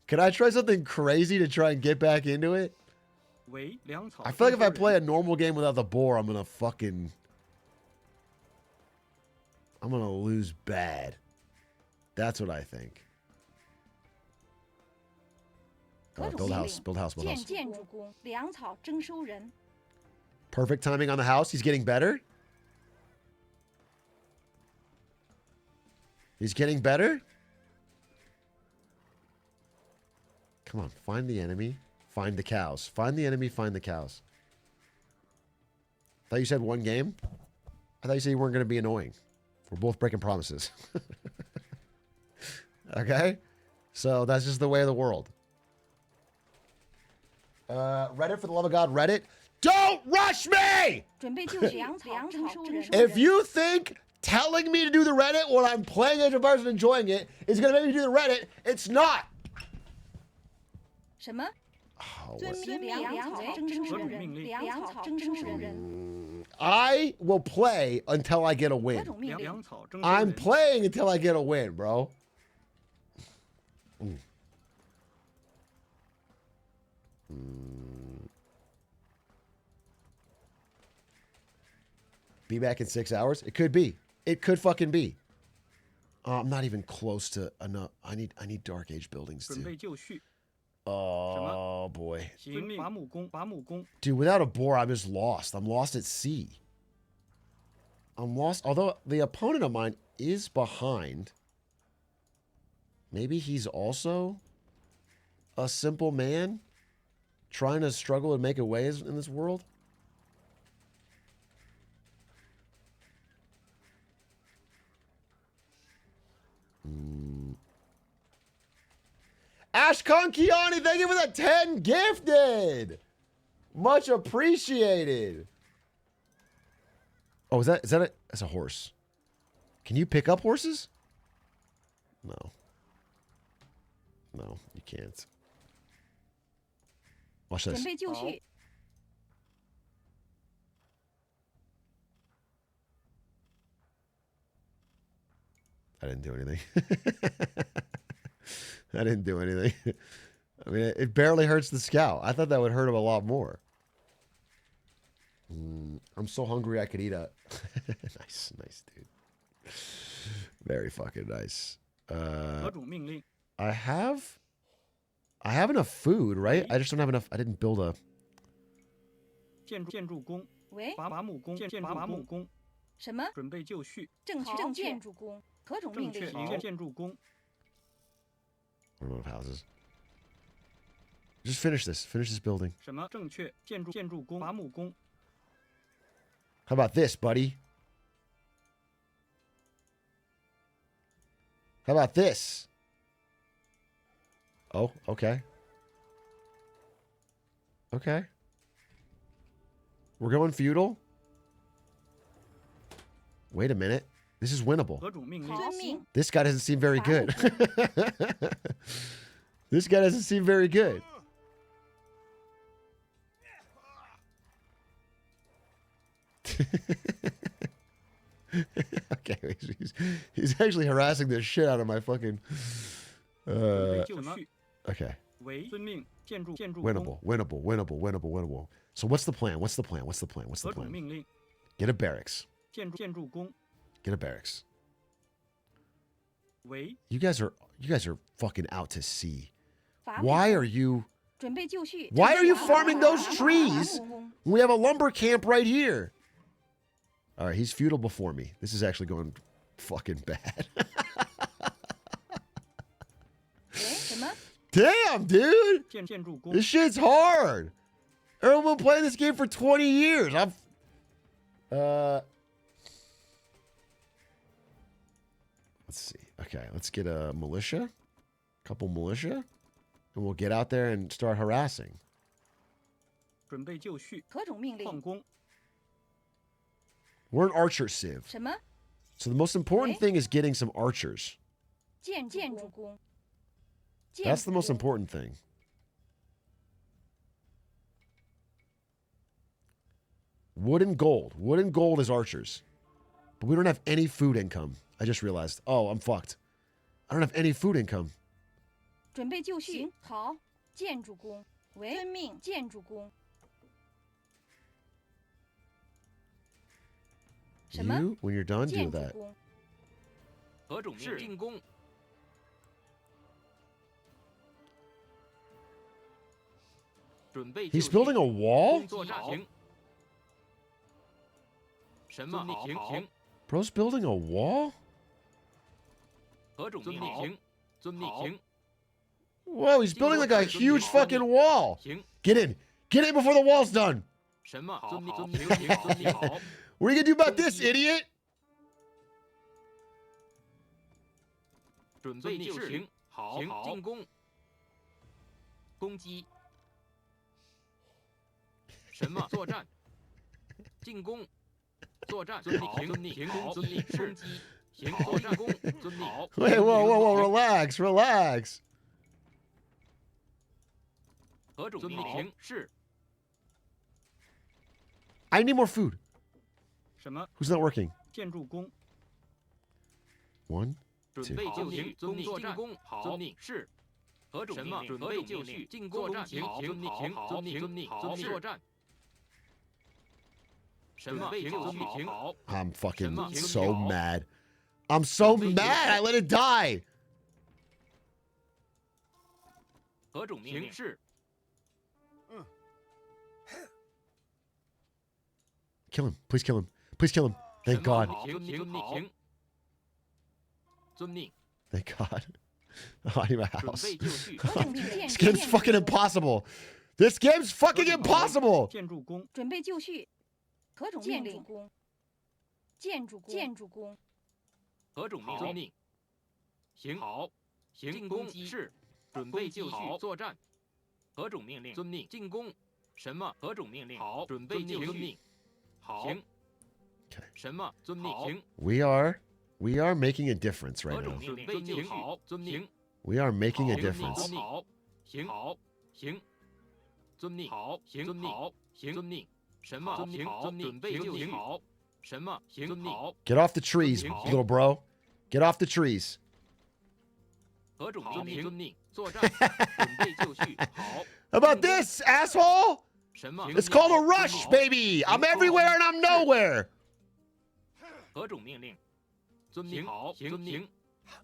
Can I try something crazy to try and get back into it? I feel like if I play a normal game without the boar, I'm gonna lose bad. That's what I think. Build house. Perfect timing on the house. He's getting better. He's getting better. Come on, find the enemy. Find the cows. Find the enemy, find the cows. I thought you said one game. I thought you said you weren't going to be annoying. We're both breaking promises. Okay? So that's just the way of the world. Reddit, for the love of God, Reddit. Don't rush me! If you think telling me to do the Reddit when I'm playing Age of Empires and enjoying it is going to make me do the Reddit, it's not. I will play until I get a win. I'm playing until I get a win, bro. Be back in 6 hours? It could be. It could fucking be. I'm not even close to enough. I need Dark Age buildings too. Oh boy. Dude, without a boar, I'm just lost. I'm lost at sea. I'm lost. Although the opponent of mine is behind. Maybe he's also a simple man trying to struggle and make a way in this world. Ashcon Kiani, thank you for the 10 gifted. Much appreciated. Oh, is that that's a horse. Can you pick up horses? No. No, you can't. Watch this. I didn't do anything. I didn't do anything. I mean, it barely hurts the scout. I thought that would hurt him a lot more. I'm so hungry I could eat a... nice, dude. Very fucking nice. I have enough food, right? I just don't have enough. I didn't build a... I don't know of houses. Just finish this. Finish this building. How about this, buddy? How about this? Oh, okay. Okay. We're going feudal? Wait a minute. This is winnable. This guy doesn't seem very good. This guy doesn't seem very good. Okay, he's actually harassing the shit out of my fucking... okay. Winnable. So what's the plan? What's the plan? Get a barracks. Get a barracks. You guys are fucking out to sea. Why are you farming those trees when we have a lumber camp right here? All right, he's feudal before me. This is actually going fucking bad. Damn, dude. This shit's hard. Everyone been playing this game for 20 years. Let's see. Okay, let's get a militia. Couple militia. and we'll get out there and start harassing. 准备就绪。何种命令？矿工。 We're an archer civ. 什么？ So the most important thing is getting some archers. 建筑工。 That's the most important thing. Wood and gold. Wood and gold is archers. But we don't have any food income. I just realized. Oh, I'm fucked. I don't have any food income. 准备就绪。好，建筑工。喂，遵命，建筑工。什么？ You, when you're done, do 建筑 that. 工。何种命令？进攻。准备就绪。 He's building a wall? 作战行。什么？行行。 Bro's building a wall? 何种命令？行。遵命行。 Whoa, he's building like a huge fucking wall. Get in. Get in before the wall's done. 什么？遵命遵命行。遵命好。 What are you gonna do about this, idiot? 准备就绪。好，进攻。攻击。什么？作战。进攻。作战。遵命遵命行。遵命攻击。行。作战攻。遵命。 Wait, whoa. Relax, relax. 何种命令？是。 I need more food. 什么？ Who's not working? 建筑工。 1, 准备就绪，遵命进攻，好，遵命是。何种命令？准备就绪，进攻，作战，行，遵命行，遵命遵命，遵命作战。什么？备就绪，行，好。 I'm fucking so mad. I'm so mad. I let it die. 何种命令？是。 Kill him. Please kill him. Please kill him. Thank God. 遵命。 Thank God. Oh, I need my house. 准备就绪。 This game's fucking impossible. This game's fucking impossible. 建筑工。准备就绪。何种命令？建筑工。建筑工。何种命令？命。行好。行攻击是。准备就绪，作战。何种命令？遵命进攻。什么？何种命令？好，准备就绪。 好，行。什么？遵命行。 We are making a difference right 何种 now. 命令？准备就绪，好，遵命。 We are making a 遵命 difference. 好，行好，行。遵命好，行遵命好，行遵命。什么？遵命好，准备就绪好。什么？行遵命好。 Get off the trees, little bro. Get off the trees. 何种遵命？遵命作战。准备就绪好。 How about this, asshole? 什么？ It's called a rush, baby. I'm everywhere and I'm nowhere. 何种命令？遵命好，行遵命。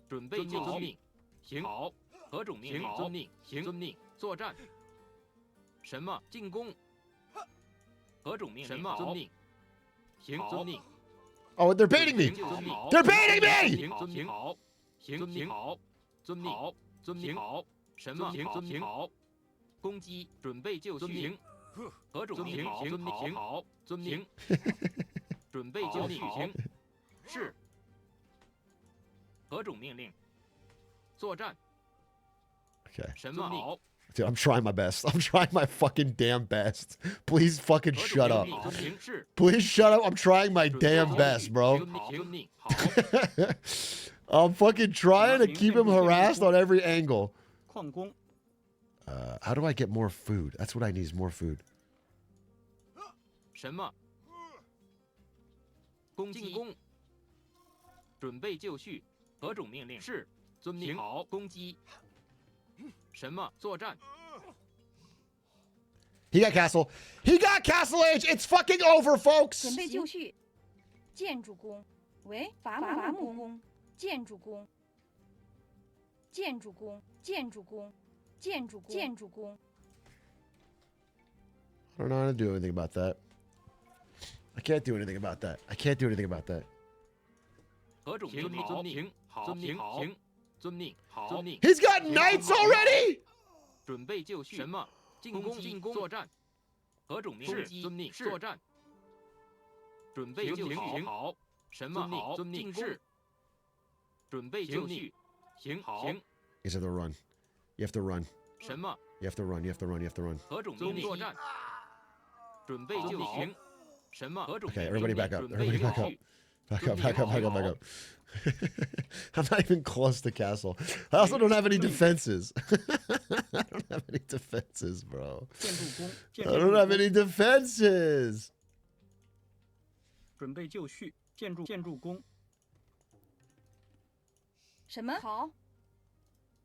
准备就绪，行好。何种命令？遵命行遵命作战。什么？进攻。何种命令？什么？遵命。行遵命。 Oh, they're baiting me. They're baiting me. 行遵命好，行遵命好，遵命好，遵命好。什么？行遵命好。攻击，准备就绪。 何种命令？遵命行好，遵命。准备就绪行。是。何种命令？作战。 Okay. 什么好？ Dude, I'm trying my best. I'm trying my fucking damn best. Please fucking shut up. Please shut up. I'm trying my damn best, bro. I'm fucking trying to keep him harassed on every angle. 矿工。 How do I get more food? That's what I need is more food. 什么？攻击攻。准备就绪。何种命令？是。遵命好。攻击。什么？作战。 He got castle. He got castle age. It's fucking over, folks. 准备就绪。建筑工。喂，伐木工。建筑工。建筑工。建筑工。建筑工。建筑工。 I don't know how to do anything about that. I can't do anything about that. I can't do anything about that. 何种命令？遵命好，遵命行，遵命好，遵命。 He's got knights already. 准备就绪。什么？进攻进攻作战。何种命令？遵命作战。准备就绪好。什么好？遵命是。准备就绪。行好。 You have to run. You have to run. 什么？ You have to run. You have to run. You have to run. 何种命令？作战。准备就绪。什么？何种 Okay, 命 everybody 令？ back up. 准备 Everybody 就 back 绪 up.。Back up, back up, back up, back up. I'm not even close to castle. I also don't have any defenses. I don't have any defenses, bro. 建筑工， I don't have any defenses. 准备就绪，建筑工，什么？好。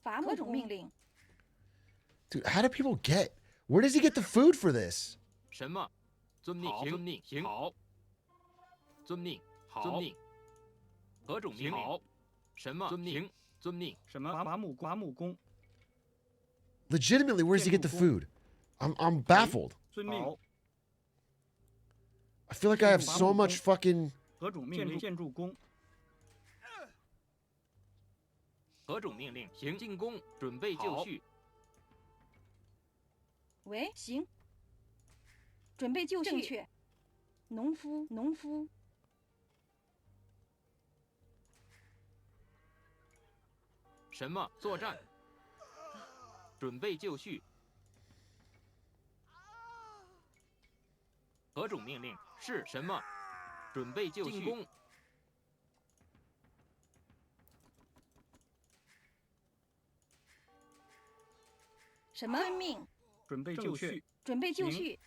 伐木工。命令。 Dude, how do people get? Where does he get the food for this? 什么？遵命。遵命。行。好。遵命。好。遵命。何种命令？好。什么？遵命。遵命。什么？伐木工， Legitimately, where does he get the food? I'm baffled. 遵命。 I feel like I have so much fucking. 何种命令？建筑工，何种命令？行。进攻。准备就绪。 喂，行。准备就绪。正确。农夫。什么？作战。准备就绪。何种命令？是什么？准备就绪。进攻。什么？遵命。准备就绪，准备就绪。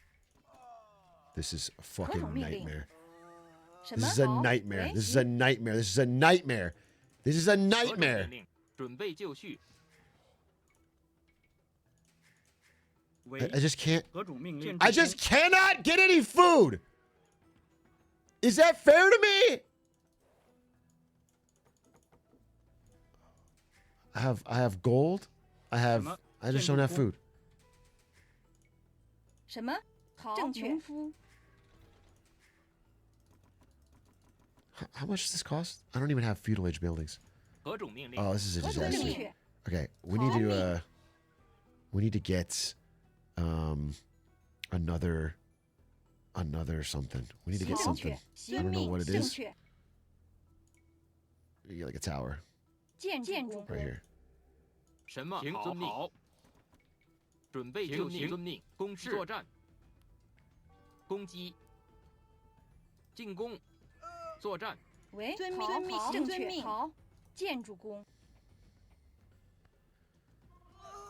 This is a fucking nightmare. 什么？ This is a nightmare. This is a nightmare. This is a nightmare. This is a 何种 nightmare. 命令？准备就绪。 I just can't. 何种命令？ I just cannot get any food. Is that fair to me? I have gold. I just don't have food. 什么？好。正确。农夫。 How much does this cost? I don't even have feudal age buildings. 何种命令？ Oh, this is a 正 disaster. 确。 Okay, we need to get another something. We need to get 正 something. 确。 I don't know what it 正 is. 确。 You get like a tower 建筑 right here. 什么？行。遵命。准备就绪。遵命。攻势。作战。攻击。进攻。作战。喂，遵命。正确。好。建筑工。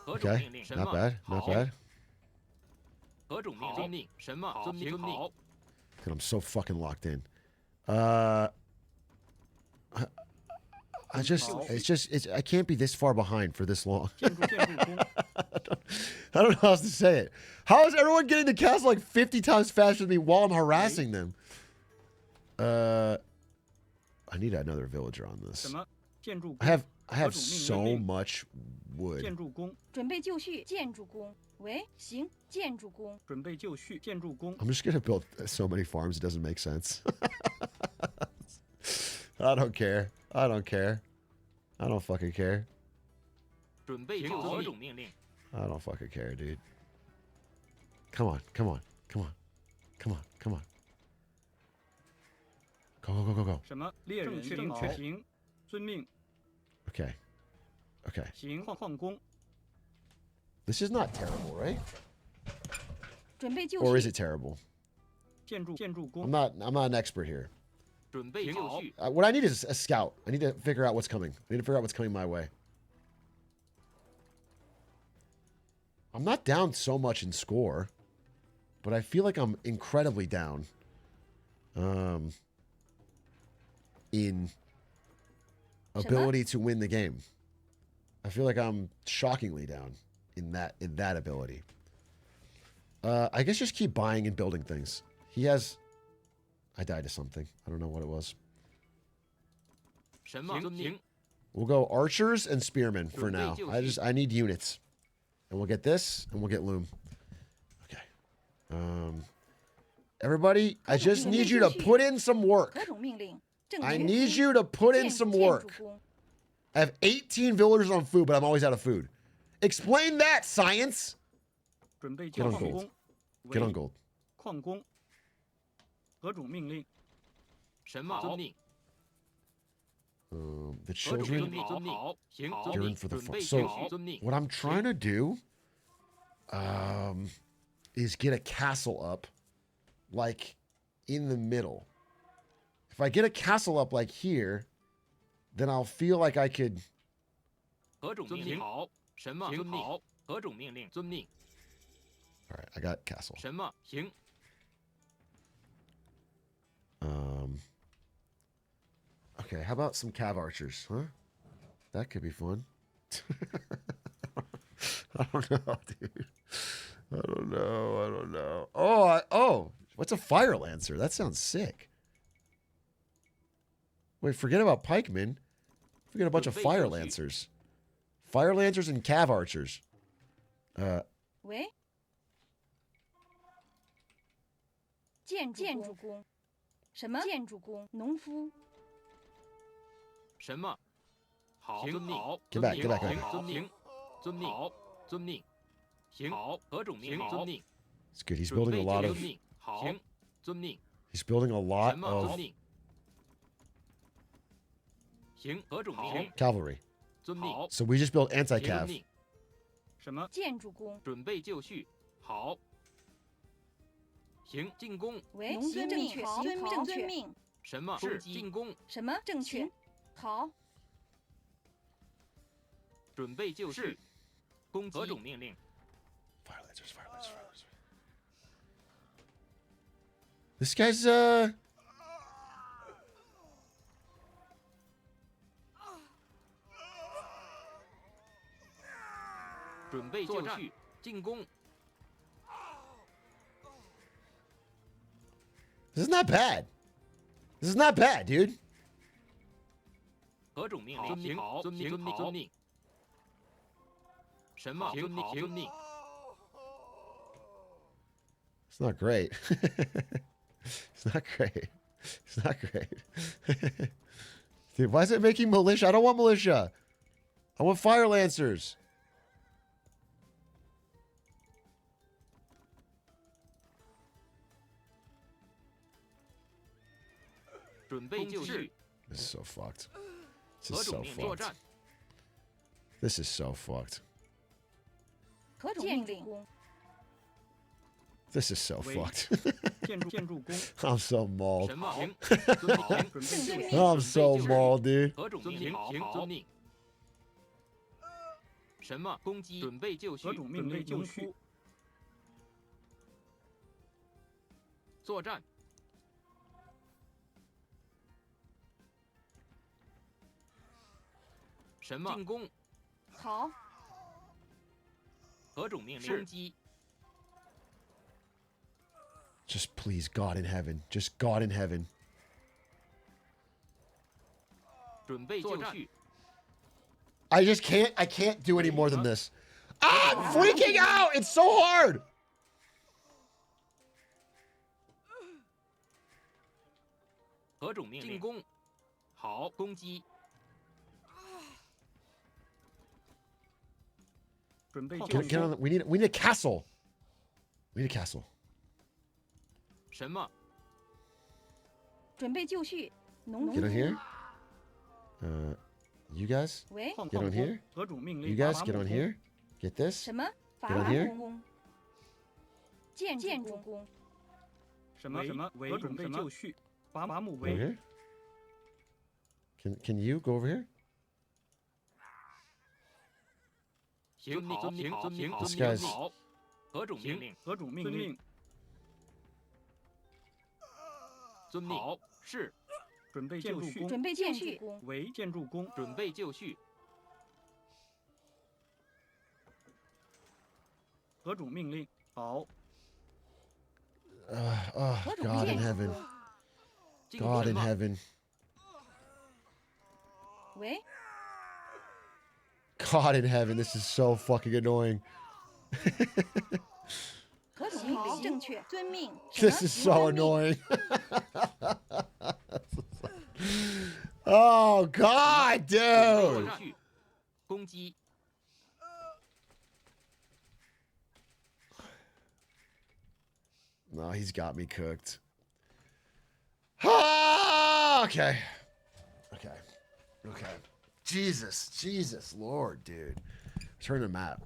何种 Okay, 命令？什么？ not bad, not 好。 bad. 何种命令？遵命。什么？遵命。好。 God, I'm so fucking locked in. I can't be this far behind for this long. 建筑工， I don't know how else to say it. How is everyone getting the castle like 50 times faster than me while I'm harassing them? I need another villager on 什 this. 么？建筑工， I have so much wood. 建筑工，准备就绪。建筑工。喂，行。建筑工。准备就绪，建筑工， I'm just gonna build so many farms it doesn't make sense. I don't care. I don't care. I don't fucking care. 准备就绪。何种命令？ I don't fucking care, dude. Come on, come on, come on, come on, come on. Go, go, go, go, go. 什么？猎人正确。行，遵命。 Okay. Okay. 行，矿工， This is not terrible, right? 准备就 Or is 绪。 it terrible? 建筑 I'm 工， not an expert here. 准备就绪。 What I need is a scout. I need to figure out what's coming. I need to figure out what's coming my way. I'm not down so much in score, but I feel like I'm incredibly down. In ability to win the game. I feel like I'm shockingly down in that ability. I guess just keep buying and building things. He has. I died to something. I don't know what it was. 什么？行。 We'll go archers and spearmen for now. I need units. And we'll get this and we'll get loom. Okay. Everybody, I just need you to put in some work. 何种命令？正确。 I need you to put in some 建 work. 筑工。 I have 18 villagers on food, but I'm always out of food. Explain that, science. 准备 Get 就 on 矿 gold. 工， Get on gold. 矿工，何种命令？什么？遵命。 The 何种命 children 令？遵命。好。行。 are 遵 in 命。 for the 准 fun. 备 So 就绪。遵命。 what I'm trying to do is get a castle up, like, in the middle. If I get a castle up like here, then I'll feel like I could... 何种命令？好，什么？遵命。好，何种命令？遵命。 All right, I got castle. 什么？行。 Okay, how about some cav archers, huh? That could be fun. I don't know, dude. I don't know. Oh, what's a fire lancer? That sounds sick. Wait, forget about pikemen. Forget a bunch of fire lancers. Fire lancers and cav archers. 喂，建筑工，什么建筑工？农夫。什么？好，遵命。好， Get back, get back, 行 get back. 遵命。遵命。好，遵命。行。好，何种命令？遵命。 It's good. He's building a lot of. 遵命。好，遵命。 He's building a lot 什么？ of 遵命。行，何种命令？ cavalry. 遵命。 So we just built 行，遵 anti-cav. 命。什么？建筑工。准备就绪。好。行，进攻。喂，农尊正确，遵命。什么？是进攻。什么正确？好。准备就绪。攻击。何种命令？ Fire lancers. This guy's 准备就绪，进攻。 This is not bad. This is not bad, dude. 何种命令？行，遵命，遵命，遵命。什么？遵命，遵命。 It's not great. It's not great. It's not great. Dude, why is it making militia? I don't want militia. I want fire lancers. This is so fucked. This is so fucked. This is so fucked. This is so fucked. 建筑工。 I'm so mauled. 什么？行， I'm so mauled, dude. 何种命令？行，遵命。什么？攻击。准备就绪。何种命令？就绪。作战。什么？进攻。好。何种命令？攻击。 Just please, God in heaven. Just God in heaven. 准备就绪。 I can't do any more than this. I'm freaking out! It's so hard! 何种命令？进攻。好，攻击。准备就 Get 绪。 on the, we need a castle. We need a castle. 什么？准备就绪，农 Get on here. You guys 喂， get on here. 何种命令？ You guys get on here. Get this. 什么？伐 Get on 木 here. 工。建筑工。什么？何准备就绪？伐木 Over 为。 here. Can you go over here? 行，好，行，好，行，好， This guy's 好。何种命令？何种命令？ 遵命。好，是。准备就绪。准备就绪。为建筑工。准备就绪。何种命令？好。 God in heaven. God in heaven. 喂， God in heaven. This is so fucking annoying. 何种命令？正确，遵命。 This is so annoying. Oh God, dude. 就绪。攻击。 No, he's got me cooked. Ah, okay. Jesus, Lord, dude. Turn the map.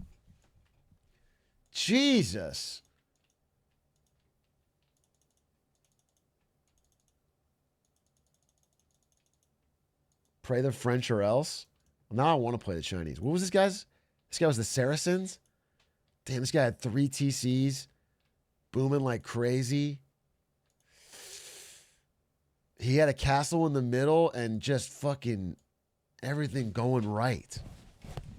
Jesus. Play the French or else. Now I want to play the Chinese. What was this guy's? This guy was the Saracens? Damn, this guy had 3 TCs. Booming like crazy. He had a castle in the middle and just fucking everything going right.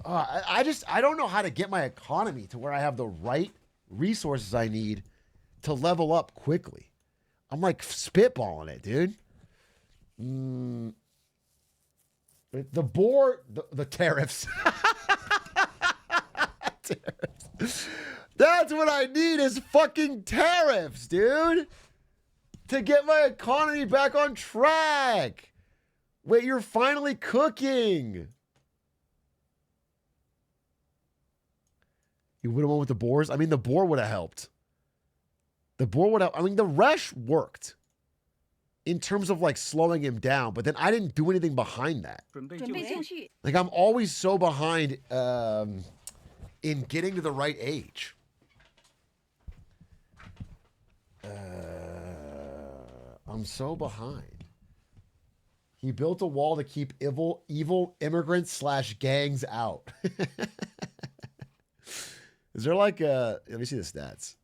I don't know how to get my economy to where I have the right resources I need to level up quickly. I'm like spitballing it, dude. The board, the tariffs. Tariffs. That's what I need is fucking tariffs, dude. To get my economy back on track. Wait, you're finally cooking. You would have went with the boars? I mean, the boar would have helped. The boar would have... I mean, the Resh worked. In terms of, like, slowing him down. But then I didn't do anything behind that. Like, I'm always so behind in getting to the right age. I'm so behind. He built a wall to keep evil immigrants / gangs out. Is there like a... Let me see the stats.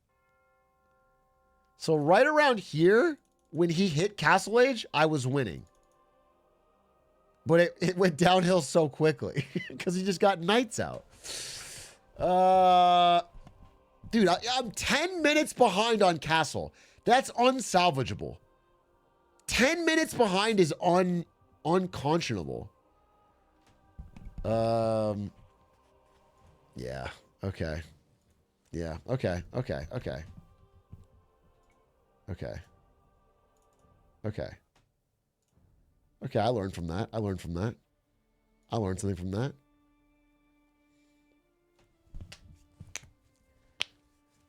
So right around here, when he hit Castle Age, I was winning. But it went downhill so quickly. Because he just got knights out. Dude, I'm 10 minutes behind on Castle. That's unsalvageable. 10 minutes behind is unconscionable. Yeah. Okay. Yeah. Okay. Okay. Okay. Okay. Okay. Okay. I learned from that. I learned from that. I learned something from that.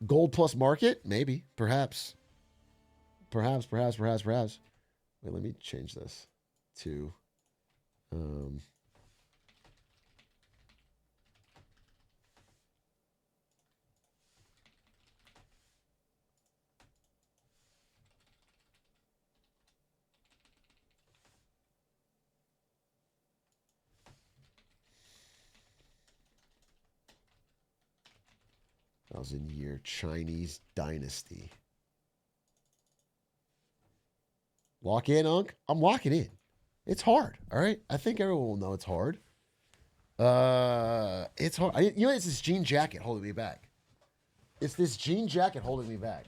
Gold plus market? Maybe. Perhaps. Perhaps. Wait, let me change this to Thousand-year Chinese dynasty. Lock in, Unc? I'm locking in. It's hard, all right? I think everyone will know it's hard. It's hard. You know, it's this jean jacket holding me back. It's this jean jacket holding me back.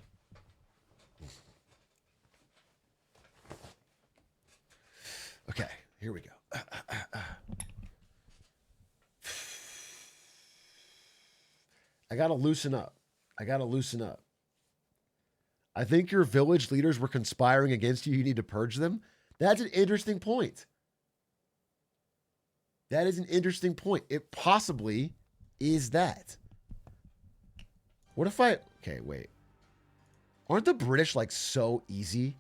Okay, here we go. I gotta loosen up. I think your village leaders were conspiring against you. You need to purge them. That's an interesting point. That is an interesting point. It possibly is that. What if I... Okay, wait. Aren't the British, like, so easy?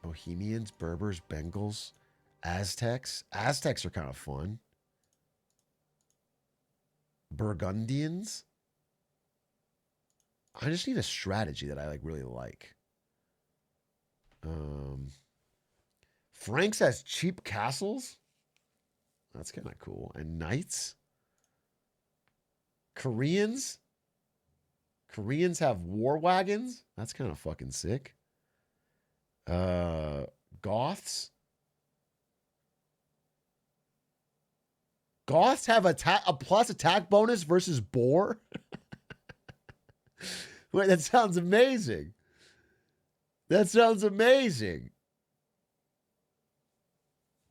Bohemians, Berbers, Bengals, Aztecs. Aztecs are kind of fun. Burgundians. I just need a strategy that I like really like. Franks has cheap castles. That's kind of cool. And knights. Koreans. Koreans have war wagons. That's kind of fucking sick. Goths. Goths have a plus attack bonus versus boar. Wait, that sounds amazing. That sounds amazing.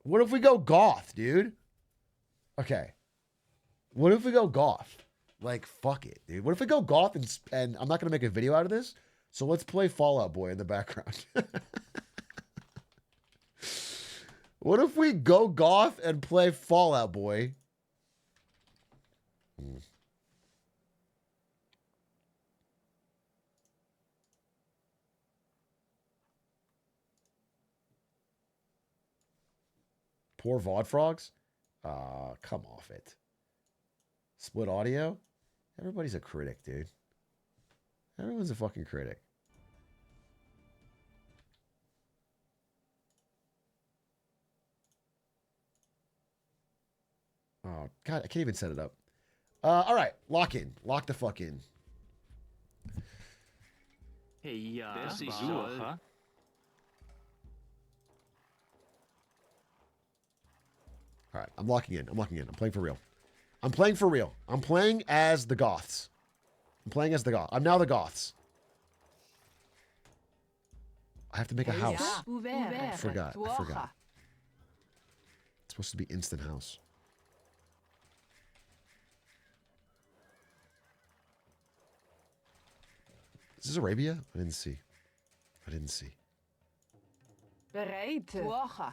What if we go Goth, dude? Okay. What if we go Goth? Like, fuck it, dude. What if we go Goth and I'm not going to make a video out of this, so let's play Fall Out Boy in the background. What if we go Goth and play Fall Out Boy? Poor VOD frogs? Come off it. Split audio? Everybody's a critic, dude. Everyone's a fucking critic. Oh, God, I can't even set it up. All right, lock in. Lock the fuck in. Das ist so, huh? All right, I'm locking in. I'm locking in. I'm playing for real. I'm playing for real. I'm playing as the Goths. I'm playing as the Goths. I'm now the Goths. I have to make a house. I forgot. I forgot. It's supposed to be instant house. Is this Arabia? I didn't see. I didn't see. Bereid. Okay.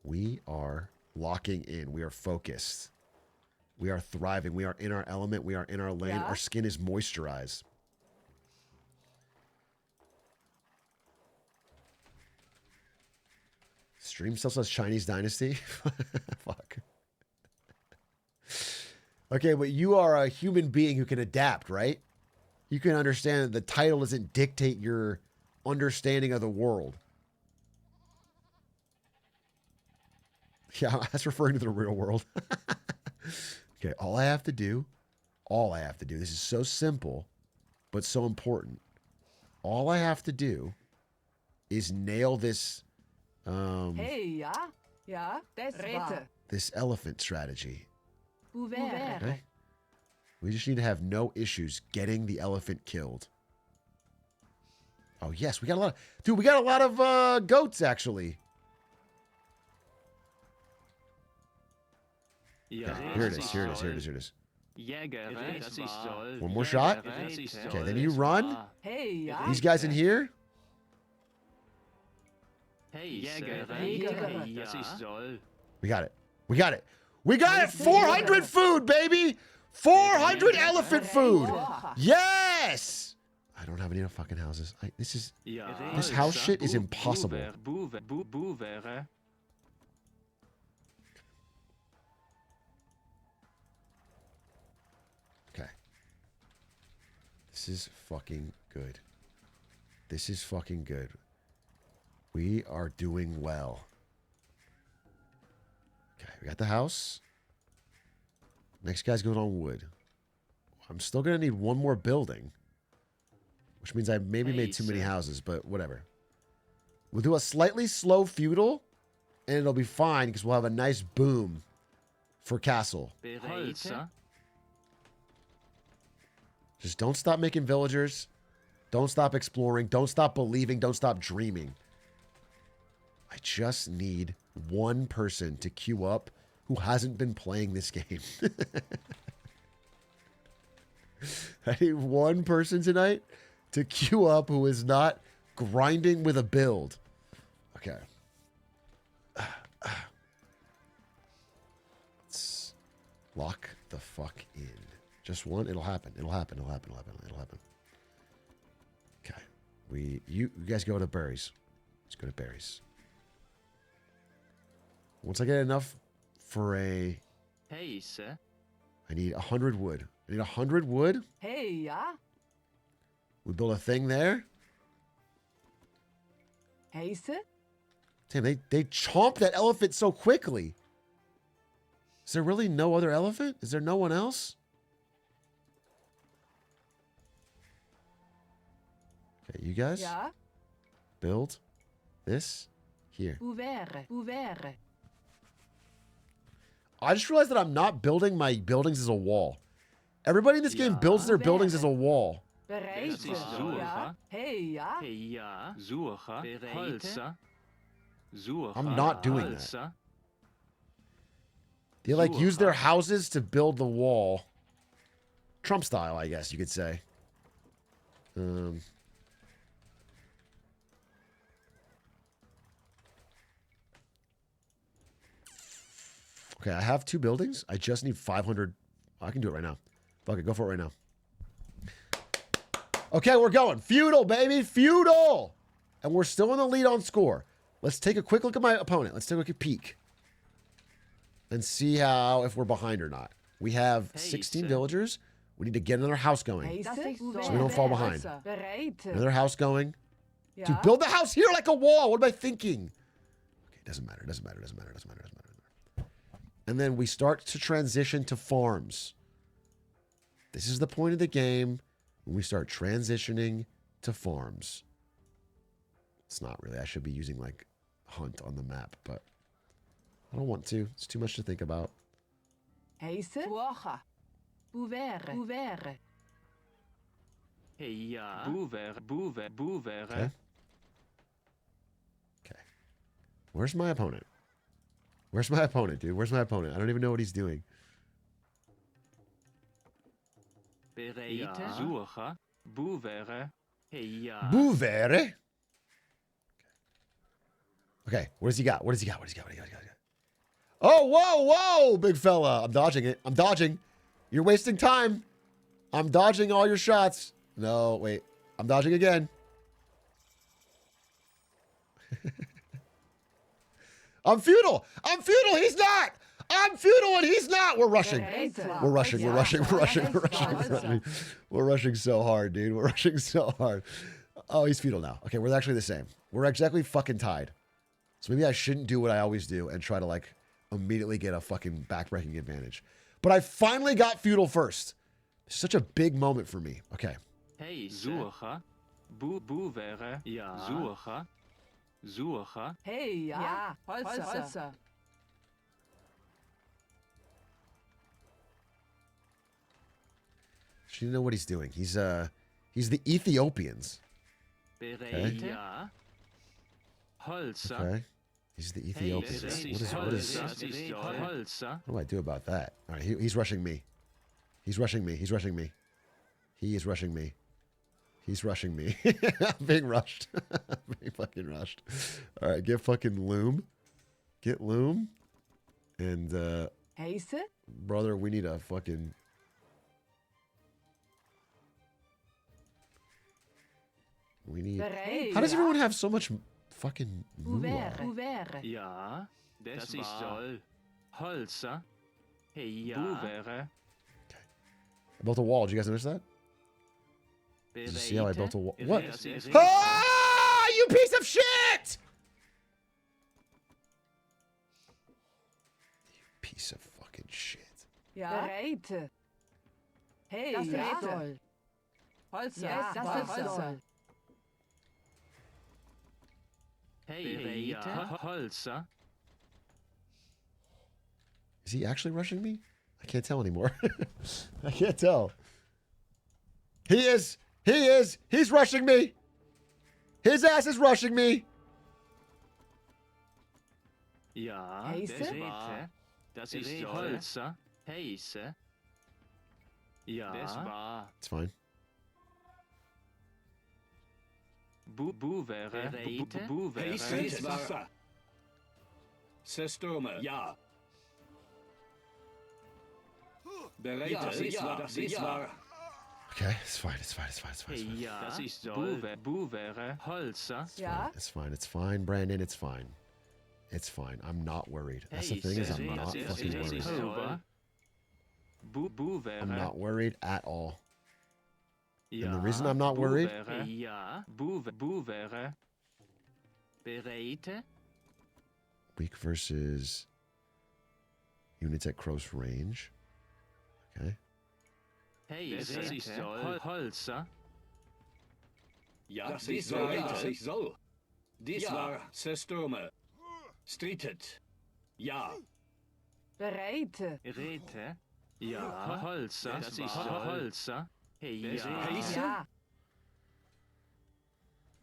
We are locking in. We are focused. We are thriving. We are in our element. We are in our lane. Yeah. Our skin is moisturized. Stream still says Chinese Dynasty. Fuck. Okay, but you are a human being who can adapt, right? You can understand that the title doesn't dictate your understanding of the world. Yeah, that's referring to the real world. Okay, all I have to do, this is so simple, but so important. All I have to do is nail this, Hey, ja, das war. this elephant strategy. Ouvert. Okay? We just need to have no issues getting the elephant killed. Oh, yes, we got a lot of... Dude, we got a lot of goats, actually. Okay, here it is, here it is, here it is, here it is. One more shot. Okay, then you run. Hey, ja. These guys in here. Hey, We got it. We got it. We got it. 400 food, baby. 400 elephant food. Yes. I don't have any fucking houses. This house shit is impossible. Okay. This is fucking good. This is fucking good. We are doing well. Okay, we got the house. Next guy's going on wood. I'm still going to need one more building. Which means I maybe made too many houses, but whatever. We'll do a slightly slow feudal, and it'll be fine because we'll have a nice boom for castle. Just don't stop making villagers. Don't stop exploring. Don't stop believing. Don't stop dreaming. I just need one person to queue up who hasn't been playing this game. I need one person tonight to queue up who is not grinding with a build. Okay. Let's lock the fuck in. Just one. It'll happen. It'll happen. It'll happen. It'll happen. It'll happen. Okay. You guys go to berries. Let's go to berries. Once I get enough for a... Hey, sir. I need 100 wood. I need 100 wood. Hey, ja. We build a thing there. Hey, sir. Damn, they chomped that elephant so quickly. Is there really no other elephant? Is there no one else? Okay, you guys build this here. Ouvert. I just realized that I'm not building my buildings as a wall. Everybody in this game builds their buildings as a wall. Bereid. Ja. Hey, ja. I'm not doing that. They like use their houses to build the wall. Trump style, I guess you could say. Okay, I have 2 buildings. I just need 500. I can do it right now. Fuck it, go for it right now. Okay, we're going. Feudal, baby. Feudal. And we're still in the lead on score. Let's take a quick look at my opponent. Let's take a quick peek. And see if we're behind or not. We have 16 villagers. We need to get another house going. So we don't fall behind. Another house going. Dude, build the house here like a wall. What am I thinking? Okay, doesn't matter. Doesn't matter. Doesn't matter. Doesn't matter. Doesn't matter. And then we start to transition to farms. This is the point of the game when we start transitioning to farms. It's not really. I should be using like hunt on the map, but I don't want to. It's too much to think about. Okay. Okay. Where's my opponent? Where's my opponent, dude? Where's my opponent? I don't even know what he's doing. Bouvere? Okay, what does he got? What does he got? What does he got? What does he got? Oh, whoa, whoa, big fella. I'm dodging it. I'm dodging. You're wasting time. I'm dodging all your shots. No, wait. I'm dodging again. I'm feudal. I'm feudal. He's not. I'm feudal and he's not. We're rushing. We're rushing. We're rushing. We're rushing. We're rushing. We're rushing. We're rushing so hard, dude. We're rushing so hard. Oh, he's feudal now. Okay, we're actually the same. We're exactly fucking tied. So maybe I shouldn't do what I always do and try to like immediately get a fucking backbreaking advantage. But I finally got feudal first. It's such a big moment for me. Okay. Hey, Suche. Bouvere. Ja. Suche. Suche. Hey, ja. Holzer. She didn't know what he's doing. He's the Ethiopians. Okay. Okay. He's the Ethiopians. What do I do about that? All right, he's rushing me. He's rushing me. He's rushing me. He is rushing me. He's rushing me. I'm being rushed. I'm being fucking rushed. All right, get fucking loom. Get loom. And, brother, we need a fucking... We need... How does everyone have so much fucking moolah? Ja, das ist soll. Holzer. Hey, ja. Bouvere. I built a wall. Did you guys notice that? Did you see how I built a wall? What? Hey, Ah, you piece of shit! You piece of fucking shit. Ja. Hey, das soll. Holzer. Das soll. Hey, Holzer. Is he actually rushing me? I can't tell anymore. I can't tell. He is. He is. He's rushing me. His ass is rushing me. Ja, das ist Holzer. Heise. Ja, das war. It's fine. Bouvere. Wasser. Zerstürme. Ja. Bereite. Ja, das ist wahr. Okay, it's fine. It's fine. It's fine. It's fine. It's fine. Ja, das ist Bouvere. Holzer. Ja. It's fine. It's fine, Brandon. It's fine. It's fine. I'm not worried. That's the thing is I'm not fucking worried. I'm not worried at all. And the reason I'm not worried... Weak versus units at close range. Okay. Holzer. Ja, das ist soll. Dies war Zerstürme. Streetet. Ja. Bereite. Rete. Ja, Holzer. Das ist Holzer. Hey, ja.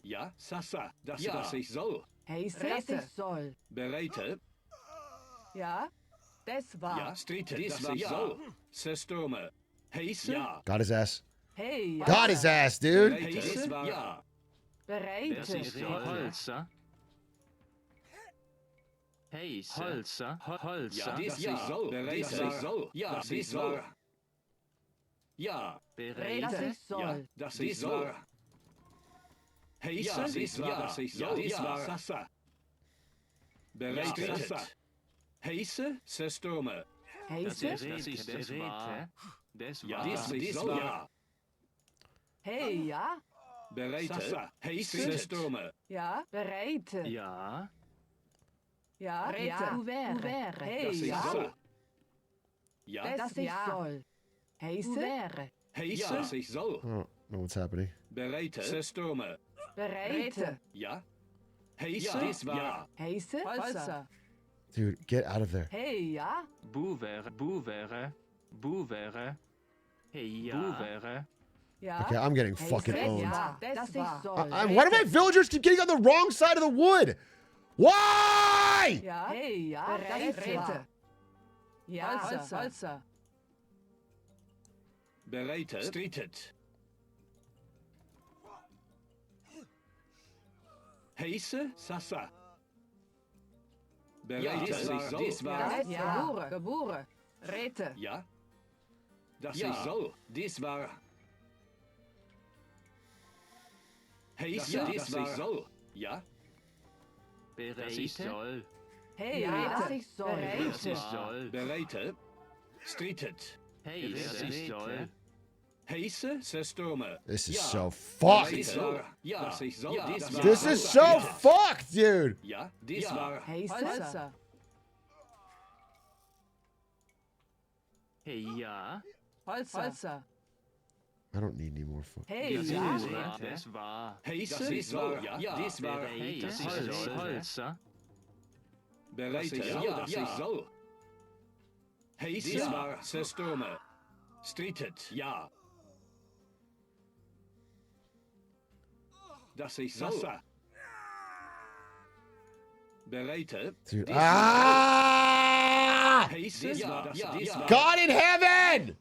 Ja, Sassa. Das ich soll. Heise. Das soll. Bereite. Ja. Das war. Ja, streetet. Das ich soll. Zerstürme. Heise. Ja. Got his ass. Hey, ja. Got his ass, dude. Heise. Ja. Bereite. Das ist Holzer. Hey, Holzer. Ja, dies ja soll. Bereite. Ja, dies war. Ja. Das ist soll. Ja, das ist wahr. Heiße, das ist soll. Ja, Sasa. Bereitet. Heiße, Sestome. Heiße? Das ist wahr. Das Ja, war. das ist wahr. Hey, ja? Bereitet. Heiße, Sestome. Ja, bereit. Ja. Ja, ja. Ouvert. Hey, Das ist ja? so. Ja, Das ist soll. Heiße? Ouvert. heiße, das ist so. I don't know what's happening. Bereitet. Sestome. Bereit. Ja. Heiße, das war. Heiße? Holzer. Dude, get out of there. Hey, ja? Bouvere. Hey, ja. Bouvere. Ja. Okay, I'm getting fucking Heiße? owned. Ja, das ist soll. Why do my villagers keep getting on the wrong side of the wood? Why? Ja, hey, ja, bereit. Ja, Holzer. Bereitet. Streetet. Heiße, Sasa. Bereitet. Das war. Ja, geboren. Rete. Ja. Das ist so. Das war. Heiße, das ist so. Ja. Das ist soll. Hey, ja, das ist soll. Das ist soll. Bereitet. Streetet. Hey, das ist soll. Heiße, Sestome. This is so fucked. Ja, das ist so. This is so fucked, dude. Ja, das war. Holzer. Hey, ja. Holzer. I don't need any more fuck. Hey, Das ja? ist das war. Heiße, das war. Ja, das war. Hey, das ist Holzer. Bereitet. Ja, das ist so. Heiße, war. Sestome. Streetet. Ja. Das ist so. Bereitet. Dude. Ah! Heiße, ja, das war. God in heaven!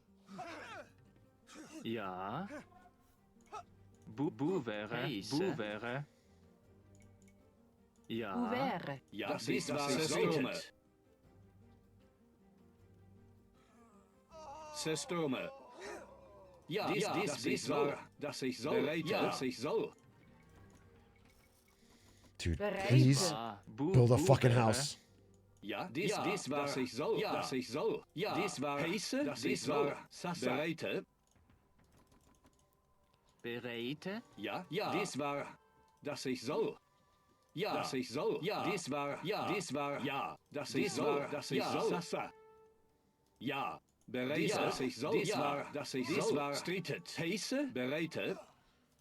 Ja. Bouvere. Ja. Ouvert. Ja, das ist Sestome. Sestome. Ja, das ist so. Das ist so. Bereitet. Das ist so. Dude, Bereit. please build a fucking house. Ja, das war. Das ist so. Ja, das ist so. Ja, das war. Heiße, das ist so. Bereitet. Bereite. Ja, das war. Das ist so. Ja, das ist so. Ja, das war. Ja, das war. Ja, das ist so. Das ist so. Sasa. Ja, bereitet. Das ist so. Das war. Das ist so. Streetet. Heiße, bereitet.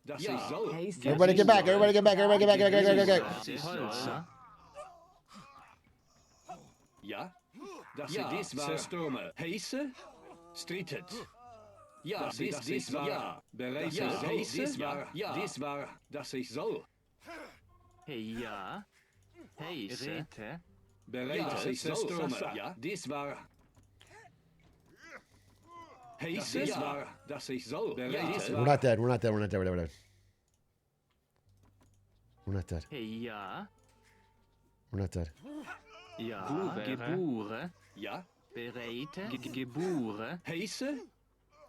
Das ist so. Everybody get back, everybody get back, everybody get back, get back. Holzer. Ja, das ist Sestome. Heiße, streetet. Ja, das ist war. Bereitet. Heiße, ja, das war. Das ist so. Hey, ja. Hey, Rete. Bereitet. Sestome. Ja, das war. Heiße, ja, das ist so. Bereitet. We're not dead, we're not dead, we're not dead, we're not dead. We're not dead. Hey, ja. We're not dead. Ja. Gebure. Ja. Bereite. Gebure. Heiße,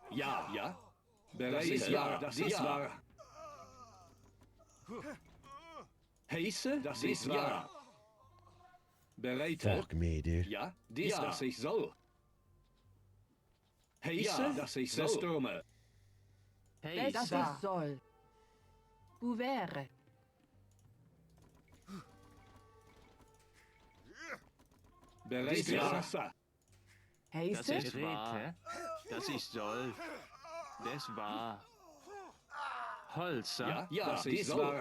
ja. Bereitet. Ja, das war. Heiße, das ist wahr. Bereitet. Fuck me, dude. Ja, das ist so. Heiße, das ist Sestome. Hey, Das ist soll. Ouvert. Bereitet. Sasa. Das Heiße? ist Rete. Das ist soll. Das war. Holzer. Ja, das ist so.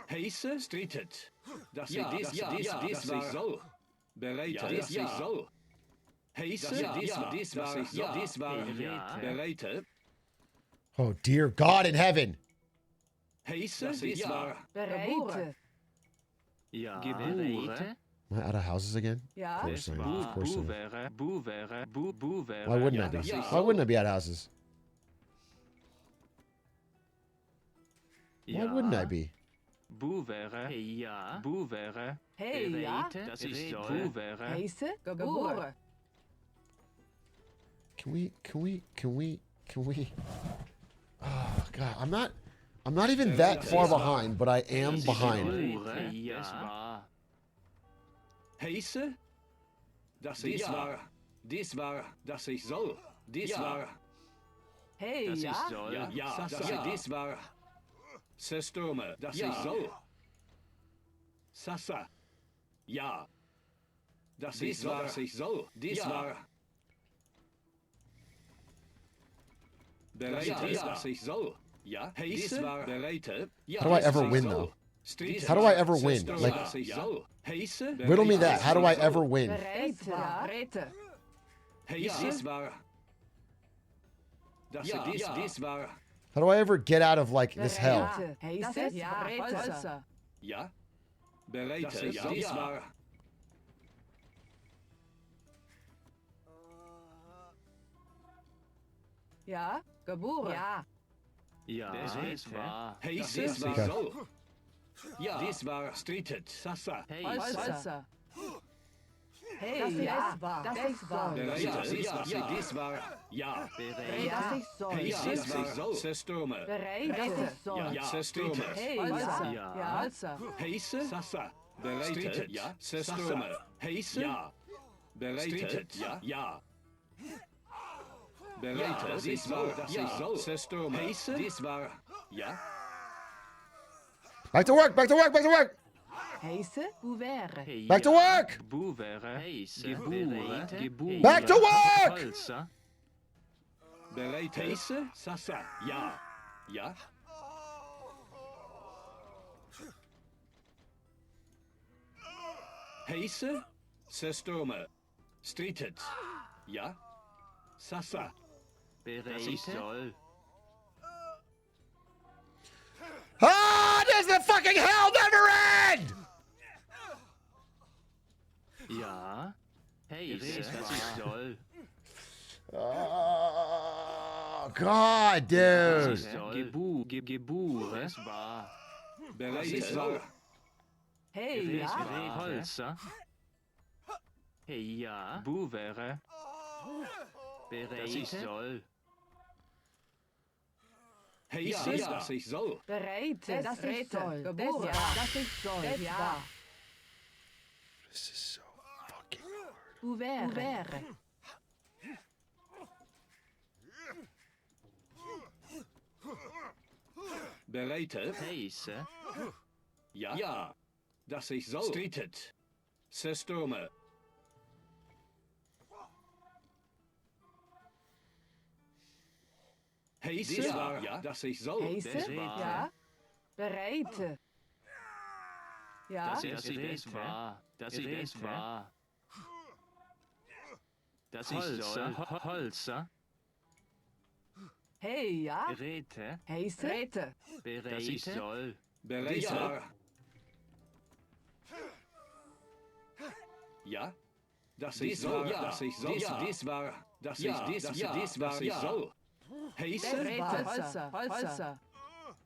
Heiße, streetet. Das ist so. Bereitet. Das ist so. Heiße, das war. Bereitet. Oh, dear God in heaven. Heiße, das war. Bereit. Ja. Gebure. Am I out of houses again? Ja. Of course I am. Of course I am. Bouvere. Why wouldn't I be? Why wouldn't I be out of houses? Why wouldn't I be? Bouvere. Ja. Bouvere. Hey, ja. Bereite. Das ist soll. Bouvere. Heiße? Geboren. Can we Can we? Oh God, I'm not even that far behind, but I am behind. Heiße? Das ist wahr. Dies war, dass ich soll. Dies war. Hey, das ja? ich soll. Ja, das dies war. Sestome, dass ich soll. Sasa. Ja. Das ist wahr, dass ich soll. Dies war. Bereite, dass ich soll. Ja, dies war. Bereite. How do I ever win though? How do I ever win? Like, riddle me that. How do I ever win? How do I ever get out of like this hell? Ja. Bereite, dies war. Ja, geboren. Ja. Ja, dies war. Dies war so. Ja, dies war streetet. Sasa. Holzer. Hey, das war. Das ist wahr. Dies war. Ja. Das ist so. Hey, dies war so. Sestome. Bereite. Ja, streetet. Hey, Holzer. Ja, Holzer. Heise. Sasa. Bereitet. Ja. Sestome. Heise. Ja. Bereitet. Ja. Ja. Bereite, dies war, dass ich soll. Sestome. Heise. Dies war. Ja. Back to work! Back to work! Back to work! Heise, bouvere. Back to work! Bouvere. Geboren. Back to work! Holzer. Bereite. Heise. Sasa. Ja. Ja. Heise. Sestome. Streetet. Ja. Sasa. Das ich soll. Ah! Does the fucking hell never end? Ja. Heiße. Das ich soll. Oh God, dude. Geboren. Es war. Bereite. Hey, ja. Holzer. Hey, ja. Bouvere. Das ich soll. Heise, dass ich soll. Bereite. Das ist soll. Geboren. Das ist soll. Ja. This is so fucking hard. Bouvere. Bereite. Heiße. Ja. Ja. Dass ich soll. Streetet. Sestome. Heise. Ja. Dass ich soll. Heise. Ja. Bereite. Ja. Das ist wahr. Das ist wahr. Das ist soll. Holzer. Hey, ja. Bereite. Heise. Bereite. Das ich soll. Bereite. Ja. Dass ich soll. Ja. Dass ich soll. Dies war. Dass ich dies war. Ich soll. Heise. Holzer. Holzer.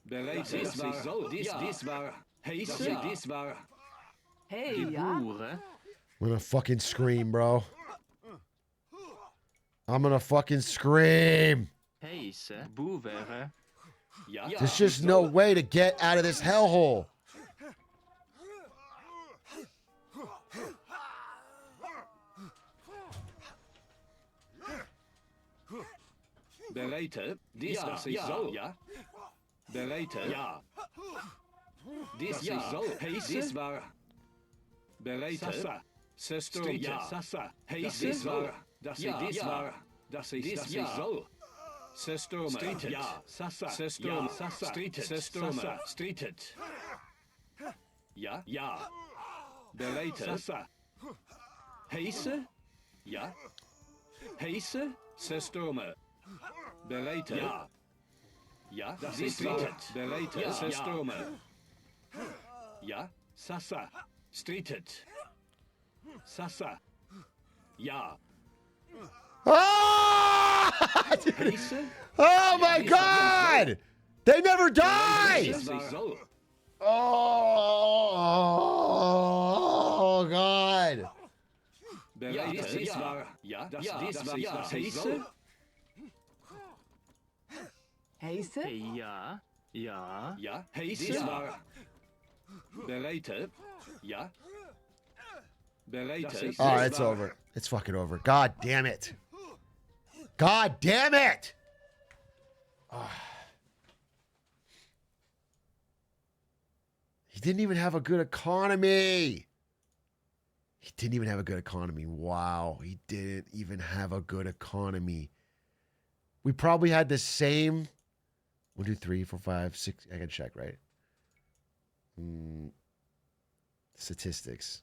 Bereite. Dies war. Soll. Dies war. Heise. Dies war. Hey, ja. Geboren. I'm gonna fucking scream, bro. I'm gonna fucking scream. Heiße. Bouvere. Ja. There's just no way to get out of this hellhole. Bereite. Dies was ich soll. Ja. Bereite. Ja. Dies ich soll. Heise. Dies war. Bereite. Sasa. Sesto. Ja. Sasa. Heise. Dies war. Dass ich dies war. Dass ich dies soll. Sestome. Streetet. Ja. Sasa. Sestome. Sasa. Streetet. Sestome. Streetet. Ja. Ja. Bereite. Sasa. Heise. Ja. Heise. Sestome. Bereite. Ja. Ja. Das ist streetet. Bereite. Ja. Sestome. Ja. Sasa. Streetet. Sasa. Ja. Oh! Oh my God! They never die! Oh God! Ja, dies war. Ja, das war. Heise. Heise? Ja. Ja. Ja. Heise. Ja. Bereite. Ja. Bereite. All right, it's over. It's fucking over. God damn it. God damn it. He didn't even have a good economy. He didn't even have a good economy. Wow. He didn't even have a good economy. We probably had the same 1, 2, 3, 4, 5, 6. I can check, right? Statistics.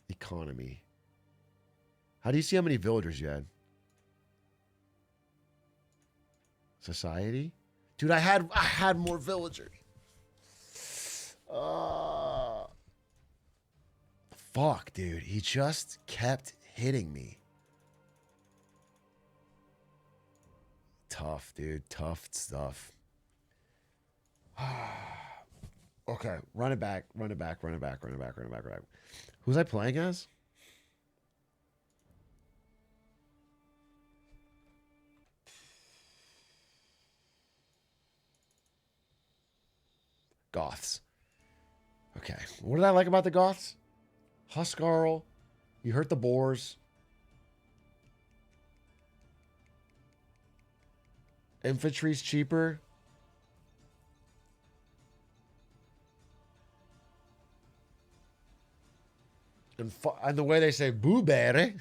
Economy. How do you see how many villagers you had? Society? Dude, I had more villagers. Fuck, dude. He just kept hitting me. Tough, dude. Tough stuff. Okay. Run it back. Who's I playing as? Goths. Okay. What did I like about the Goths? Huskarl. You hurt the boars. Infantry's cheaper. And the way they say boobere.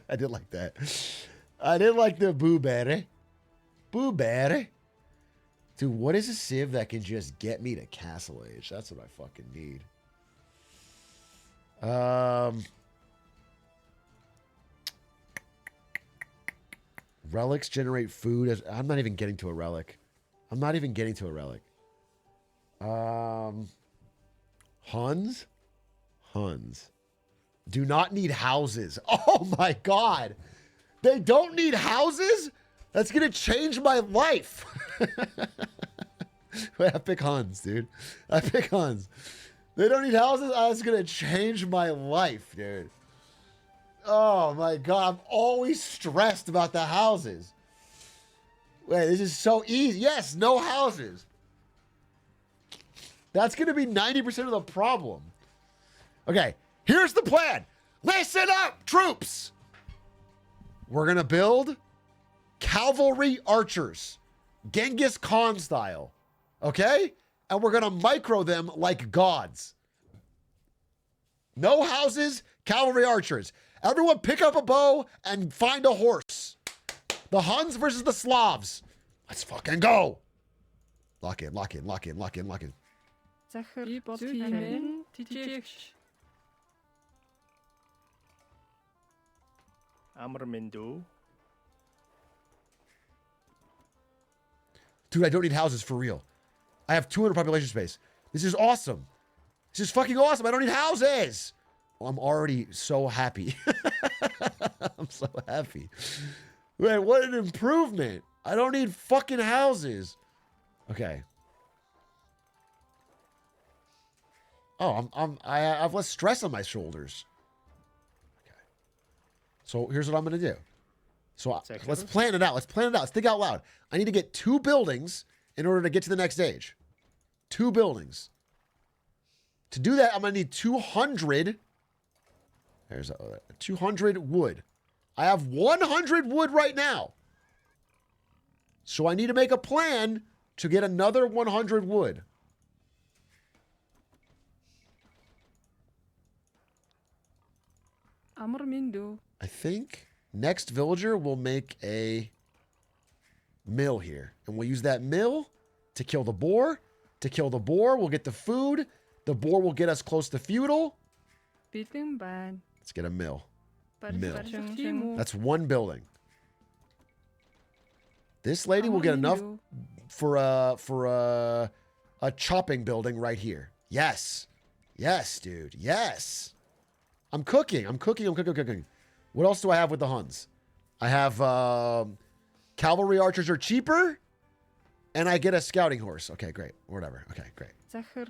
I did like that. I did like the boobere. Boobere. Dude, what is a civ that can just get me to Castle Age? That's what I fucking need. Relics generate food. I'm not even getting to a relic. Huns? Huns. Do not need houses. Oh my God. They don't need houses? That's going to change my life. Wait, I pick Huns, dude. I pick Huns. They don't need houses? That's going to change my life, dude. Oh my God. I'm always stressed about the houses. Wait, this is so easy. Yes, no houses. That's going to be 90% of the problem. Okay, here's the plan. Listen up, troops. We're going to build cavalry archers, Genghis Khan style, okay? And we're going to micro them like gods. No houses, cavalry archers. Everyone pick up a bow and find a horse. The Huns versus the Slavs. Let's fucking go. Lock in. Amermindu. Dude, I don't need houses for real. I have 200 population space. This is awesome. This is fucking awesome. I don't need houses. Well, I'm already so happy. I'm so happy. Wait, what an improvement. I don't need fucking houses. Okay. Oh, I have less stress on my shoulders. Okay. So here's what I'm going to do. So let's plan it out. Let's think out loud. I need to get 2 buildings in order to get to the next stage. 2 buildings. To do that, I'm going to need 200. There's 200 wood. I have 100 wood right now. So I need to make a plan to get another 100 wood. I think next villager will make a mill here. And we'll use that mill to kill the boar. To kill the boar, we'll get the food. The boar will get us close to feudal. Let's get a mill. Mill. That's 1 building. This lady will get enough for a chopping building right here. Yes. Yes, dude. Yes. I'm cooking. What else do I have with the Huns? I have cavalry archers are cheaper, and I get a scouting horse. Okay, great. Whatever. Okay, great.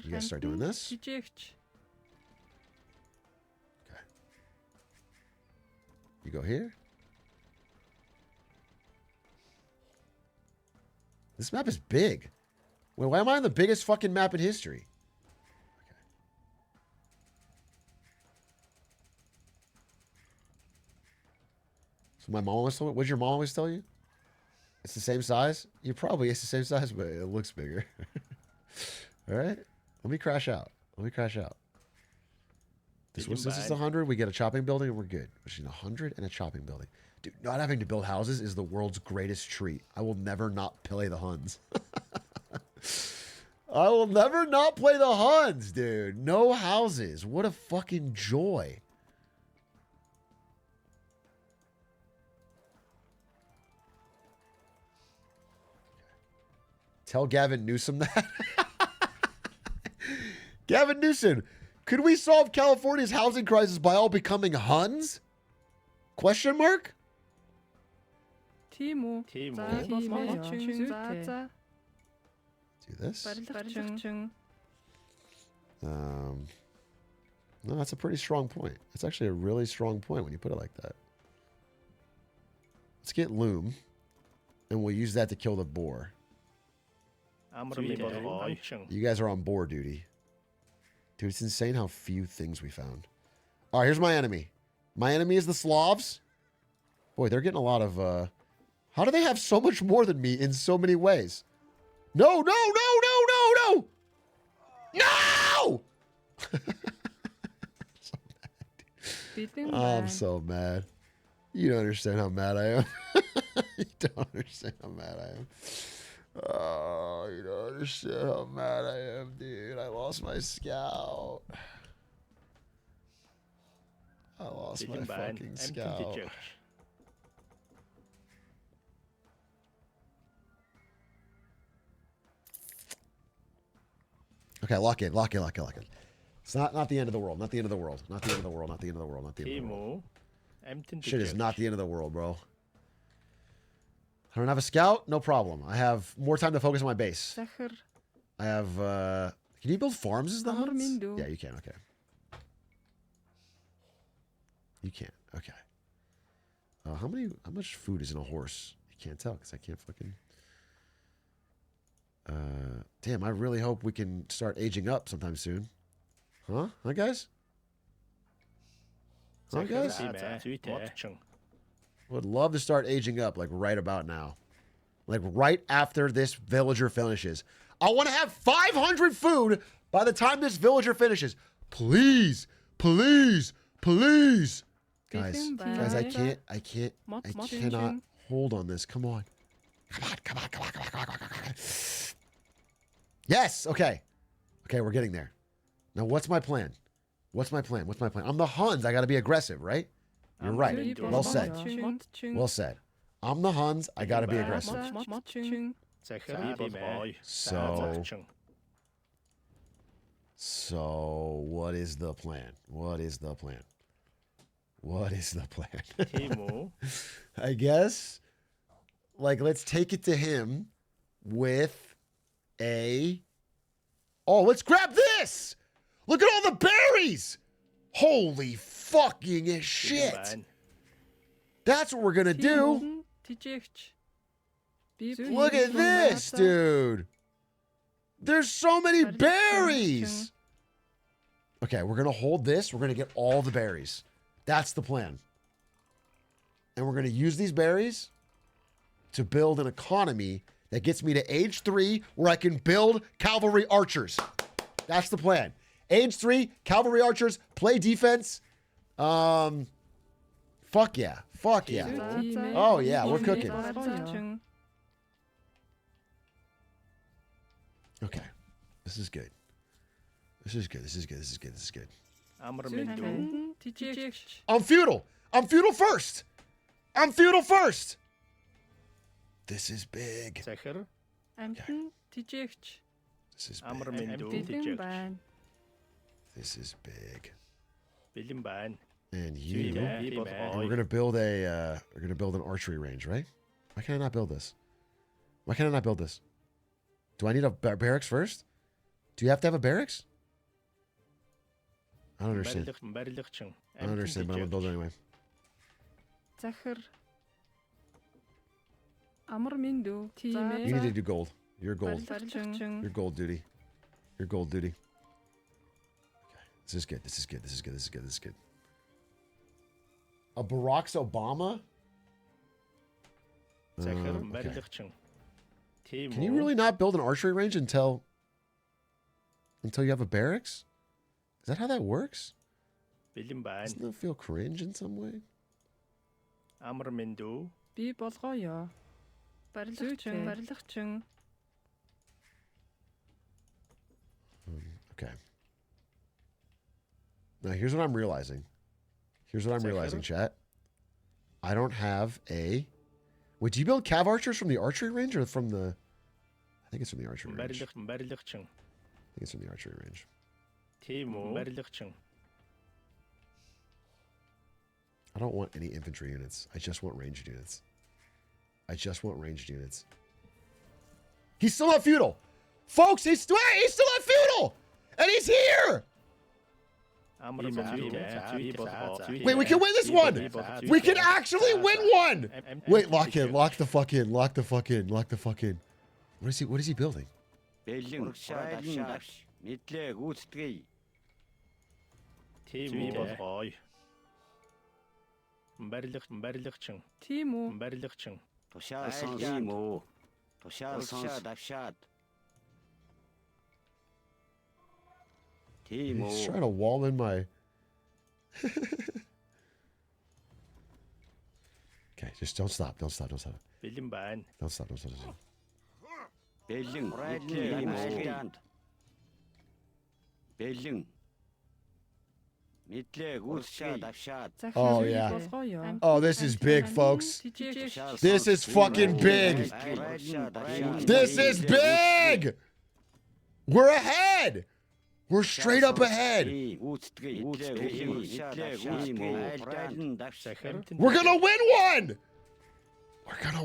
You guys start doing this. Okay. You go here. This map is big. Wait, why am I on the biggest fucking map in history? Okay. So my mom always told me, what did your mom always tell you? It's the same size? You probably it's the same size, but it looks bigger. All right. Let me crash out. This is 100. We get a chopping building and we're good. Which is 100 and a chopping building. Dude, not having to build houses is the world's greatest treat. I will never not play the Huns. I will never not play the Huns, dude. No houses. What a fucking joy. Tell Gavin Newsom that. Gavin Newsom, could we solve California's housing crisis by all becoming Huns? Question mark? Timo. Do this. No, that's a pretty strong point. That's actually a really strong point when you put it like that. Let's get loom, and we'll use that to kill the boar. You guys are on boar duty. Dude, it's insane how few things we found. All right, here's my enemy. My enemy is the Slavs. Boy, they're getting a lot of... How do they have so much more than me in so many ways? No! I'm so mad. You don't understand how mad I am. You don't understand how mad I am. Oh, you don't understand how mad I am, dude. I lost my scout. I lost my fucking scout. Okay, lock in. It's not the end of the world. Not the end of the world. Shit is not the end of the world, bro. I don't have a scout? No problem. I have more time to focus on my base. I have, can you build farms as the Huns? Yeah, you can. Okay. You can. Okay. How much food is in a horse? You can't tell because I can't fucking... damn, I really hope we can start aging up sometime soon. Huh? Huh, guys? Huh, guys? Would love to start aging up, like, right about now. Like, right after this villager finishes. I want to have 500 food by the time this villager finishes. Please. Guys, I cannot hold on this. Come on. Yes, okay. Okay, we're getting there. Now, what's my plan? I'm the Huns. I got to be aggressive, right? You're right. Well said. I'm the Huns. I got to be aggressive. So, what is the plan? I guess, like, let's take it to him with a... Oh, let's grab this! Look at all the berries! Holy fucking shit! That's what we're gonna do. Look at this, dude. There's so many berries. Okay, we're gonna hold this. We're gonna get all the berries. That's the plan. And we're gonna use these berries to build an economy that gets me to age 3 where I can build cavalry archers. That's the plan. Age 3, cavalry archers, play defense. Fuck yeah. Oh yeah, we're cooking. Okay. This is good. I'm feudal first. This is big. This is big. And you, and we're gonna build an archery range, right? Why can I not build this? Do I need a barracks first? Do you have to have a barracks? I don't understand, but I'm gonna build it anyway. Амарминду. You need to do gold. You're gold. You're gold duty. You're gold duty. Okay. This is good. This is good. This is good. This is good. This is good. A Barack Obama? Okay. Can you really not build an archery range until you have a barracks? Is that how that works? Doesn't that feel cringe in some way? Би болгоё. Барилгачин. Okay. Now here's what I'm realizing. Chat. I don't have a... Wait, do you build cav archers from the archery range or from the... I think it's from the archery range. I think it's from the archery range. I don't want any infantry units. I just want ranged units. He's still not feudal. Folks, he's still not feudal. And he's here. Wait, we can win this one. We can actually win one. Wait, lock in. Lock the fuck in. What is he building? He's trying to wall in my... Okay, just don't stop. Don't stop. Oh, yeah. Oh, this is big, folks. This is fucking big. This is big. We're ahead. We're straight up ahead. We're gonna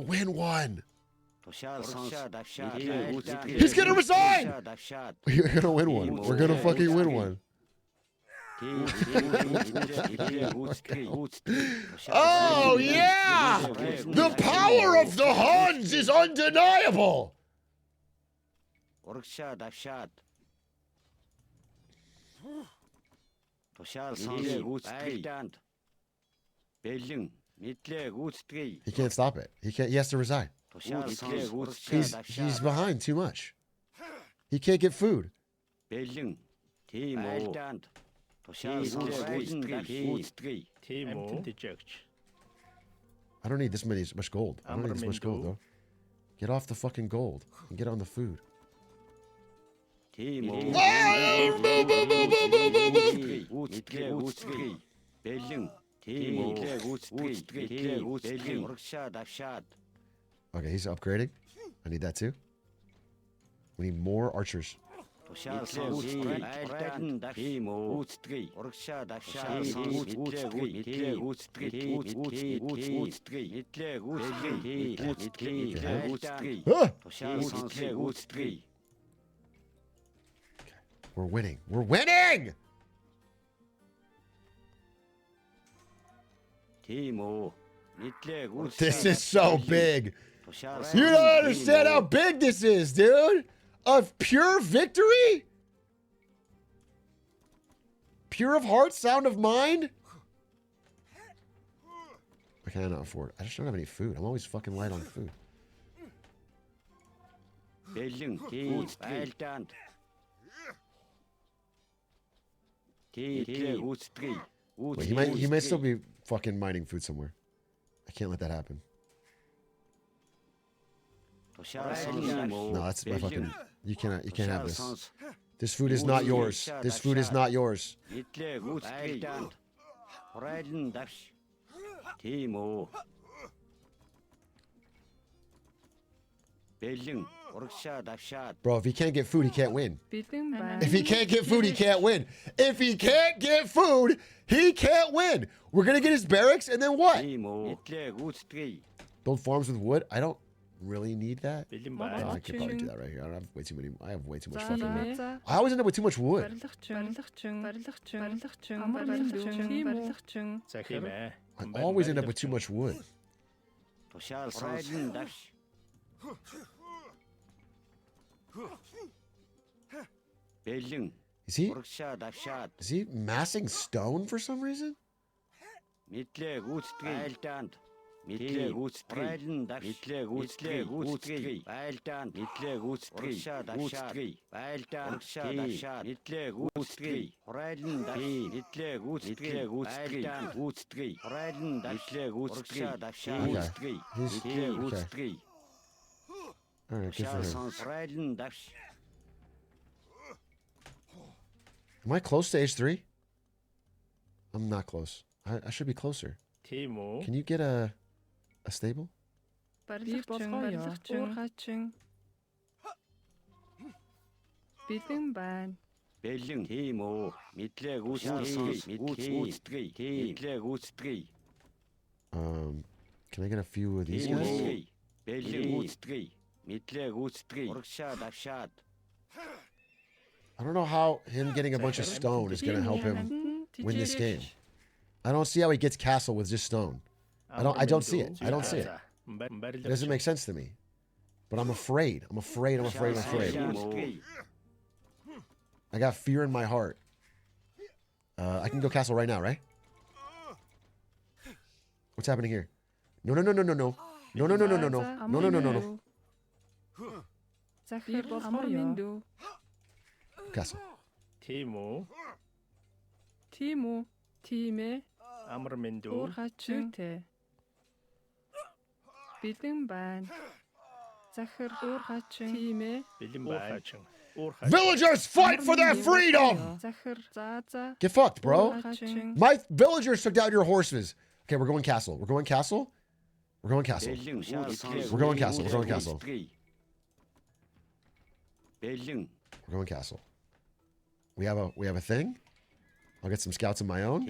win one. He's gonna resign. We're gonna win one. We're gonna fucking win one. Oh, yeah! The power of the Huns is undeniable! He can't stop it. He has to resign. He's behind too much. He can't get food. I don't need this much gold. I don't need this much gold, though. Get off the fucking gold and get on the food. Okay, he's upgrading. I need that too. We need more archers. We're winning. We're winning! This is so big. You don't understand how big this is, dude. Of pure victory? Pure of heart, sound of mind? I cannot afford. I just don't have any food. I'm always fucking light on food. Wait, he might still be fucking mining food somewhere. I can't let that happen. No, that's my fucking... You can't have this. This food is not yours. This food is not yours. Bro, if he can't get food, he can't win. If he can't get food, he can't win. If he can't get food, he can't win. We're gonna get his barracks, and then what? Build farms with wood? I don't really need that. Oh, I could probably do that right here. I have way too much fucking wood. I always end up with too much wood. I always end up with too much wood. Is he massing stone for some reason? All right, good for him. Am I close to age 3? I'm not close. I should be closer. Can you get a stable? Can I get a few of these guys? I don't know how him getting a bunch of stone is going to help him win this game. I don't see how he gets castle with just stone. I don't see it. I don't see it. It doesn't make sense to me. But I'm afraid. I'm afraid. I got fear in my heart. I can go castle right now, right? What's happening here? No. Castle. Timo. Time. Amrmendo. Urhaçın. Bildim Zahir urhaçın. Time. Bildim Villagers fight for their freedom! Get fucked, bro. My villagers took down your horses. Okay, we're going castle. We're going castle. We're going castle. We're going castle. We're going castle. We're going castle. We have a thing. I'll get some scouts of my own.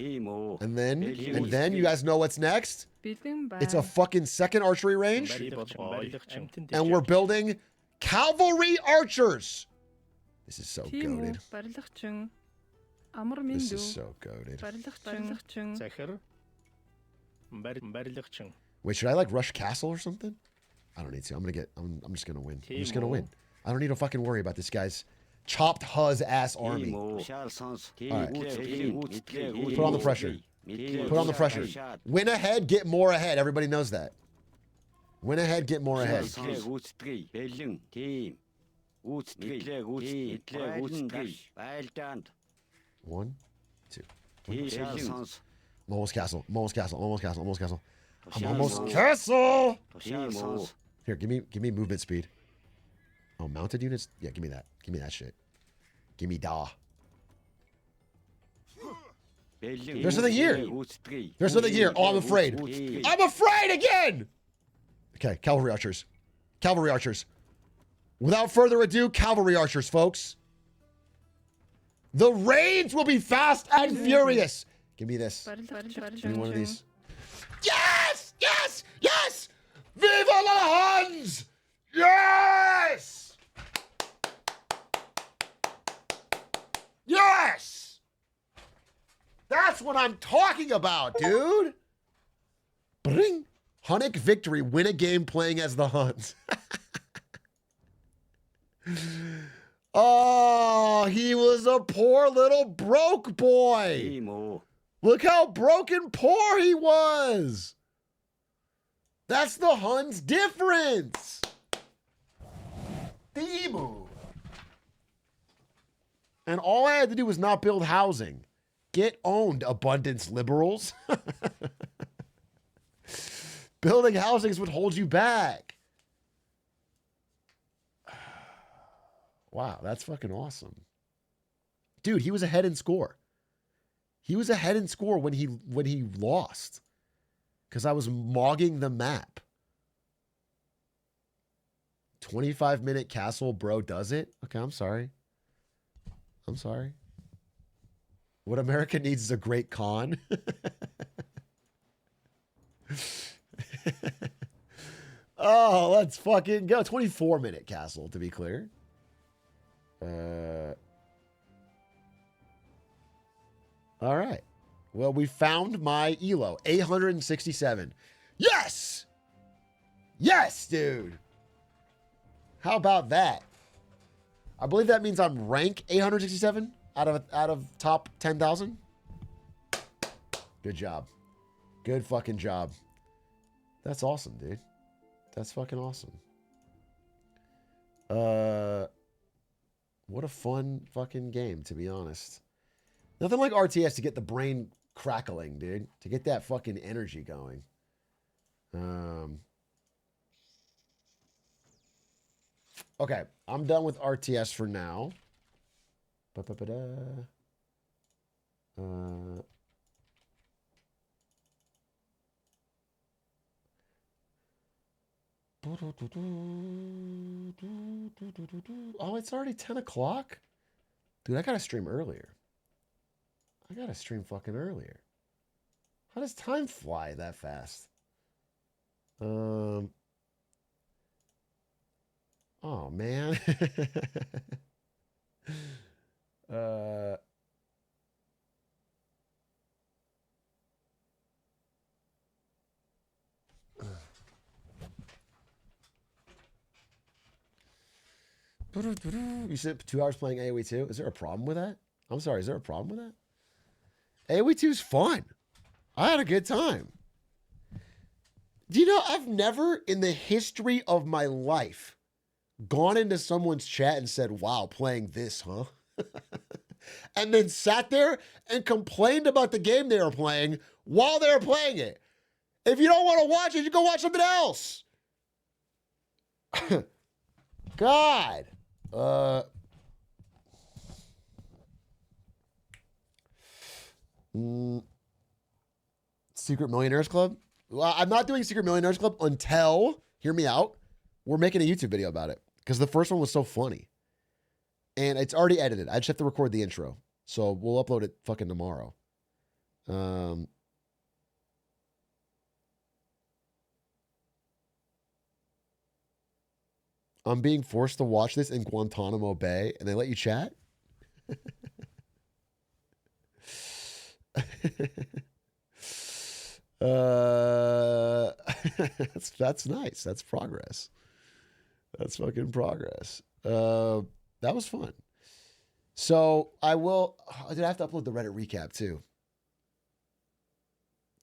And then you guys know what's next? It's a fucking second archery range. And we're building cavalry archers. This is so goated. This is so goated. Wait, should I like rush castle or something? I don't need to. I'm just gonna win. I'm just gonna win. I don't need to fucking worry about this guy's chopped Huz ass army. All right. Put on the pressure. Put on the pressure. Win ahead, get more ahead. Everybody knows that. Win ahead, get more ahead. One, two. I'm almost castle. I'm almost castle. I'm almost castle. I'm almost castle. I'm almost castle. Here, give me movement speed. Oh, mounted units? Yeah, give me that. Give me that shit. Give me da. There's something here. There's something here. Oh, I'm afraid. I'm afraid again. Okay, cavalry archers. Cavalry archers. Without further ado, cavalry archers, folks. The raids will be fast and furious. Give me this. Give me one of these. Yes! Yes! Yes! Viva la Huns! Yes! Yes! That's what I'm talking about, dude. Bring. Hunnic victory. Win a game playing as the Huns. Oh, he was a poor little broke boy. Look how broken poor he was. That's the Huns' difference. Emu. And all I had to do was not build housing. Get owned, abundance liberals. Building housing is what holds you back. Wow, that's fucking awesome. Dude, he was ahead in score. He was ahead in score when he lost. Because I was mogging the map. 25-minute castle, bro, does it? Okay, I'm sorry. I'm sorry. What America needs is a great con. Oh, let's fucking go. 24-minute castle, to be clear. All right. Well, we found my ELO, 867. Yes! Yes, dude! How about that? I believe that means I'm rank 867 out of top 10,000. Good job. Good fucking job. That's awesome, dude. That's fucking awesome. What a fun fucking game, to be honest. Nothing like RTS to get the brain crackling, dude. To get that fucking energy going. Okay, I'm done with RTS for now. Oh, it's already 10 o'clock? Dude, I gotta stream earlier. I gotta stream fucking earlier. How does time fly that fast? Oh, man. You said 2 hours playing AoE 2? Is there a problem with that? I'm sorry, is there a problem with that? AoE 2 is fun. I had a good time. Do you know, I've never in the history of my life gone into someone's chat and said, wow, playing this, huh? And then sat there and complained about the game they were playing while they were playing it. If you don't want to watch it, you go watch something else. God. Secret Millionaires Club? Well, I'm not doing Secret Millionaires Club until, hear me out, we're making a YouTube video about it. Because the first one was so funny. And it's already edited. I just have to record the intro. So we'll upload it fucking tomorrow. I'm being forced to watch this in Guantanamo Bay, and they let you chat? That's nice. That's progress. That's fucking progress. That was fun. So I will. I have to upload the Reddit recap too.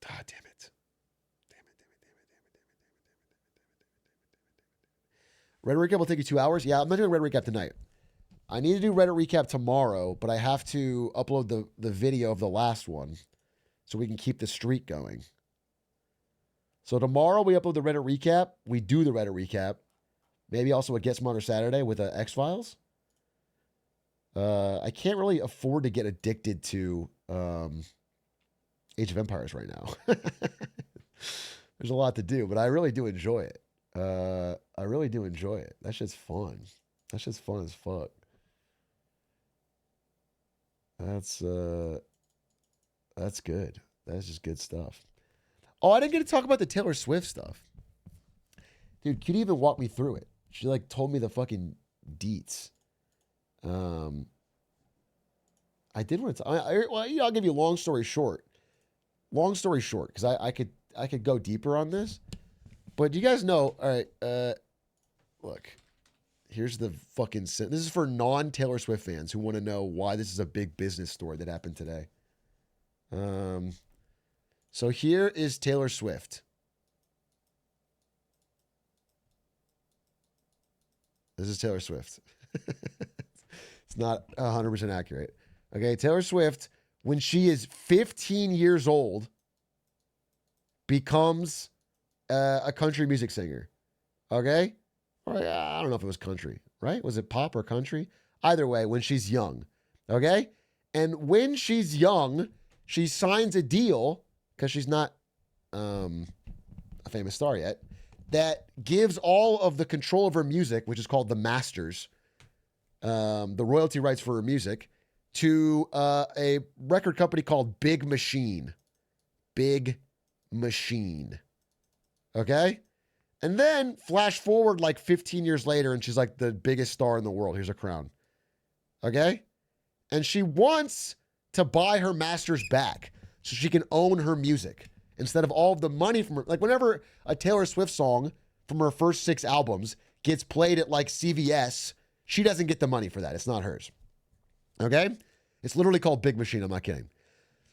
Ah, damn it. Reddit recap will take you 2 hours. Yeah, I'm not doing Reddit recap tonight. I need to do Reddit recap tomorrow, but I have to upload the video of the last one so we can keep the streak going. So tomorrow we upload the Reddit recap. We do the Reddit recap. Maybe also a Get Smarter Saturday with X-Files. I can't really afford to get addicted to Age of Empires right now. There's a lot to do, but I really do enjoy it. I really do enjoy it. That shit's fun. That shit's fun as fuck. That's good. That's just good stuff. Oh, I didn't get to talk about the Taylor Swift stuff. Dude, Cutie even walked me through it. She like told me the fucking deets. I did want to. I'll give you a long story short. Long story short, because I could go deeper on this. But you guys know, all right, look, here's the fucking, this is for non-Taylor Swift fans who want to know why this is a big business story that happened today. So here is Taylor Swift. This is Taylor Swift. It's not 100% accurate. Okay, Taylor Swift, when she is 15 years old, becomes a country music singer. Okay? Or, I don't know if it was country, right? Was it pop or country? Either way, when she's young. Okay? And when she's young, she signs a deal, because she's not a famous star yet, that gives all of the control of her music, which is called the masters, the royalty rights for her music, to a record company called Big Machine. Big Machine. Okay? And then flash forward like 15 years later, and she's like the biggest star in the world. Here's a crown. Okay? And she wants to buy her masters back so she can own her music instead of all of the money from her. Like whenever a Taylor Swift song from her first 6 albums gets played at like CVS, she doesn't get the money for that. It's not hers. Okay? It's literally called Big Machine. I'm not kidding.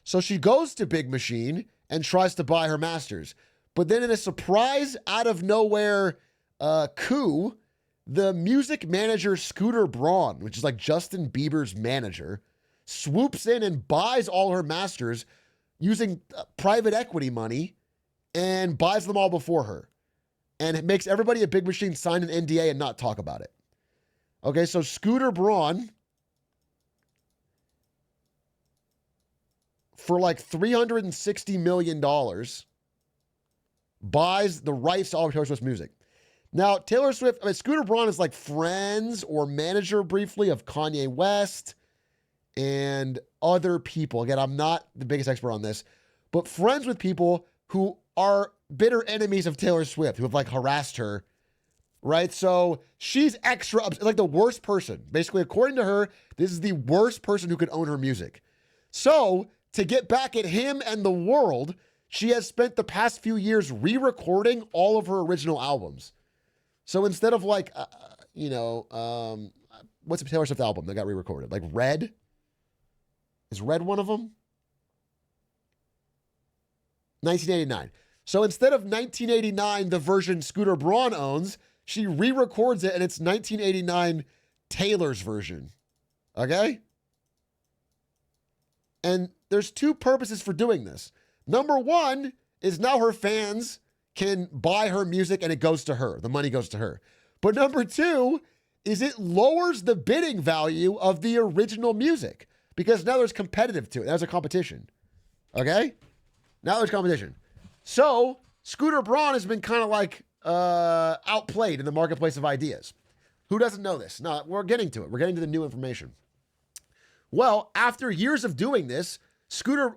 So she goes to Big Machine and tries to buy her masters. But then in a surprise, out of nowhere coup, the music manager Scooter Braun, which is like Justin Bieber's manager, swoops in and buys all her masters using private equity money and buys them all before her. And it makes everybody at Big Machine sign an NDA and not talk about it. Okay, so Scooter Braun, for like $360 million, buys the rights to all of Taylor Swift's music. Now, Taylor Swift, Scooter Braun is like friends or manager briefly of Kanye West and other people. Again, I'm not the biggest expert on this, but friends with people who are bitter enemies of Taylor Swift, who have like harassed her, right? So she's extra, like the worst person. Basically, according to her, this is the worst person who could own her music. So to get back at him and the world, she has spent the past few years re-recording all of her original albums. So instead of like, what's a Taylor Swift album that got re-recorded? Like Red? Is Red one of them? 1989. So instead of 1989, the version Scooter Braun owns, she re-records it and it's 1989 Taylor's version. Okay? And there's two purposes for doing this. Number one is now her fans can buy her music and it goes to her. The money goes to her. But number two is it lowers the bidding value of the original music because now there's competitive to it. There's a competition. Okay? Now there's competition. So Scooter Braun has been kind of like outplayed in the marketplace of ideas. Who doesn't know this? No, we're getting to it. We're getting to the new information. Well, after years of doing this,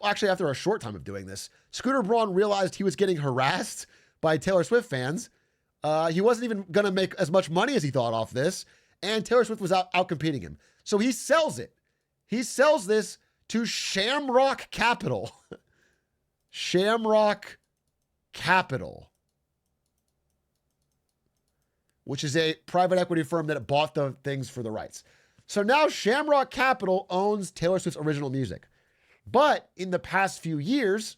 after a short time of doing this, Scooter Braun realized he was getting harassed by Taylor Swift fans. He wasn't even going to make as much money as he thought off this, and Taylor Swift was out competing him. So he sells it. He sells this to Shamrock Capital. Shamrock Capital, which is a private equity firm that bought the things for the rights. So now Shamrock Capital owns Taylor Swift's original music. But in the past few years,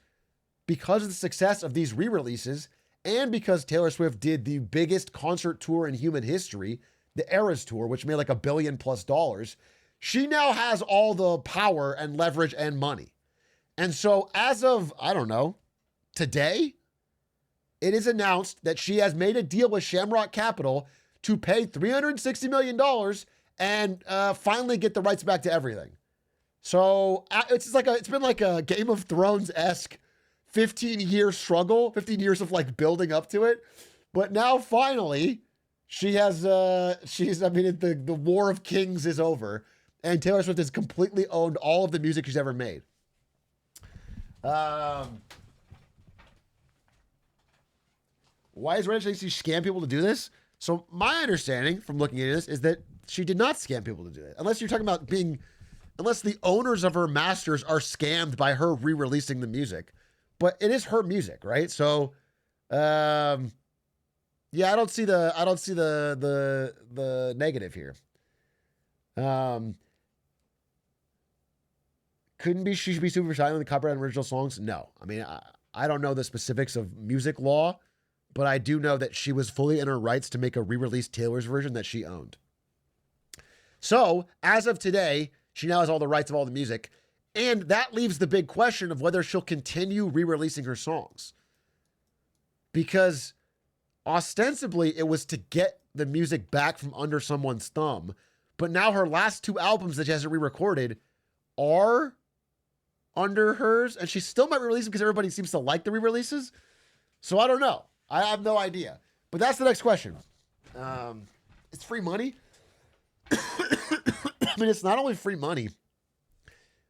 because of the success of these re-releases, and because Taylor Swift did the biggest concert tour in human history, the Eras Tour, which made like $1 billion+, she now has all the power and leverage and money. And so as of, today, it is announced that she has made a deal with Shamrock Capital to pay $360 million and finally get the rights back to everything. So it's been like a Game of Thrones-esque 15-year struggle, 15 years of like building up to it. But now finally, the War of Kings is over and Taylor Swift has completely owned all of the music she's ever made. Why is Reddit saying she scammed people to do this? So my understanding from looking at this is that she did not scam people to do it. Unless you're talking about unless the owners of her masters are scammed by her re-releasing the music. But it is her music, right? So, I don't see the negative here. She should be super silent on the copyright on original songs? No. I mean, I don't know the specifics of music law, but I do know that she was fully in her rights to make a re-release Taylor's version that she owned. So, as of today, she now has all the rights of all the music. And that leaves the big question of whether she'll continue re-releasing her songs. Because ostensibly, it was to get the music back from under someone's thumb. But now her last two albums that she hasn't re-recorded are under hers. And she still might re-release them because everybody seems to like the re-releases. So I don't know. I have no idea. But that's the next question. It's free money. I mean, it's not only free money.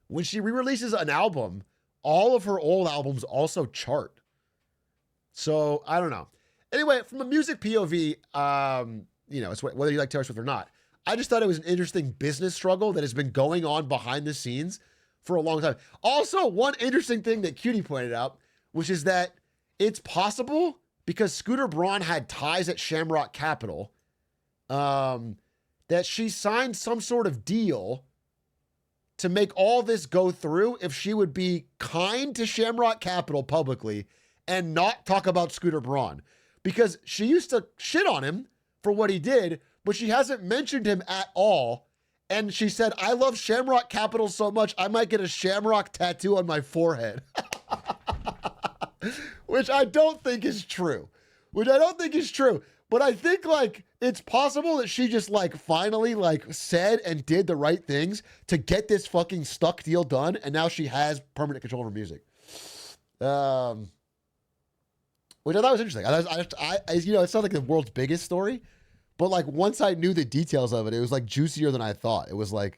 When she re-releases an album, all of her old albums also chart. So I don't know. Anyway, from a music POV, it's whether you like Taylor Swift or not. I just thought it was an interesting business struggle that has been going on behind the scenes for a long time. Also, one interesting thing that Cutie pointed out, which is that it's possible because Scooter Braun had ties at Shamrock Capital that she signed some sort of deal to make all this go through if she would be kind to Shamrock Capital publicly and not talk about Scooter Braun. Because she used to shit on him for what he did, but she hasn't mentioned him at all. And she said, I love Shamrock Capital so much, I might get a shamrock tattoo on my forehead. Which I don't think is true. But I think, like, it's possible that she just, like, finally, like, said and did the right things to get this fucking stuck deal done, and now she has permanent control of her music. Which I thought was interesting. You know, it's not like the world's biggest story, but, like, once I knew the details of it, it was, like, juicier than I thought. It was, like,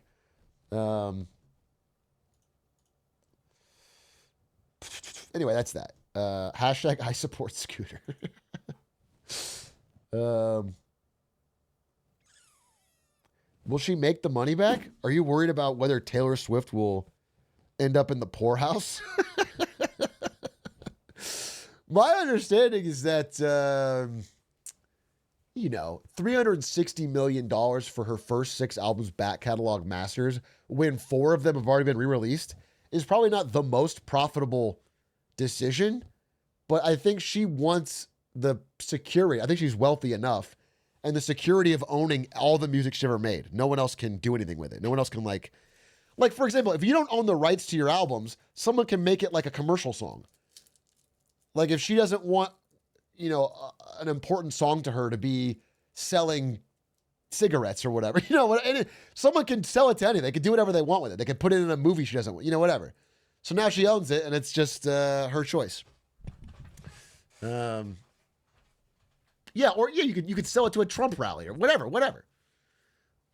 anyway, that's that. Hashtag I support Scooter. Will she make the money back? Are you worried about whether Taylor Swift will end up in the poorhouse? My understanding is that, you know, $360 million for her first 6 albums back catalog masters, when 4 of them have already been re-released, is probably not the most profitable decision. But I think she wants the security. I think she's wealthy enough and the security of owning all the music she ever made. No one else can do anything with it. No one else can like, for example, if you don't own the rights to your albums, someone can make it like a commercial song. Like if she doesn't want, you know, an important song to her to be selling cigarettes or whatever, you know, and someone can sell it to anything. They can do whatever they want with it. They can put it in a movie she doesn't want, you know, whatever. So now she owns it and it's just her choice. Yeah, or yeah, you could sell it to a Trump rally or whatever.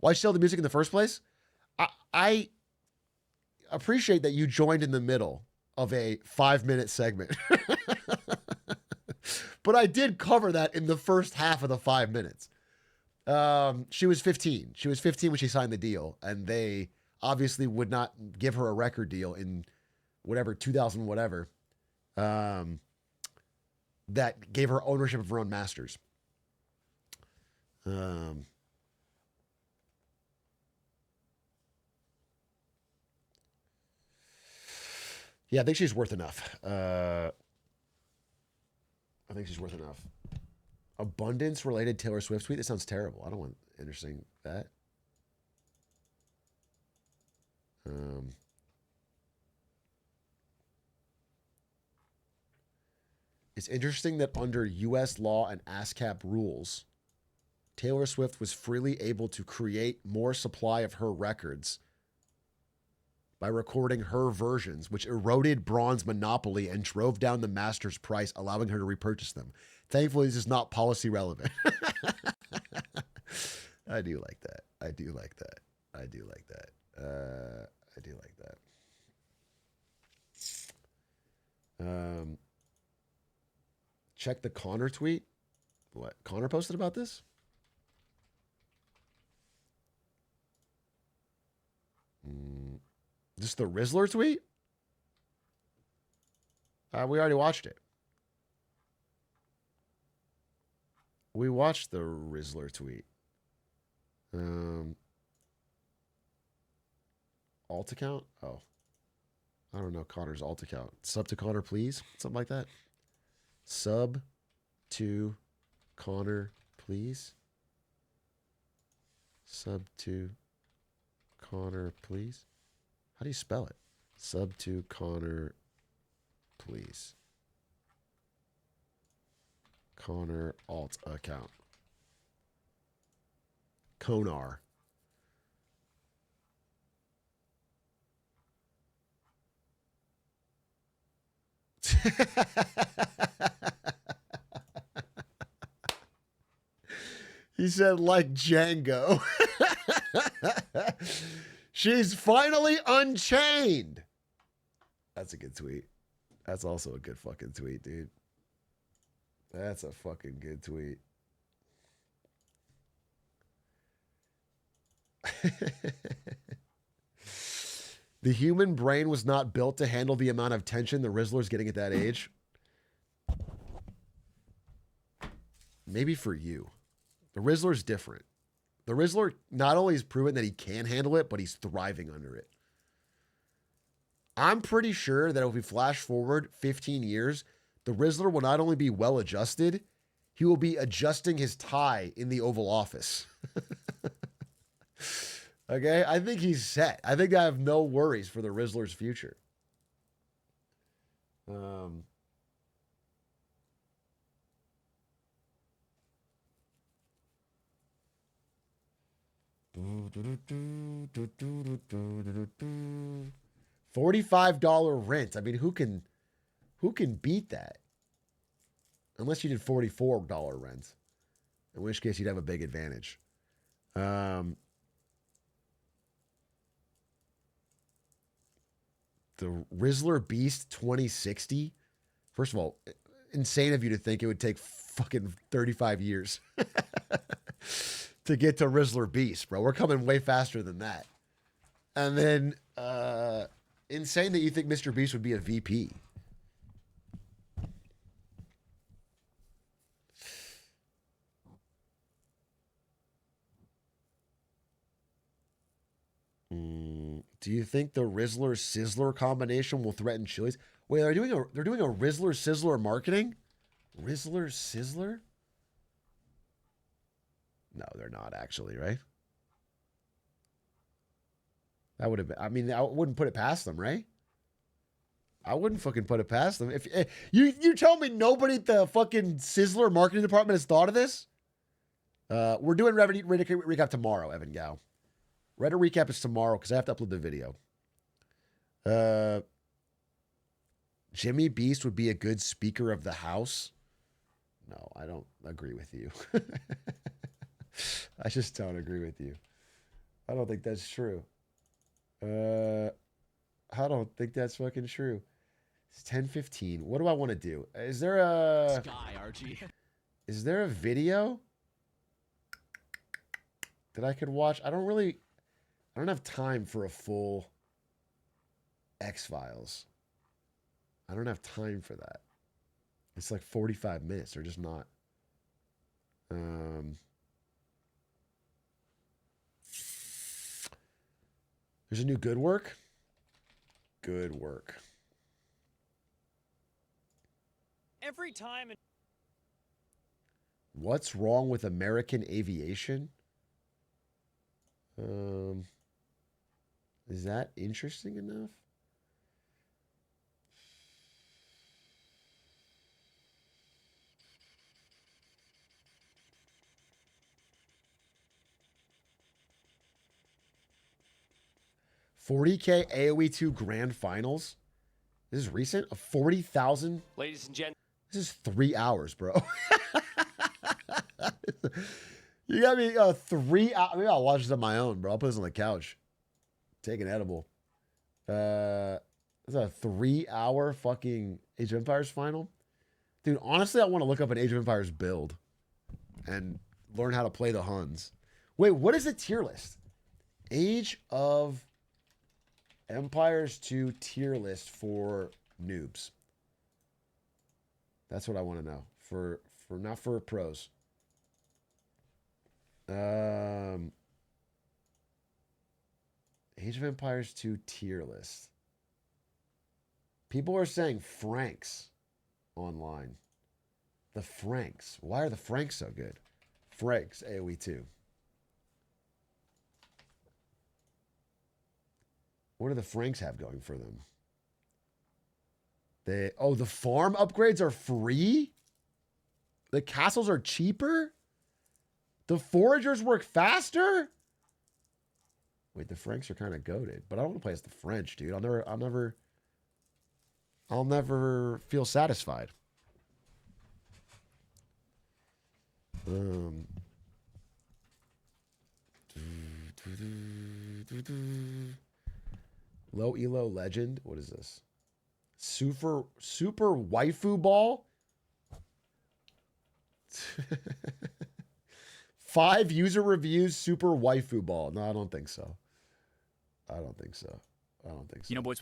Why sell the music in the first place? I appreciate that you joined in the middle of a 5-minute segment. But I did cover that in the first half of the 5 minutes. She was 15. She was 15 when she signed the deal, and they obviously would not give her a record deal in whatever, 2000 whatever, that gave her ownership of her own masters. Yeah, I think she's worth enough. Abundance related Taylor Swift tweet? That sounds terrible. I don't want interesting that. It's interesting that under U.S. law and ASCAP rules, Taylor Swift was freely able to create more supply of her records by recording her versions, which eroded Braun's monopoly and drove down the master's price, allowing her to repurchase them. Thankfully, this is not policy relevant. I do like that. Check the Connor tweet. What? Connor posted about this? Just the Rizzler tweet? We already watched it. We watched the Rizzler tweet. Alt account? Oh. I don't know Connor's alt account. Sub to Connor, please? Something like that. Sub to Connor, please. Sub to Connor, please. How do you spell it? Sub to Connor, please. Connor alt account. Conar. He said, like Django. She's finally unchained. That's a good tweet. That's also a good fucking tweet, dude. That's a fucking good tweet. The human brain was not built to handle the amount of tension the Rizzler's getting at that age. Maybe for you. The Rizzler's different. The Rizzler not only has proven that he can handle it, but he's thriving under it. I'm pretty sure that if we flash forward 15 years, the Rizzler will not only be well adjusted, he will be adjusting his tie in the Oval Office. Okay, I think he's set. I think I have no worries for the Rizzler's future. $45 rent. I mean, who can beat that? Unless you did $44 rent, in which case you'd have a big advantage. The Rizzler Beast 2060. First of all, insane of you to think it would take fucking 35 years to get to Rizzler Beast, bro. We're coming way faster than that. And then insane that you think Mr. Beast would be a VP. Do you think the Rizzler Sizzler combination will threaten Chili's? Wait, they're doing a Rizzler Sizzler marketing? Rizzler Sizzler? No, they're not actually, right? That would have been, I mean, I wouldn't put it past them, right? I wouldn't fucking put it past them. If you tell me nobody at the fucking Sizzler marketing department has thought of this? We're doing Reddit recap tomorrow, Evan Gao. Reddit recap is tomorrow because I have to upload the video. Jimmy Beast would be a good Speaker of the House. No, I don't agree with you. I just don't agree with you. I don't think that's true. I don't think that's fucking true. It's 10:15. What do I want to do? Is there a Sky, Archie? Is there a video that I could watch? I don't have time for a full X-Files. I don't have time for that. It's like 45 minutes. They're just not. There's a new Good Work. Good Work. Every time. What's wrong with American aviation? Is that interesting enough? $40K AoE2 Grand Finals. This is recent. A 40,000. Ladies and gentlemen. This is 3 hours, bro. You got me 3 hours. Maybe I'll watch this on my own, bro. I'll put this on the couch. Take an edible. It's a 3-hour fucking Age of Empires final. Dude, honestly, I want to look up an Age of Empires build and learn how to play the Huns. Wait, what is the tier list? Age of Empires 2 tier list for noobs. That's what I want to know. For not for pros. Age of Empires 2 tier list. People are saying Franks online. The Franks. Why are the Franks so good? Franks AoE 2. What do the Franks have going for them? The farm upgrades are free? The castles are cheaper? The foragers work faster? Wait, the Franks are kind of goated, but I don't want to play as the French, dude. I'll never feel satisfied. Low Elo Legend. What is this? Super waifu ball? 5 user reviews, super waifu ball. No, I don't think so. I don't think so. You know, boys.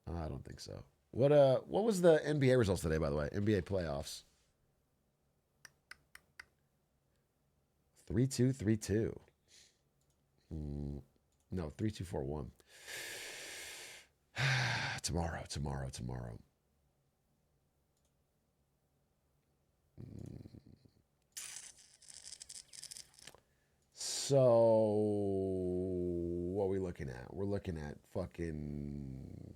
I don't think so. What was the NBA results today, by the way? NBA playoffs. 3-2, 3-2. No, 3241. Tomorrow. So, what are we looking at? We're looking at fucking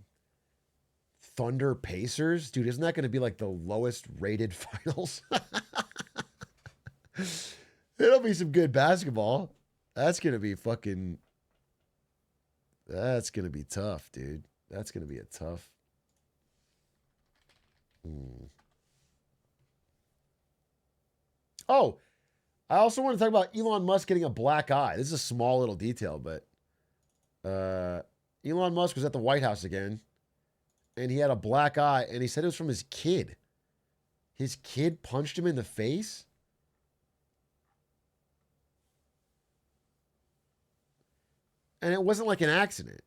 Thunder Pacers. Dude, isn't that going to be like the lowest rated finals? It'll be some good basketball. That's going to be tough, dude. That's going to be a tough. Oh, I also want to talk about Elon Musk getting a black eye. This is a small little detail, but Elon Musk was at the White House again, and he had a black eye, and he said it was from his kid. His kid punched him in the face? And it wasn't like an accident.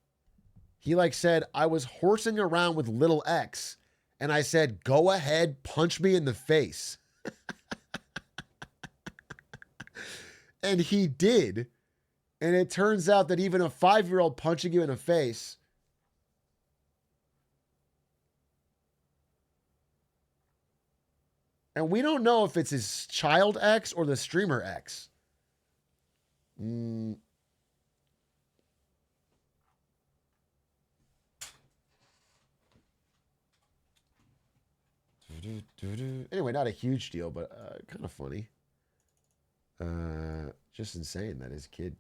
He said, I was horsing around with little X, and I said, go ahead, punch me in the face. And he did. And it turns out that even a 5-year-old punching you in the face and we don't know if it's his child X or the streamer X. Anyway, not a huge deal, but kind of funny. Just insane that his kid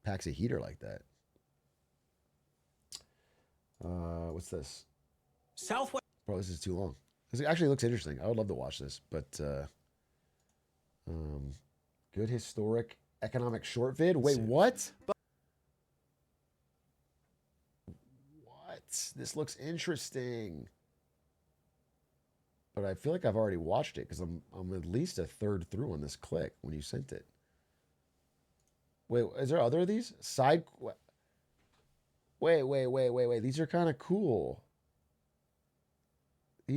packs a heater like that. What's this? Southwest. Bro, this is too long. This actually looks interesting. I would love to watch this, but good historic economic short vid. Wait, what? What? This looks interesting. But I feel like I've already watched it because I'm at least a third through on this click when you sent it. Wait, is there other of these? Wait. These are kind of cool. I'm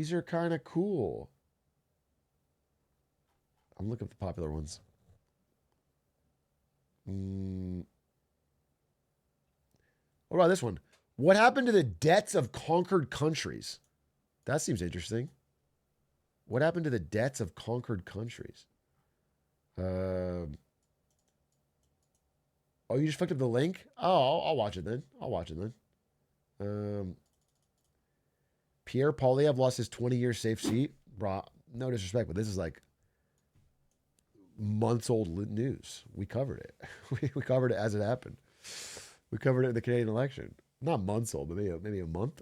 looking at the popular ones. What about this one? What happened to the debts of conquered countries? That seems interesting. What happened to the debts of conquered countries? Oh, you just fucked up the link? Oh, I'll watch it then. Pierre Polyev lost his 20-year safe seat. Bro, no disrespect, but this is like months old news. We covered it. We covered it as it happened. We covered it in the Canadian election. Not months old, but maybe a month.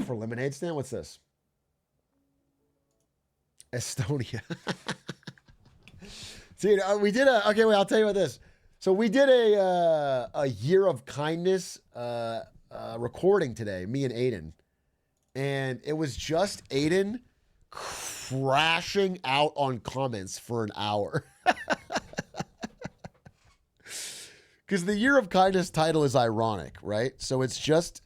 For lemonade stand, what's this? Estonia. Dude, we did okay, wait, I'll tell you about this. So we did a year of kindness recording today, me and Aiden. And it was just Aiden crashing out on comments for an hour. Because the year of kindness title is ironic, right? So it's just,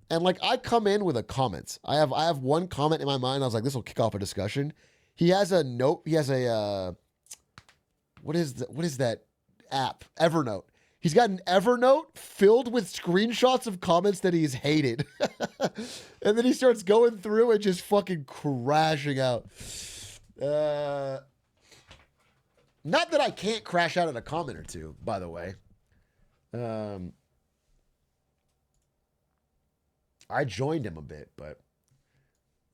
and I come in with a comment. I have one comment in my mind. I was like, this will kick off a discussion. He has a note. He has a, what is that app? Evernote. He's got an Evernote filled with screenshots of comments that he's hated. And then he starts going through and just fucking crashing out. Not that I can't crash out at a comment or two, by the way. I joined him a bit, but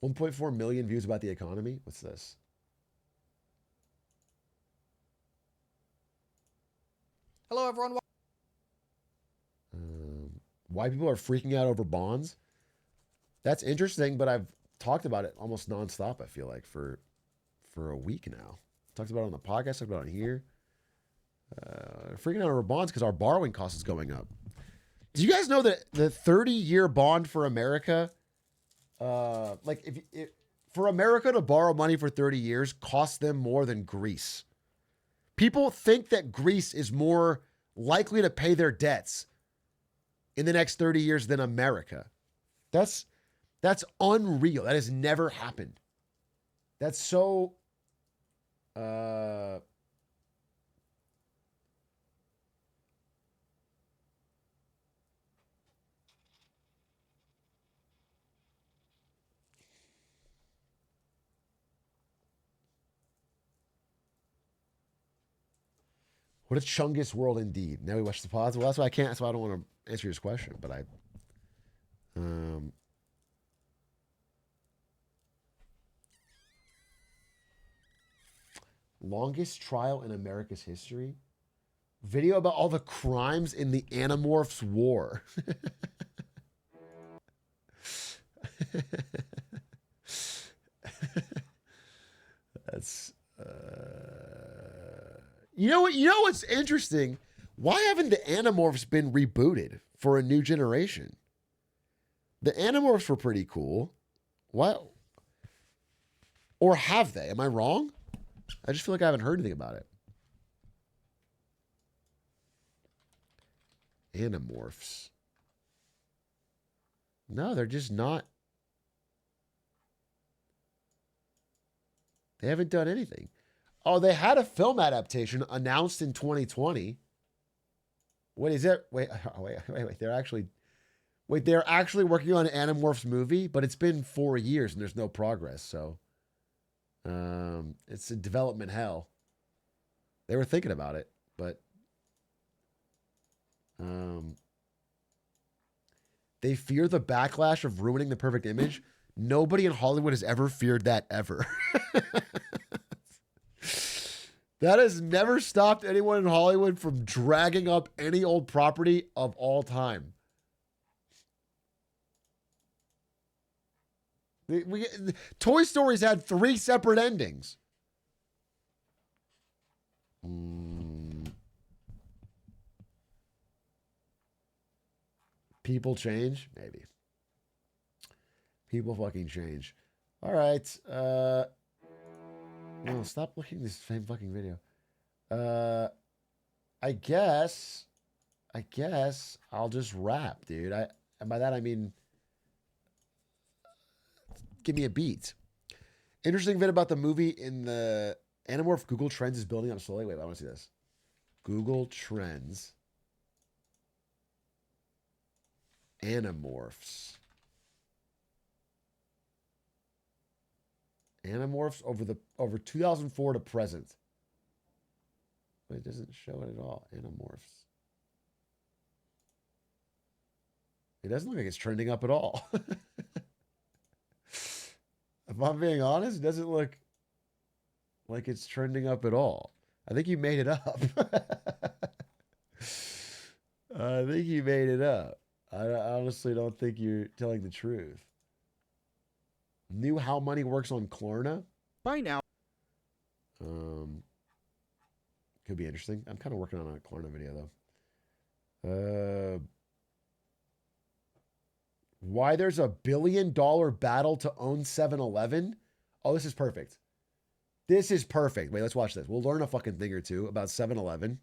1.4 million views about the economy. What's this? Hello, everyone. Why people are freaking out over bonds? That's interesting, but I've talked about it almost nonstop, I feel like, for a week now. Talked about it on the podcast, talked about it here. Freaking out over bonds because our borrowing cost is going up. Do you guys know that the 30-year bond for America, for America to borrow money for 30 years costs them more than Greece? People think that Greece is more likely to pay their debts in the next 30 years than America. That's unreal. That has never happened. That's so... What a Chungus world indeed. Now we watch the pods. Well, that's why I can't. That's why I don't want to answer his question. But I, longest trial in America's history. Video about all the crimes in the Animorphs War. That's. You know what? You know what's interesting? Why haven't the Animorphs been rebooted for a new generation? The Animorphs were pretty cool. What? Or have they? Am I wrong? I just feel like I haven't heard anything about it. Animorphs. No, they're just not. They haven't done anything. Oh, they had a film adaptation announced in 2020. Wait, is it? Wait. They're actually working on an Animorphs movie, but it's been 4 years and there's no progress. So, it's a development hell. They were thinking about it, but they fear the backlash of ruining the perfect image. Nobody in Hollywood has ever feared that ever. That has never stopped anyone in Hollywood from dragging up any old property of all time. Toy Story's had 3 separate endings. People change? Maybe. People fucking change. All right. No, stop looking at this same fucking video. I guess I'll just rap, dude. And by that I mean, give me a beat. Interesting bit about the movie in the Animorph Google Trends is building up slowly. Wait, I want to see this. Google Trends. Animorphs. Animorphs over 2004 to present. But it doesn't show it at all. Animorphs. It doesn't look like it's trending up at all. If I'm being honest, it doesn't look like it's trending up at all. I think you made it up. I think you made it up. I honestly don't think you're telling the truth. Knew how money works on Klarna? By now. Could be interesting. I'm kind of working on a Klarna video, though. Why there's a $1 billion battle to own 7-Eleven? Oh, this is perfect. This is perfect. Wait, let's watch this. We'll learn a fucking thing or two about 7-Eleven.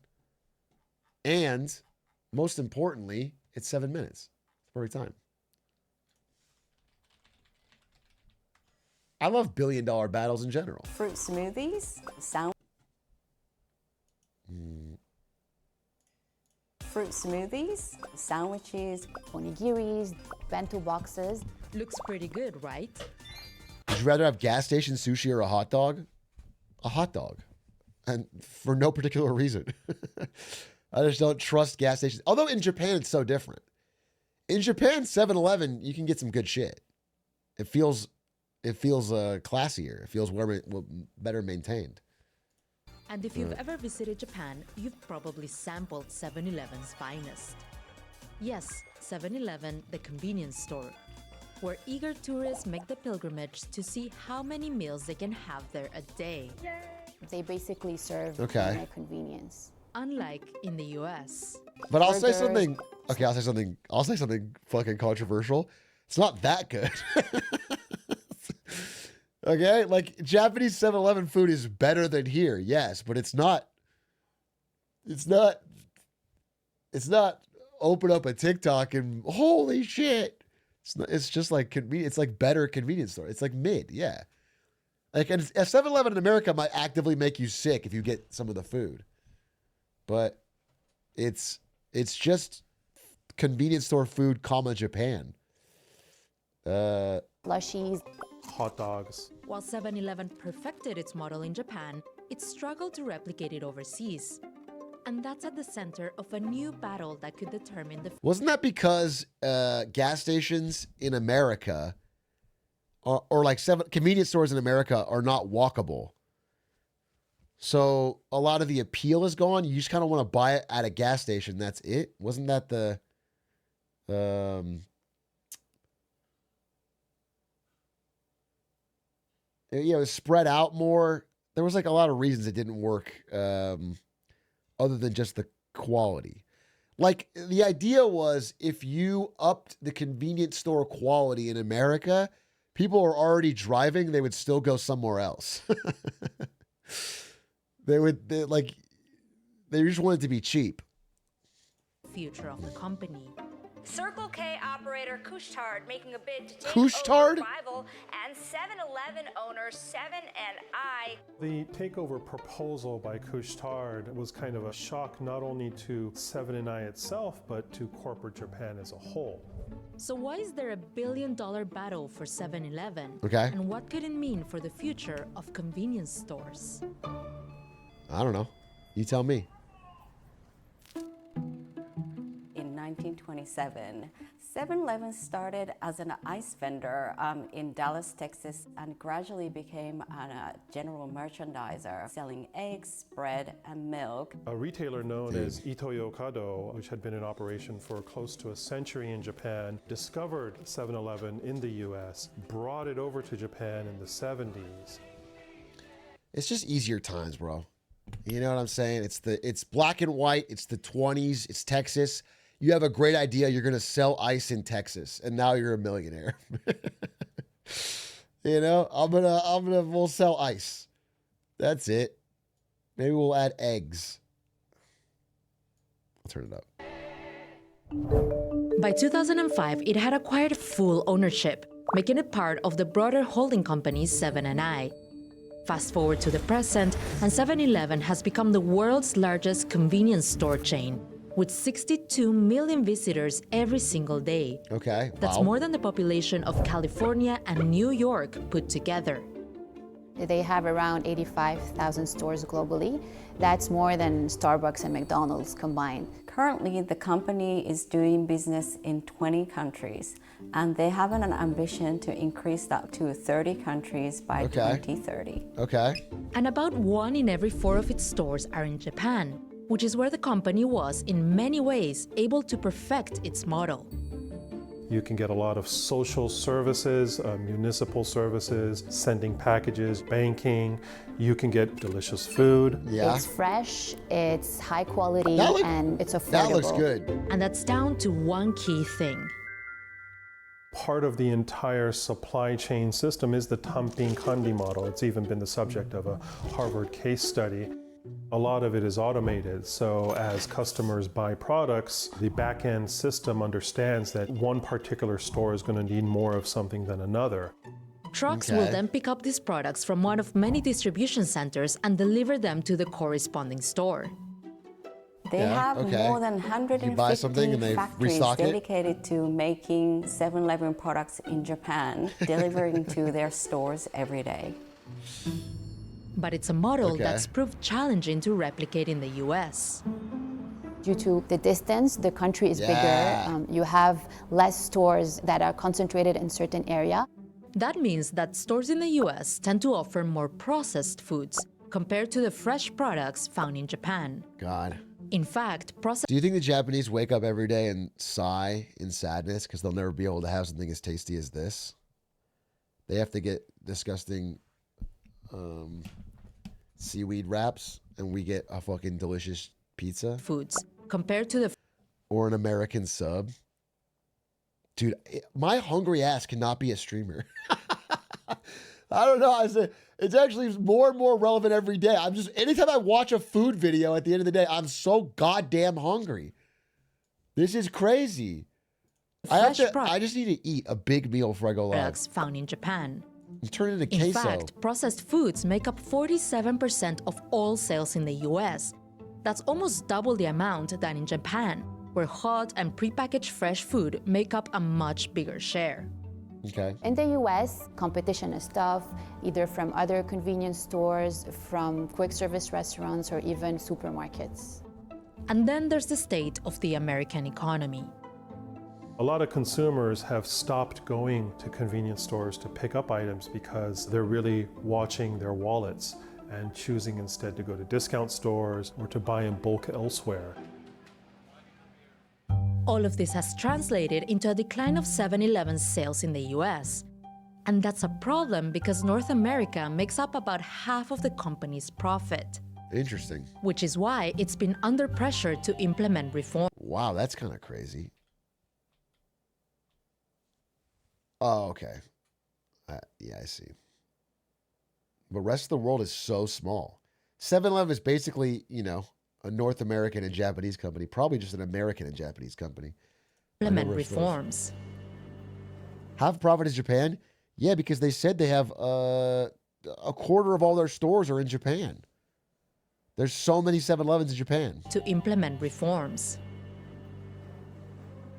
And, most importantly, it's 7 minutes. It's perfect time. I love $1 billion battles in general. Fruit smoothies, fruit smoothies, sandwiches, onigiris, bento boxes. Looks pretty good, right? Would you rather have gas station sushi or a hot dog? A hot dog. And for no particular reason. I just don't trust gas stations. Although in Japan, it's so different. In Japan, 7-Eleven, you can get some good shit. It feels classier. It feels better maintained. And if you've ever visited Japan, you've probably sampled 7-Eleven's finest. Yes, 7-Eleven, the convenience store, where eager tourists make the pilgrimage to see how many meals they can have there a day. They basically serve convenience. Unlike in the US. But I'll say something. Okay, I'll say something fucking controversial. It's not that good. Okay, like Japanese 7-Eleven food is better than here, yes, but it's not open up a TikTok and holy shit, It's just like convenient. It's like better convenience store. It's like mid, yeah. Like a 7-Eleven in America might actively make you sick if you get some of the food, but it's just convenience store food, Japan. Plushies, hot dogs. While 7-Eleven perfected its model in Japan, it struggled to replicate it overseas. And that's at the center of a new battle that could determine the... Wasn't that because gas stations in America or like convenience stores in America are not walkable? So a lot of the appeal is gone. You just kind of want to buy it at a gas station. That's it. Wasn't that the... it was spread out more. There was like a lot of reasons it didn't work other than just the quality. Like the idea was if you upped the convenience store quality in America, people are already driving, they would still go somewhere else. They just want it to be cheap. Future of the company. Circle K operator Couche-Tard making a bid to take Couche-Tard? over rival and 7-Eleven owner 7&I. The takeover proposal by Couche-Tard was kind of a shock not only to 7&I itself, but to corporate Japan as a whole. So why is there a billion-dollar battle for 7-Eleven? Okay. And what could it mean for the future of convenience stores? I don't know. You tell me. In 1927, 7-Eleven started as an ice vendor in Dallas, Texas, and gradually became a general merchandiser, selling eggs, bread, and milk. A retailer known as Ito-Yokado, which had been in operation for close to a century in Japan, discovered 7-Eleven in the US, brought it over to Japan in the 70s. It's just easier times, bro. You know what I'm saying? It's black and white. It's the 20s. It's Texas. You have a great idea. You're going to sell ice in Texas, and now you're a millionaire. You know, we'll sell ice. That's it. Maybe we'll add eggs. I'll turn it up. By 2005, it had acquired full ownership, making it part of the broader holding company 7&I. Fast forward to the present, and 7-Eleven has become the world's largest convenience store chain, with 62 million visitors every single day. Okay, That's wow. more than the population of California and New York put together. They have around 85,000 stores globally. That's more than Starbucks and McDonald's combined. Currently, the company is doing business in 20 countries, and they have an ambition to increase that to 30 countries by 2030. Okay. And about 1 in every 4 of its stores are in Japan, which is where the company was, in many ways, able to perfect its model. You can get a lot of social services, municipal services, sending packages, banking. You can get delicious food. Yeah. It's fresh, it's high quality, and it's affordable. That looks good. And that's down to one key thing. Part of the entire supply chain system is the Tampin Kandi model. It's even been the subject of a Harvard case study. A lot of it is automated, so as customers buy products, the back-end system understands that one particular store is going to need more of something than another. Trucks will then pick up these products from one of many distribution centers and deliver them to the corresponding store. They have more than 150 factories dedicated to making 7-Eleven products in Japan, delivering to their stores every day. But it's a model that's proved challenging to replicate in the US. Due to the distance, the country is bigger. You have less stores that are concentrated in certain area. That means that stores in the US tend to offer more processed foods compared to the fresh products found in Japan. God. In fact, Do you think the Japanese wake up every day and sigh in sadness because they'll never be able to have something as tasty as this? They have to get disgusting seaweed wraps, and we get a fucking delicious pizza. Foods compared to the or an American sub. Dude, my hungry ass cannot be a streamer. I don't know. I said it's actually more and more relevant every day. Anytime I watch a food video at the end of the day, I'm so goddamn hungry. This is crazy. I just need to eat a big meal before I go live. Products found in Japan. Turn it into In queso. fact, processed foods make up 47% of all sales in the US. That's almost double the amount than in Japan, where hot and prepackaged fresh food make up a much bigger share. Okay. In the US, competition is tough, either from other convenience stores, from quick service restaurants, or even supermarkets. And then there's the state of the American economy. A lot of consumers have stopped going to convenience stores to pick up items because they're really watching their wallets and choosing instead to go to discount stores or to buy in bulk elsewhere. All of this has translated into a decline of 7-Eleven's sales in the US. And that's a problem because North America makes up about half of the company's profit. Interesting. Which is why it's been under pressure to implement reform. Wow, that's kind of crazy. Oh, okay. Yeah, I see. The rest of the world is so small. 7-Eleven is basically, you know, a North American and Japanese company, probably just an American and Japanese company. Implement reforms. Half profit is Japan? Yeah, because they said they have a quarter of all their stores are in Japan. There's so many 7-Elevens in Japan. To implement reforms.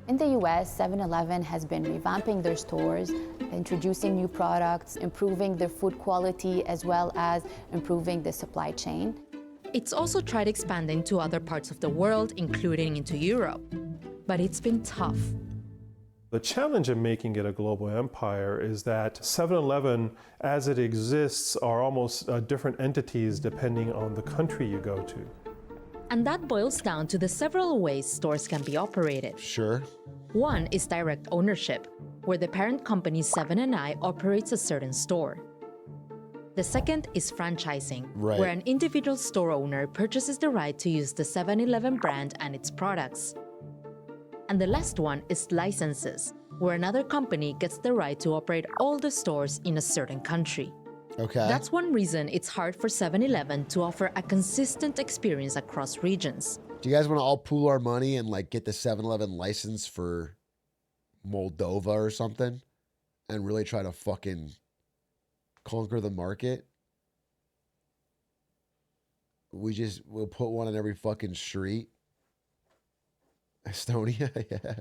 In the US, 7-Eleven has been revamping their stores, introducing new products, improving their food quality, as well as improving the supply chain. It's also tried expanding to other parts of the world, including into Europe. But it's been tough. The challenge in making it a global empire is that 7-Eleven, as it exists, are almost different entities depending on the country you go to. And that boils down to the several ways stores can be operated. Sure. One is direct ownership, where the parent company 7&I operates a certain store. The second is franchising, where an individual store owner purchases the right to use the 7-Eleven brand and its products. And the last one is licenses, where another company gets the right to operate all the stores in a certain country. Okay. That's one reason it's hard for 7-Eleven to offer a consistent experience across regions. Do you guys want to all pool our money and like get the 7-Eleven license for Moldova or something and really try to fucking conquer the market? We'll put one on every fucking street. Estonia, yeah.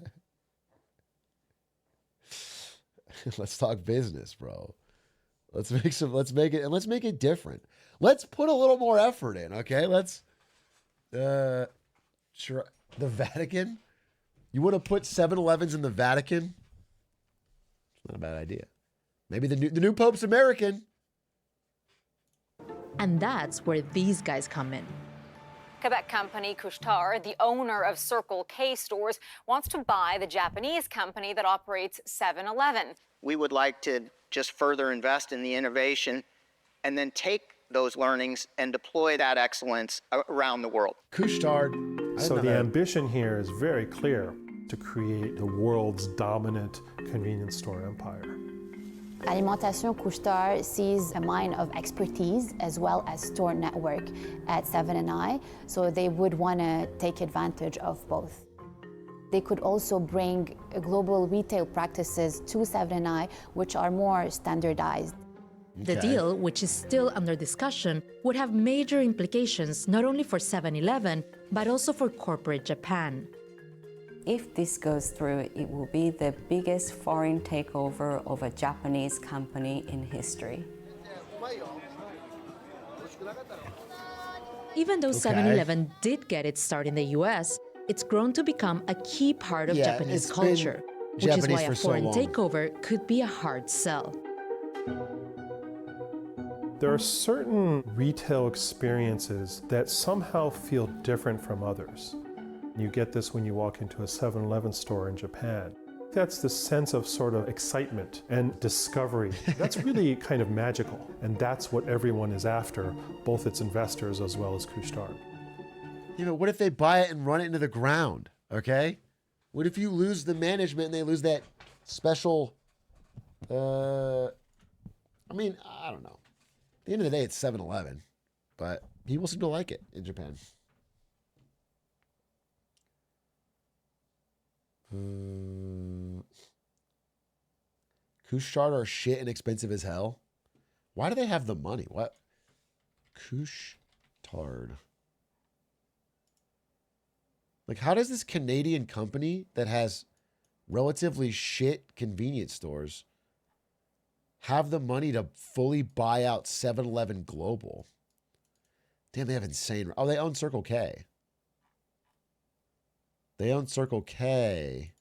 Let's talk business, bro. Let's make it different. Let's put a little more effort in, okay? Let's sure. The Vatican? You want to put 7-Elevens in the Vatican? It's not a bad idea. Maybe the new Pope's American. And that's where these guys come in. Quebec company Couche-Tard, the owner of Circle K stores, wants to buy the Japanese company that operates 7-Eleven. We would like to just further invest in the innovation and then take those learnings and deploy that excellence around the world. Couche-Tard. So the ambition here is very clear, to create the world's dominant convenience store empire. Alimentation Couche-Tard sees a mine of expertise as well as store network at 7&I, so they would want to take advantage of both. They could also bring global retail practices to 7&I, which are more standardized. The deal, which is still under discussion, would have major implications not only for 7-Eleven, but also for corporate Japan. If this goes through, it will be the biggest foreign takeover of a Japanese company in history. Even though 7-Eleven did get its start in the US, it's grown to become a key part of Japanese culture, which is why a foreign takeover could be a hard sell. There are certain retail experiences that somehow feel different from others. You get this when you walk into a 7-Eleven store in Japan. That's the sense of sort of excitement and discovery. That's really kind of magical, and that's what everyone is after, both its investors as well as Couche-Tard. You know, what if they buy it and run it into the ground, okay? What if you lose the management and they lose that special, I mean, I don't know. At the end of the day, it's 7-Eleven, but people seem to like it in Japan. Couche-tard are shit and expensive as hell. Why do they have the money? What? Couche-tard. Like, how does this Canadian company that has relatively shit convenience stores have the money to fully buy out 7-Eleven Global? Damn, they have insane... Oh, they own Circle K. They own Circle K.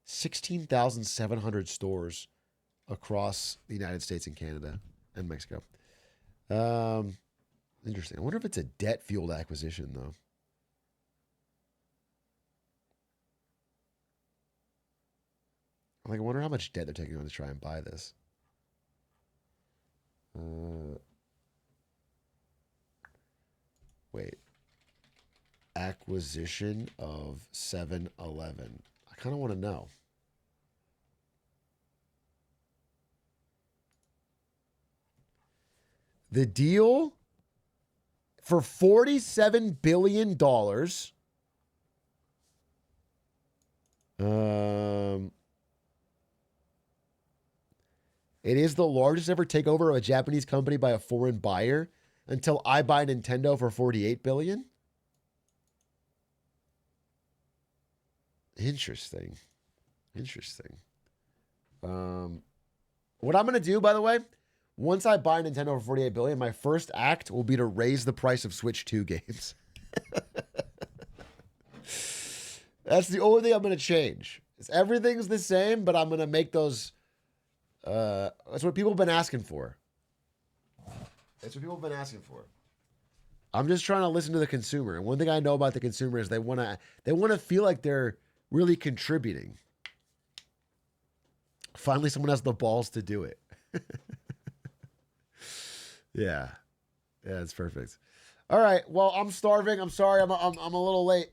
16,700 stores across the United States and Canada and Mexico. Interesting. I wonder if it's a debt-fueled acquisition, though. Like, I wonder how much debt they're taking on to try and buy this. Wait. Acquisition of 7-Eleven. I kind of want to know. The deal for $47 billion. It is the largest ever takeover of a Japanese company by a foreign buyer until I buy Nintendo for $48 billion. Interesting. Interesting. What I'm going to do, by the way, once I buy Nintendo for $48 billion, my first act will be to raise the price of Switch 2 games. That's the only thing I'm going to change. Everything's the same, but I'm going to make those... that's what people have been asking for. That's what people have been asking for. I'm just trying to listen to the consumer. And one thing I know about the consumer is they want to feel like they're really contributing. Finally, someone has the balls to do it. Yeah. Yeah, it's perfect. All right. Well, I'm starving. I'm sorry. I'm a little late.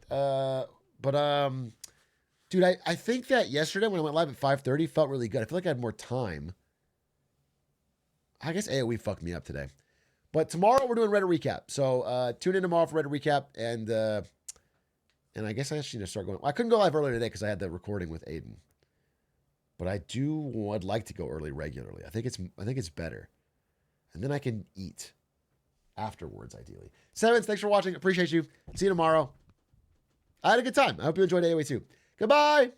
Dude, I think that yesterday when I went live at 5:30 felt really good. I feel like I had more time. I guess AOE fucked me up today. But tomorrow we're doing Reddit recap. So tune in tomorrow for Reddit recap. And I guess I actually need to start going. I couldn't go live earlier today because I had the recording with Aiden. But I'd like to go early regularly. I think it's better. And then I can eat afterwards, ideally. Sevens, thanks for watching. Appreciate you. See you tomorrow. I had a good time. I hope you enjoyed AOE too. Goodbye.